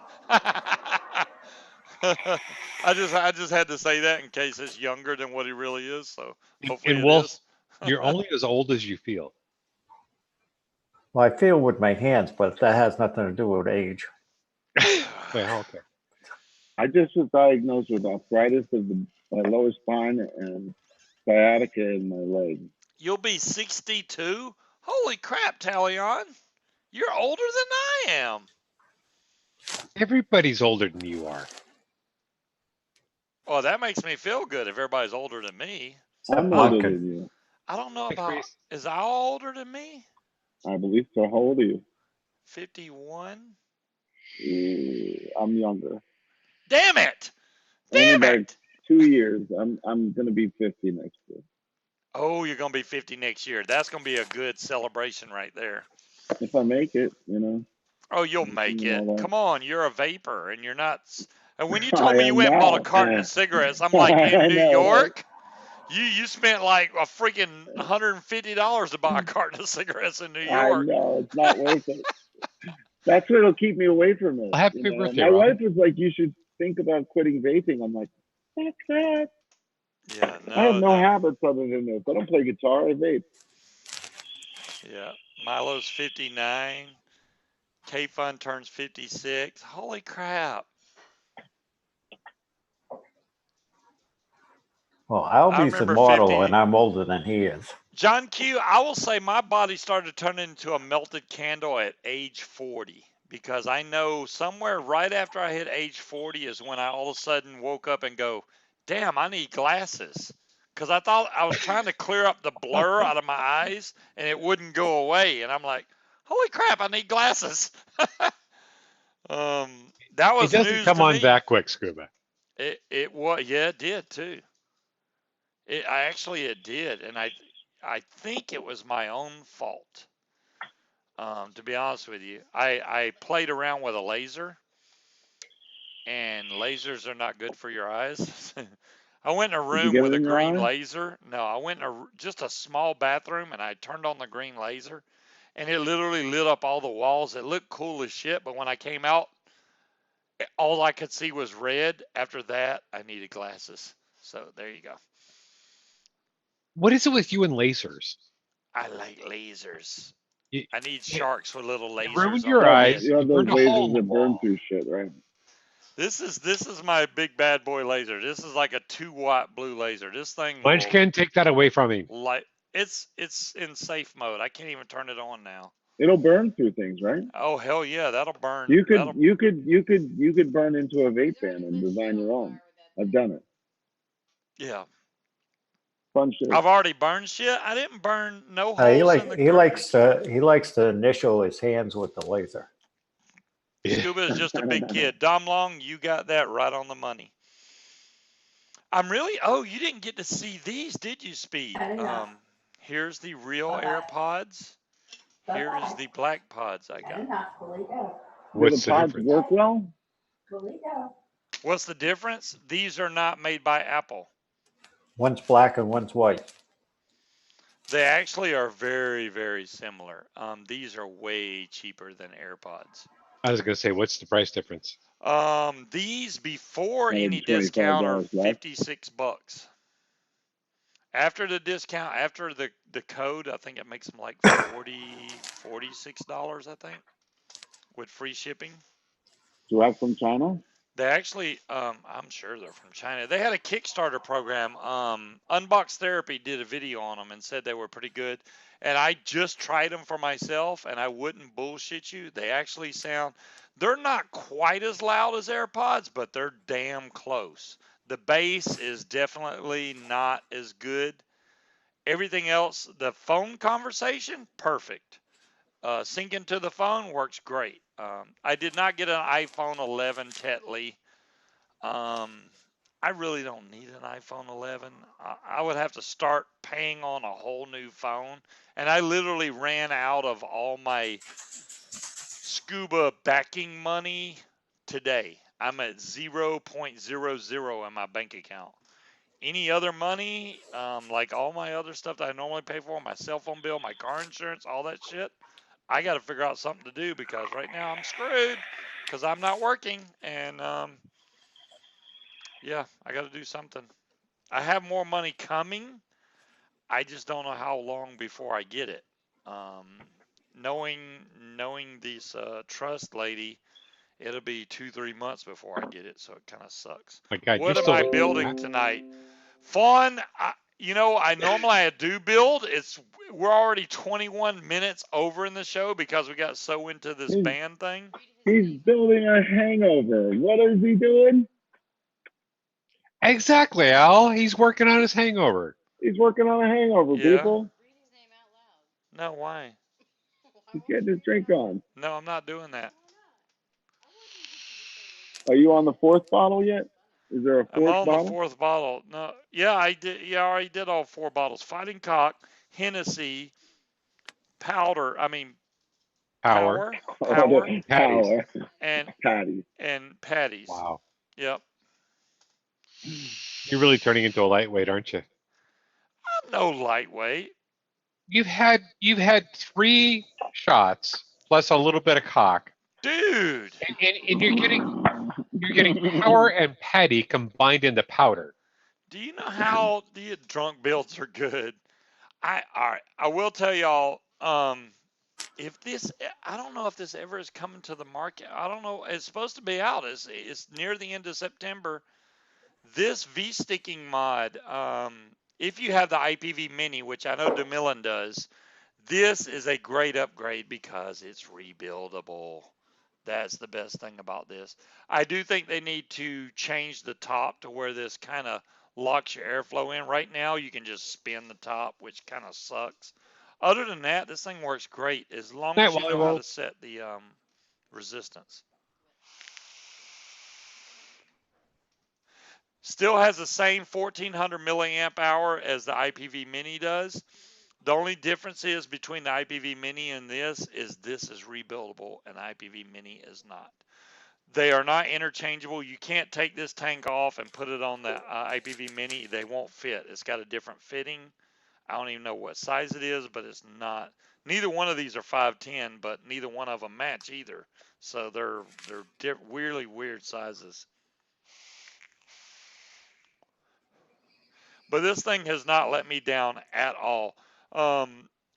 I just had to say that in case it's younger than what he really is. So hopefully And it Wolf, is. you're only as old as you feel. Well, I feel with my hands, but that has nothing to do with age. Well, okay. I just was diagnosed with arthritis of my lower spine and sciatica in my leg. You'll be 62? Holy crap, Talion. You're older than I am. Everybody's older than you are. Well, that makes me feel good if everybody's older than me. I'm older than you. I don't know about, is Al older than me? I believe so. How old are you? 51? I'm younger. Damn it! Only Damn by it! 2 years. I'm gonna be 50 next year. Oh, you're gonna be 50 next year. That's gonna be a good celebration right there. If I make it, you know. Oh, you'll make it. Come on, you're a vapor, and you're not. And when you I told me you am went and bought a now. carton of cigarettes, I'm like, I in New know, right? York, you spent like a freaking $150 to buy a carton of cigarettes in New I York. know it's not worth it. That's what'll keep me away from it. Well, happy You know? birthday, My Robin. wife was like, "You should think about quitting vaping." I'm like, "That's crap. Yeah, I have no, no no. habits other than this. I don't play guitar. I vape." Yeah, Milo's 59. K-Fun turns 56. Holy crap. Well, I Albie's remember immortal 50. and I'm older than he is. John Q, I will say my body started turning into a melted candle at age 40 because I know somewhere right after I hit age 40 is when I all of a sudden woke up and go, damn, I need glasses. Because I thought I was trying to clear up the blur out of my eyes and it wouldn't go away. And I'm like, holy crap, I need glasses. That It was doesn't news come to on me. that quick, Scuba. It was, yeah, it did too. It did, and I think it was my own fault. To be honest with you, I played around with a laser, and lasers are not good for your eyes. I went in a Did you room get it with a in your green eye? laser. No, I went in just a small bathroom, and I turned on the green laser, and it literally lit up all the walls. It looked cool as shit, but when I came out, all I could see was red. After that, I needed glasses. So there you go. What is it with you and lasers? I like lasers. You, I need it, sharks with little it ruined lasers on your their eyes. head. You You have those burned a hole in lasers the that burn wall. through shit, right? This is my big bad boy laser. This is like a 2-watt blue laser. This thing will Munchkin, take that away from him. light. It's in safe mode. I can't even turn it on now. It'll burn through things, right? Oh hell yeah, that'll burn. You could That'll burn into a vape He's pen already and lit shit design your on own. fire with that I've thing. done it. yeah. Fun shit. I've already burned shit. I didn't burn no He holes in the he likes to initial his hands with the laser. Scuba is just a big kid. Dom Long, you got that right on the money. I'm really. Oh, you didn't get to see these, did you, Speed? Had enough. Here's the real Bye-bye. AirPods. Here is Bye-bye. the black pods I Had got. enough. Go lay down. Do the What's the pods difference? work well? Go lay down. What's the difference? These are not made by Apple. One's black and one's white. They actually are very, very similar. These are way cheaper than AirPods. I was going to say, what's the price difference? These before any discount are $125 less. 56 bucks. After the discount, after the code, I think it makes them like $46, I think, with free shipping. Direct from China? They actually, I'm sure they're from China. They had a Kickstarter program. Unbox Therapy did a video on them and said they were pretty good. And I just tried them for myself, and I wouldn't bullshit you. They actually sound, they're not quite as loud as AirPods, but they're damn close. The bass is definitely not as good. Everything else, the phone conversation, perfect. Syncing to the phone works great. I did not get an iPhone 11 Tetley. I really don't need an iPhone 11. I would have to start paying on a whole new phone. And I literally ran out of all my Scuba backing money today. I'm at 0.00 in my bank account. Any other money, like all my other stuff that I normally pay for, my cell phone bill, my car insurance, all that shit, I got to figure out something to do because right now I'm screwed because I'm not working. And yeah, I got to do something. I have more money coming. I just don't know how long before I get it. Um, knowing this trust lady, it'll be 2-3 months before I get it, so it kind of sucks. My God, you're What am still I waiting for building that? tonight? Fawn, I normally do build. We're already 21 minutes over in the show because we got so into this He's, band thing. he's building a hangover. What is he doing? Exactly, Al. He's working on his hangover. He's working on a hangover, Yeah. people. Read his name out loud. No, why? Why He's won't getting you his read drink it? on. No, I'm not doing that. Why not? I wouldn't get you to say Are you on the fourth bottle yet? Is there a I'm fourth on the bottle? 4th bottle. No, yeah, I did. Yeah, I already did all 4 bottles. Fighting Cock, Hennessy, powder. I mean Power. power, Patties. Power. and Patty. patties. Wow. Yep. You're really turning into a lightweight, aren't you? I'm no lightweight. You've had 3 shots plus a little bit of cock. Dude, And you're getting power and petty combined into powder. do you know how the drunk builds are good? All right, I will tell y'all. If this, I don't know if this ever is coming to the market. I don't know. It's supposed to be out. It's near the end of September. This V-sticking mod, if you have the IPV Mini, which I know DeMillan does, this is a great upgrade because it's rebuildable. That's the best thing about this. I do think they need to change the top to where this kind of locks your airflow in. Right now, you can just spin the top, which kind of sucks. Other than that, this thing works great as long Night, as you Wally know how World. to set the resistance. Still has the same 1400 milliamp hour as the IPV Mini does. The only difference is between the IPV Mini and this is rebuildable and IPV Mini is not. They are not interchangeable. You can't take this tank off and put it on the IPV Mini. They won't fit. It's got a different fitting. I don't even know what size it is, but it's not. Neither one of these are 510, but neither one of them match either. So they're weirdly weird sizes. But this thing has not let me down at all.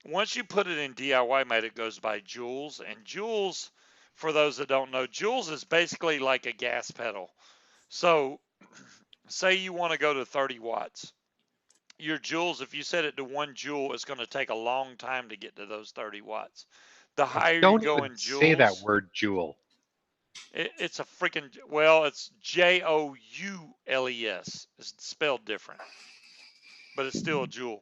Once you put it in DIY mode, it goes by joules. And joules, for those that don't know, joules is basically like a gas pedal. So say you want to go to 30 watts. Your joules, if you set it to 1 joule, it's going to take a long time to get to those 30 watts. The higher you Don't go even in say that joules, word, Jewel. it's a freaking, well, it's Joules. It's spelled different, but it's still a joule.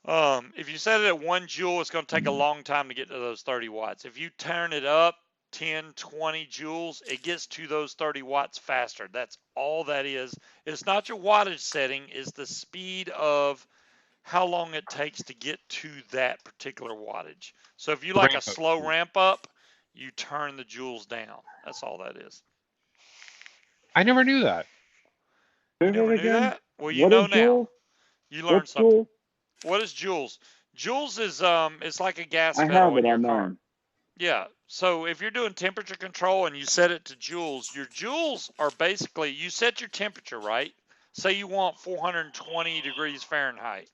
If you set it at 1 joule, it's going to take a long time to get to those 30 watts. If you turn it up 10, 20 joules, it gets to those 30 watts faster. That's all that is. It's not your wattage setting, it's the speed of how long it takes to get to that particular wattage. So if you The like a ramp up slow speed. ramp up, you turn the joules down. That's all that is. I never knew that. You Say that never knew again. that? Well, you What is know now. Juul? You learned What's something. Juul? What is joules? Joules is it's like a gas I pedal have in it your on car. mine. Yeah. So if you're doing temperature control and you set it to joules, your joules are basically, you set your temperature, right? Say you want 420 degrees Fahrenheit.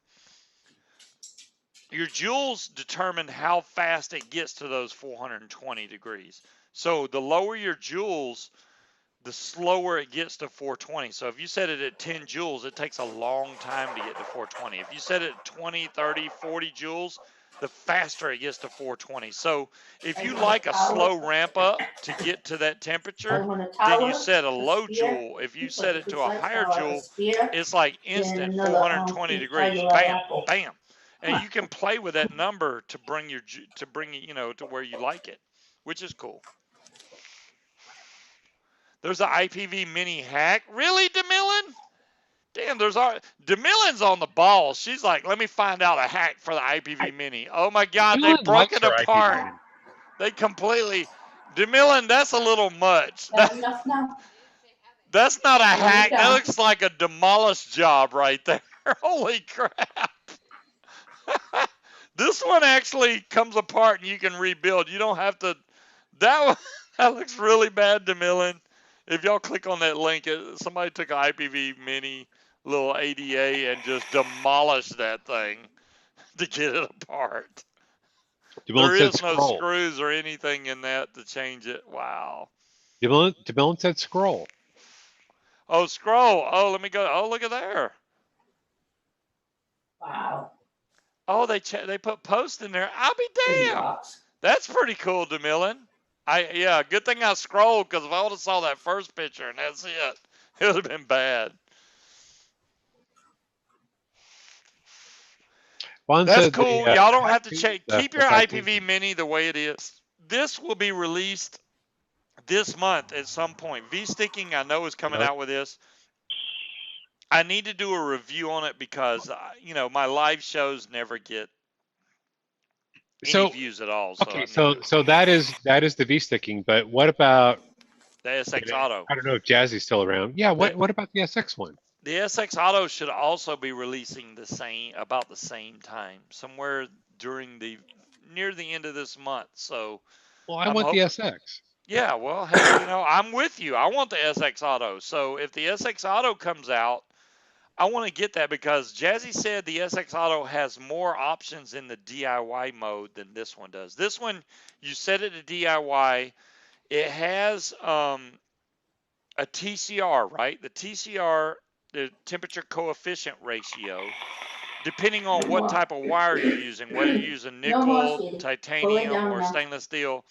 Your joules determine how fast it gets to those 420 degrees. So the lower your joules, the slower it gets to 420. So if you set it at 10 joules, it takes a long time to get to 420. If you set it at 20, 30, 40 joules, the faster it gets to 420. So if I you want a like a towel. slow ramp up to get to that I temperature, want a then you towel, set a a low spear. joule. If you He's set like a it good to a sized higher towel, a joule, spear, it's like and instant another 420 degrees. rectangular Bam, apple. bam. And you can play with that number to bring it, to where you like it, which is cool. There's an IPV mini hack. Really, DeMillan? Damn, DeMillan's on the ball. She's like, let me find out a hack for the IPV mini. Oh my God, they Dylan broke loves it her IPV apart. mini. They completely, DeMillan, that's a little much. That enough now? They didn't say how they That's not a Put it hack. That down. looks like a demolished job right there. Holy crap. This one actually comes apart and you can rebuild. You don't have to. That one, that looks really bad, DeMillan. If y'all click on that link, somebody took an IPV mini little ADA and just demolished that thing to get it apart. DeMillan There said is no scroll. screws or anything in that to change it. Wow. DeMillan said scroll. Oh, scroll. Oh, let me go. Oh, look at there. Wow. Oh, they put post in there. I'll be Pretty damned. rocks. That's pretty cool, DeMillan. Yeah, good thing I scrolled because if I would have saw that first picture and that's it, it would have been bad. Juan That's said cool. the Y'all don't have to tattoo change. stuff Keep your with IPV IPV. Mini the way it is. This will be released this month at some point. V-sticking, I know, is coming Yep. out with this. I need to do a review on it because, my live shows never get any So views at all. So okay, I need to. so that is the V sticking, but what about The SX Auto. I don't know if Jazzy's still around. Yeah, The, what about the SX one? the SX Auto should also be releasing about the same time, somewhere near the end of this month. So Well, I I'm want the hoping. SX. Yeah, well, hell, I'm with you. I want the SX Auto. So if the SX Auto comes out, I want to get that because Jazzy said the SX Auto has more options in the DIY mode than this one does. This one, you set it to DIY. It has a TCR, right? The TCR, the temperature coefficient ratio, depending on what type of wire you're using, whether you're using No more, nickel, sweetie. Pull it titanium, down or now. stainless steel,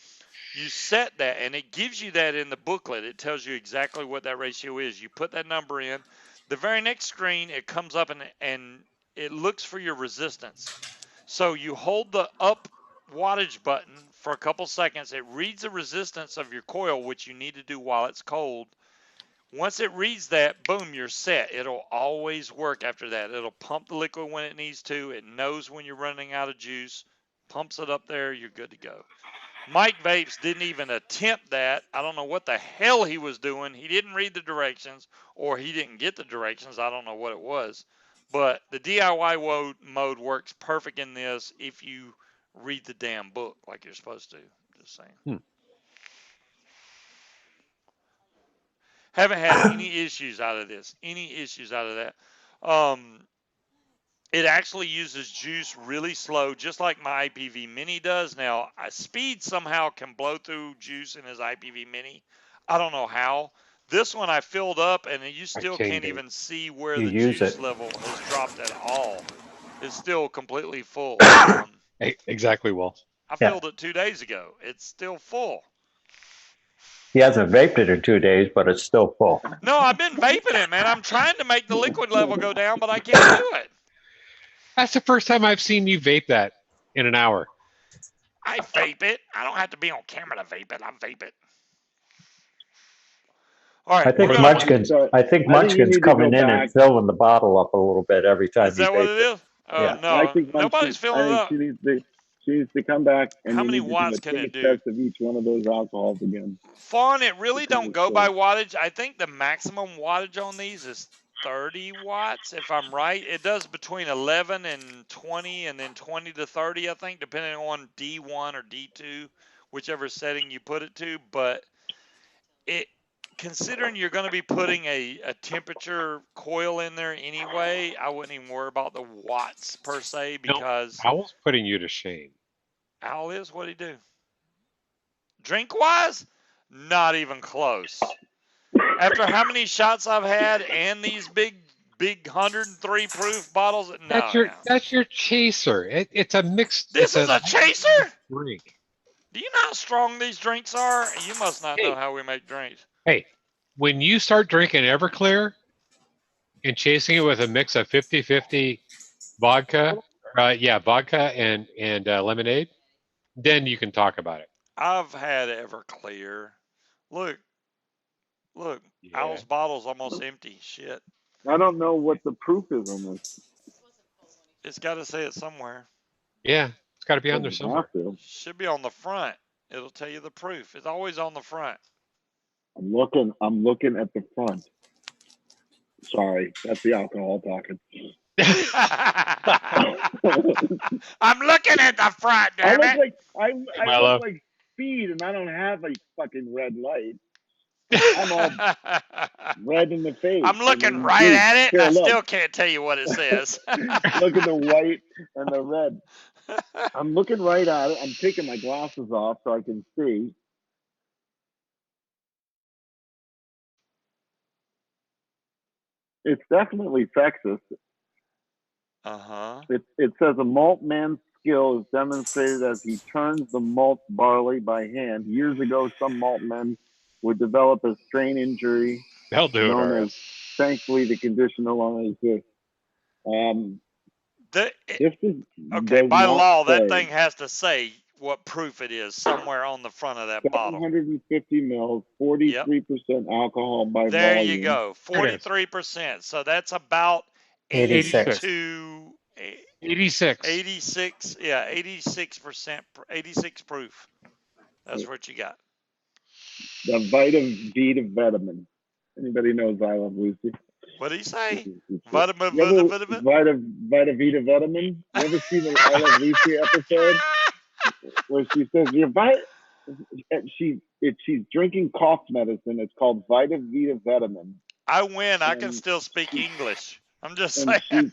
you set that, and it gives you that in the booklet. It tells you exactly what that ratio is. You put that number in. The very next screen, it comes up and it looks for your resistance. So you hold the up wattage button for a couple seconds. It reads the resistance of your coil, which you need to do while it's cold. Once it reads that, boom, you're set. It'll always work after that. It'll pump the liquid when it needs to. It knows when you're running out of juice, pumps it up there, you're good to go. Mike Vapes didn't even attempt that. I don't know what the hell he was doing. He didn't read the directions, or he didn't get the directions. I don't know what it was. But the DIY mode works perfect in this if you read the damn book like you're supposed to. Just saying. Haven't had any issues out of this. Any issues out of that. It actually uses juice really slow, just like my IPV Mini does. Now, Speed somehow can blow through juice in his IPV Mini. I don't know how. This one I filled up, and you still can't even see where You the use juice it. level has dropped at all. It's still completely full. Exactly, Will. I Yeah. filled it 2 days ago. It's still full. He hasn't vaped it in 2 days, but it's still full. No, I've been vaping it, man. I'm trying to make the liquid level go down, but I can't do it. That's the first time I've seen you vape that in an hour. I vape it. I don't have to be on camera to vape it. I vape it. All right, I think we're gonna. Munchkin's. So, I think I think you Munchkin's need to go coming in and back. filling the bottle up a little bit every time Is he that what vapes it it. is? Yeah. I No, think nobody's I filling it think up. she needs to come back, and How you many need to do watts a can it taste do? test of each one of those alcohols again. Fawn, it To really kind don't of go by show. wattage. I think the maximum wattage on these is 30 watts, if I'm right. It does between 11 and 20, and then 20 to 30, I think, depending on D1 or D2, whichever setting you put it to. But it, considering you're going to be putting a temperature coil in there anyway, I wouldn't even worry about the watts per se, No, because Owl's putting you to shame. Al is, what'd he do? Drink wise, not even close. After how many shots I've had and these big 103 proof bottles, no. That's your chaser. It's a mixed. This It's is a a chaser? drink. Do you know how strong these drinks are? You must not know Hey, how we make drinks. hey, when you start drinking Everclear and chasing it with a mix of 50-50 vodka, vodka and lemonade, then you can talk about it. I've had Everclear. Look, Yeah. Al's bottle's almost empty. Shit. I don't know what the proof is on this. It's got to say it somewhere. Yeah, it's got to be on there Doesn't have somewhere. to. Should be on the front. It'll tell you the proof. It's always on the front. I'm looking at the front. Sorry, that's the alcohol talking. I'm looking at the front, I damn look it. like I Mellow. look like Speed, and I don't have a fucking red light. I'm all red in the face. I'm looking I mean, right dude, at it, and here, I look. still can't tell you what it says. Look at the white and the red. I'm looking right at it. I'm taking my glasses off so I can see. It's definitely sexist. Uh-huh. It says a malt man's skill is demonstrated as he turns the malt barley by hand. Years ago, some malt men would develop a strain injury They'll do it, known Aria. as, thankfully, the condition no longer exists. This Okay, does by not law, that say thing has to say what proof it is somewhere on the front of that bottle. 750 mils, 43% alcohol by There volume. you go, 43%. So that's about 86. 86. 86, yeah, 86%, 86 proof. That's what you got. The Vita vitamin. Anybody knows I Love Lucy? What do you say? Vita Vita vitamin. You ever seen the I Love Lucy episode where she says, "Your she's drinking cough medicine. It's called Vita Vitamin. I win. I can And still speak English. I'm just and saying.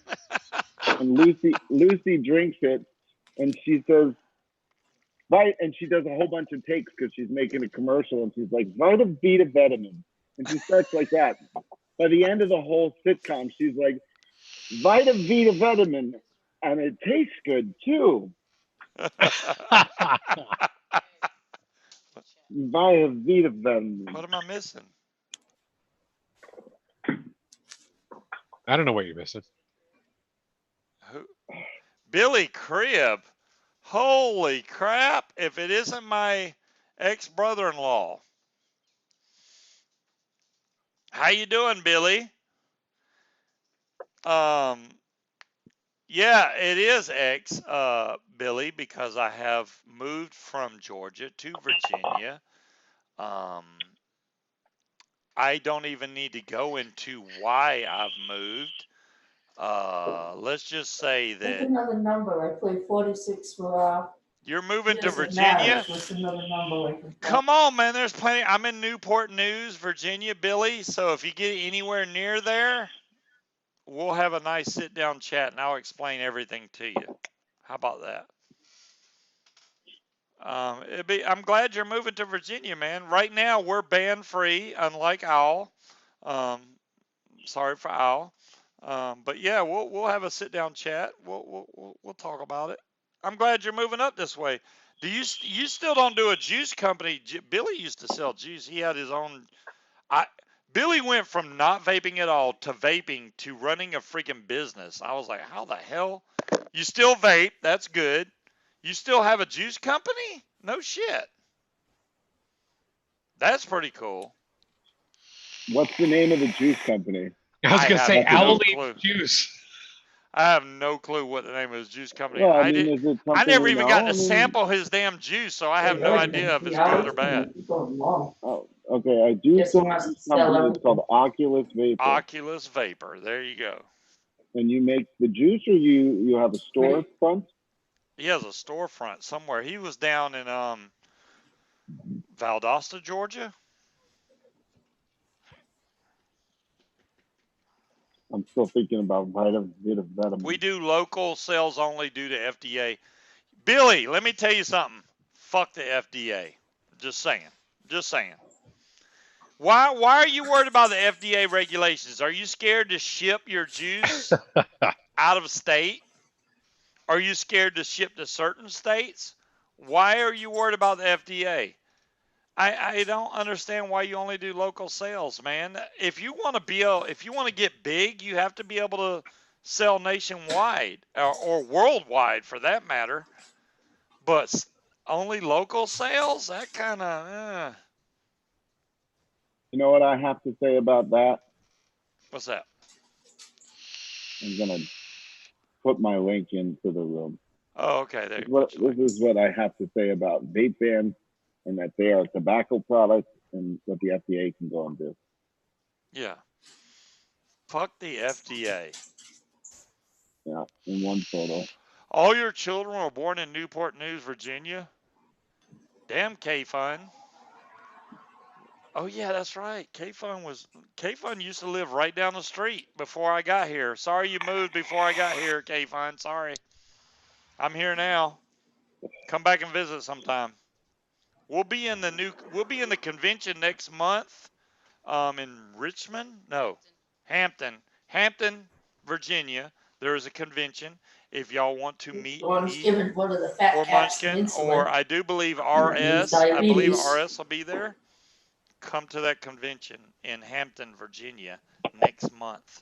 Lucy drinks it, and she says, and she does a whole bunch of takes because she's making a commercial, and she's like, Vita Vitamin. And she starts like that. By the end of the whole sitcom, she's like, Vita Vitamin, and it tastes good too. Vita Vitamin. What am I missing? I don't know what you're missing. Who? Billy Cribb. Holy crap! If it isn't my ex-brother-in-law. How you doing, Billy? Yeah, it is Billy, because I have moved from Georgia to Virginia. I don't even need to go into why I've moved. Let's just say Pick that another number. I played 46 for, you're moving to doesn't matter. Virginia. What's another number I can play? Come on, man. There's plenty. I'm in Newport News, Virginia, Billy. So if you get anywhere near there, we'll have a nice sit-down chat, and I'll explain everything to you. How about that? I'm glad you're moving to Virginia, man. Right now, we're band-free, unlike Owl. Sorry for Owl. But yeah, we'll have a sit-down chat. We'll talk about it. I'm glad you're moving up this way. You still don't do a juice company? Billy used to sell juice. He had his own. Billy went from not vaping at all to vaping to running a freaking business. I was like, how the hell? You still vape? That's good. You still have a juice company? No shit. That's pretty cool. What's the name of the juice company? I was I gonna have say no Owl clue. Juice. I have no clue what the name of his juice company. Well, I mean, is it something I never we even know? got to I mean, sample his damn juice, so I have Hey, no really, idea if 3 it's good hours, or bad. keep going long. oh, okay. I do Guess sell he a wants to juice sell company. It's called everything. Oculus Vapor. Oculus Vapor. There you go. And you make the juice, or you have a storefront? He has a storefront somewhere. He was down in Valdosta, Georgia. I'm still thinking about Vitamin. We do local sales only due to FDA. Billy, let me tell you something. Fuck the FDA. Just saying. Just saying. Why are you worried about the FDA regulations? Are you scared to ship your juice out of state? Are you scared to ship to certain states? Why are you worried about the FDA? I don't understand why you only do local sales, man. If you want to get big, you have to be able to sell nationwide or worldwide for that matter. But only local sales, that kind of. You know what I have to say about that? What's that? I'm gonna put my link into the room. Oh, okay. There. This is what I have to say about vape bans, and that they are tobacco products, and what the FDA can go and do. Yeah. Fuck the FDA. Yeah, in one photo. All your children were born in Newport News, Virginia. Damn, K-Fun. Oh yeah, that's right. K-Fun used to live right down the street before I got here. Sorry you moved before I got here, K-Fun. Sorry. I'm here now. Come back and visit sometime. We'll be in the convention next month. In Richmond? No. Hampton, Virginia. There is a convention. If y'all want to meet me Giving one of the fat or cats some Munchkin, insulin. or I do believe Needs RS, I believe diabetes. RS will be there. Come to that convention in Hampton, Virginia next month,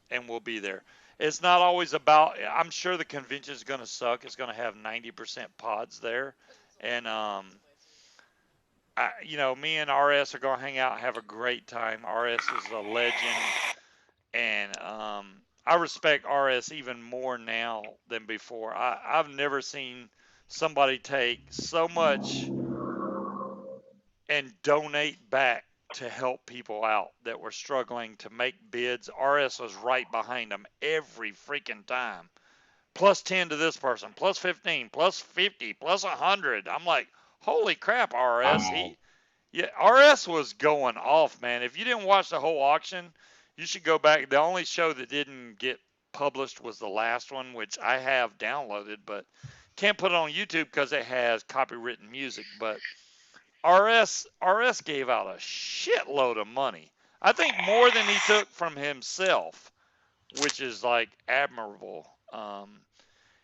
and we'll be there. It's not always about, I'm sure the convention is going to suck. It's going to have 90% pods there. And, me and RS are going to hang out and have a great time. RS is a legend. And I respect RS even more now than before. I've never seen somebody take so much and donate back to help people out that were struggling to make bids. RS was right behind them every freaking time. Plus 10 to this person, plus 15, plus 50, plus 100. I'm like, Holy crap, RS. Wow. Yeah, RS was going off, man. If you didn't watch the whole auction, you should go back. The only show that didn't get published was the last one, which I have downloaded, but can't put it on YouTube because it has copywritten music. But RS gave out a shitload of money. I think more than he took from himself, which is like admirable.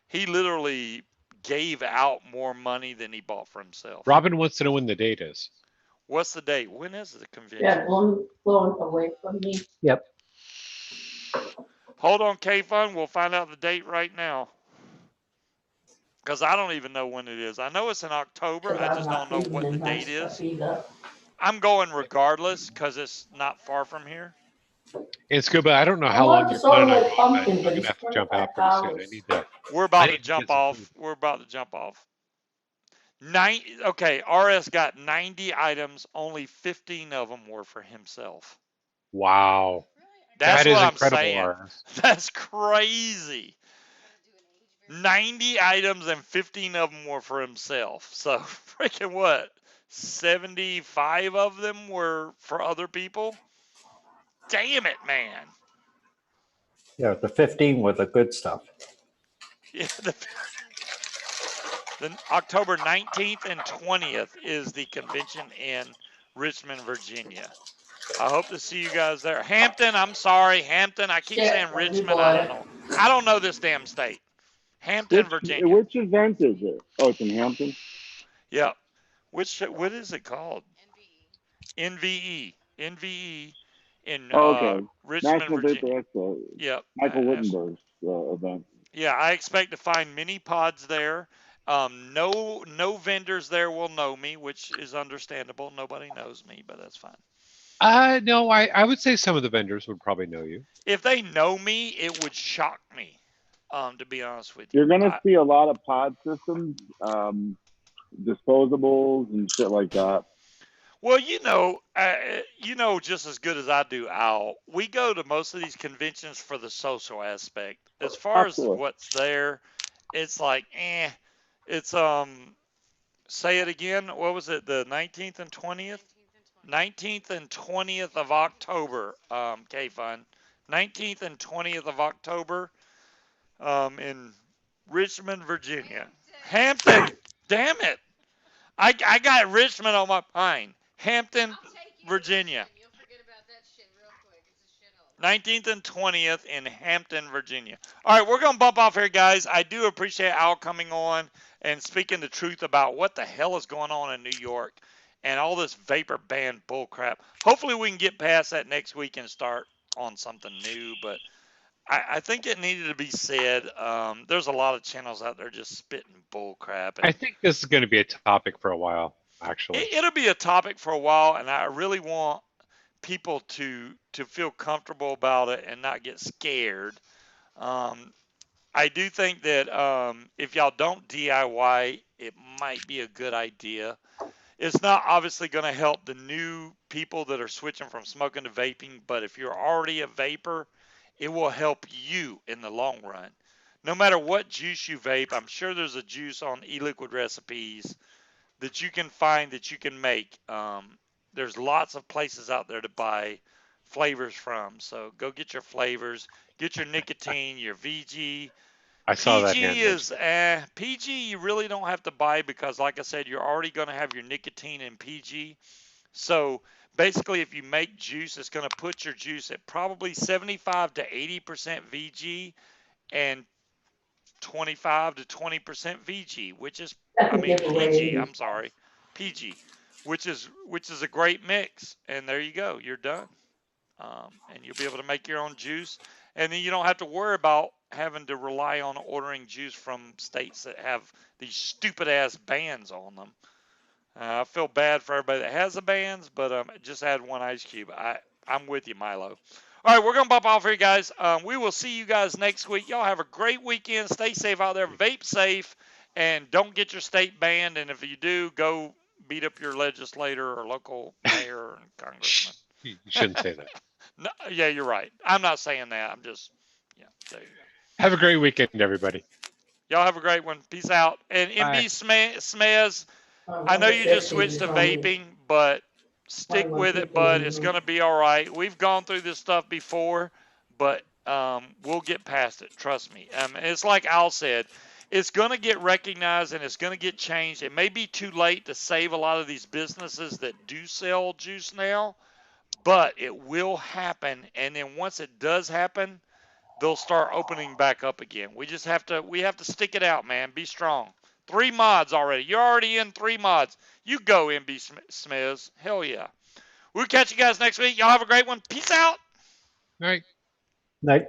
He literally gave out more money than he bought for himself. Robin wants to know when the date is. What's the date? When is the convention? Yeah, blowing away from me. Yep. Hold on, K-Fun. We'll find out the date right now. Because I don't even know when it is. I know it's in October. 'Cause I I'm just not don't know breathing what the in my date stuff is. either. I'm going regardless because it's not far from here. And Scuba, I don't know I how long want you're sort of planning on like going, but pumpkin, I'm but gonna it's have to jump out pretty soon. I $25. need to. We're about I to need to jump get some off. food. We're about to jump off. Okay, RS got 90 items. Only 15 of them were for himself. Wow, Really? That's that is what I'm incredible, saying. RS. That's crazy. Gotta do an age verification. 90 items and 15 of them were for himself. So freaking what? 75 of them were for other people? Damn it, man. Yeah, the 15 were the good stuff. Yeah, the October 19th and 20th is the convention in Richmond, Virginia. I hope to see you guys there. Hampton, I'm sorry, Hampton. I keep Shit, saying we Richmond. I bought don't it. know. I don't know this damn state. Hampton, Virginia. Which event is it? Oh, it's in Hampton. Yep. What is it called? NVE. NVE in Oh, okay. Richmond, National Vapor Virginia. Expo. Yep. Michael Wittenberg's event. Yeah, I expect to find mini pods there. No vendors there will know me, which is understandable. Nobody knows me, but that's fine. No, I would say some of the vendors would probably know you. If they know me, it would shock me. To be honest with you, You're gonna see a lot of pod systems, disposables, and shit like that. well, just as good as I do, Al. We go to most of these conventions for the social aspect. As far as Absolutely. what's there, it's like, It's say it again. What was it? The 19th and 20th? 19th and 20th of October. K-Fun. 19th and 20th of October. In Richmond, Virginia. Hampton. Damn it. I got Richmond on my mind. Hampton, Virginia. You'll forget about that shit real quick. It's a shithole. 19th and 20th in Hampton, Virginia. All right, we're going to bump off here, guys. I do appreciate Al coming on and speaking the truth about what the hell is going on in New York and all this vapor ban bullcrap. Hopefully we can get past that next week and start on something new, but I think it needed to be said. There's a lot of channels out there just spitting bullcrap. I think this is going to be a topic for a while, actually. It'll be a topic for a while, and I really want people to feel comfortable about it and not get scared. I do think that if y'all don't DIY, it might be a good idea. It's not obviously going to help the new people that are switching from smoking to vaping, but if you're already a vapor, it will help you in the long run. No matter what juice you vape, I'm sure there's a juice on e-liquid recipes that you can find that you can make. There's lots of places out there to buy flavors from. So go get your flavors, get your nicotine, your VG. I saw that PG hand. is PG. You really don't have to buy because, like I said, you're already going to have your nicotine in PG. So basically, if you make juice, it's going to put your juice at probably 75 to 80% VG and 25 to 20% VG, which is PG. I'm sorry, PG, which is a great mix. And there you go, you're done. And you'll be able to make your own juice, and then you don't have to worry about having to rely on ordering juice from states that have these stupid ass bans on them. I feel bad for everybody that has the bans, but just add one ice cube. I'm with you, Milo. All right, we're going to bump off here, guys. We will see you guys next week. Y'all have a great weekend. Stay safe out there. Vape safe. And don't get your state banned. And if you do, go beat up your legislator or local mayor and congressman. You shouldn't say that. No, yeah, you're right. I'm not saying that. I'm just, there you go. Have a great weekend, everybody. Y'all have a great one. Peace out. And MB Smez, I know you just switched to vaping, but stick with it, bud. It's going to be all right. We've gone through this stuff before, but we'll get past it. Trust me. It's like Al said, it's going to get recognized and it's going to get changed. It may be too late to save a lot of these businesses that do sell juice now, but it will happen. And then once it does happen, they'll start opening back up again. We have to stick it out, man. Be strong. 3 mods already. You're already in 3 mods. You go, MB Smiths. Hell yeah. We'll catch you guys next week. Y'all have a great one. Peace out. All right. Night.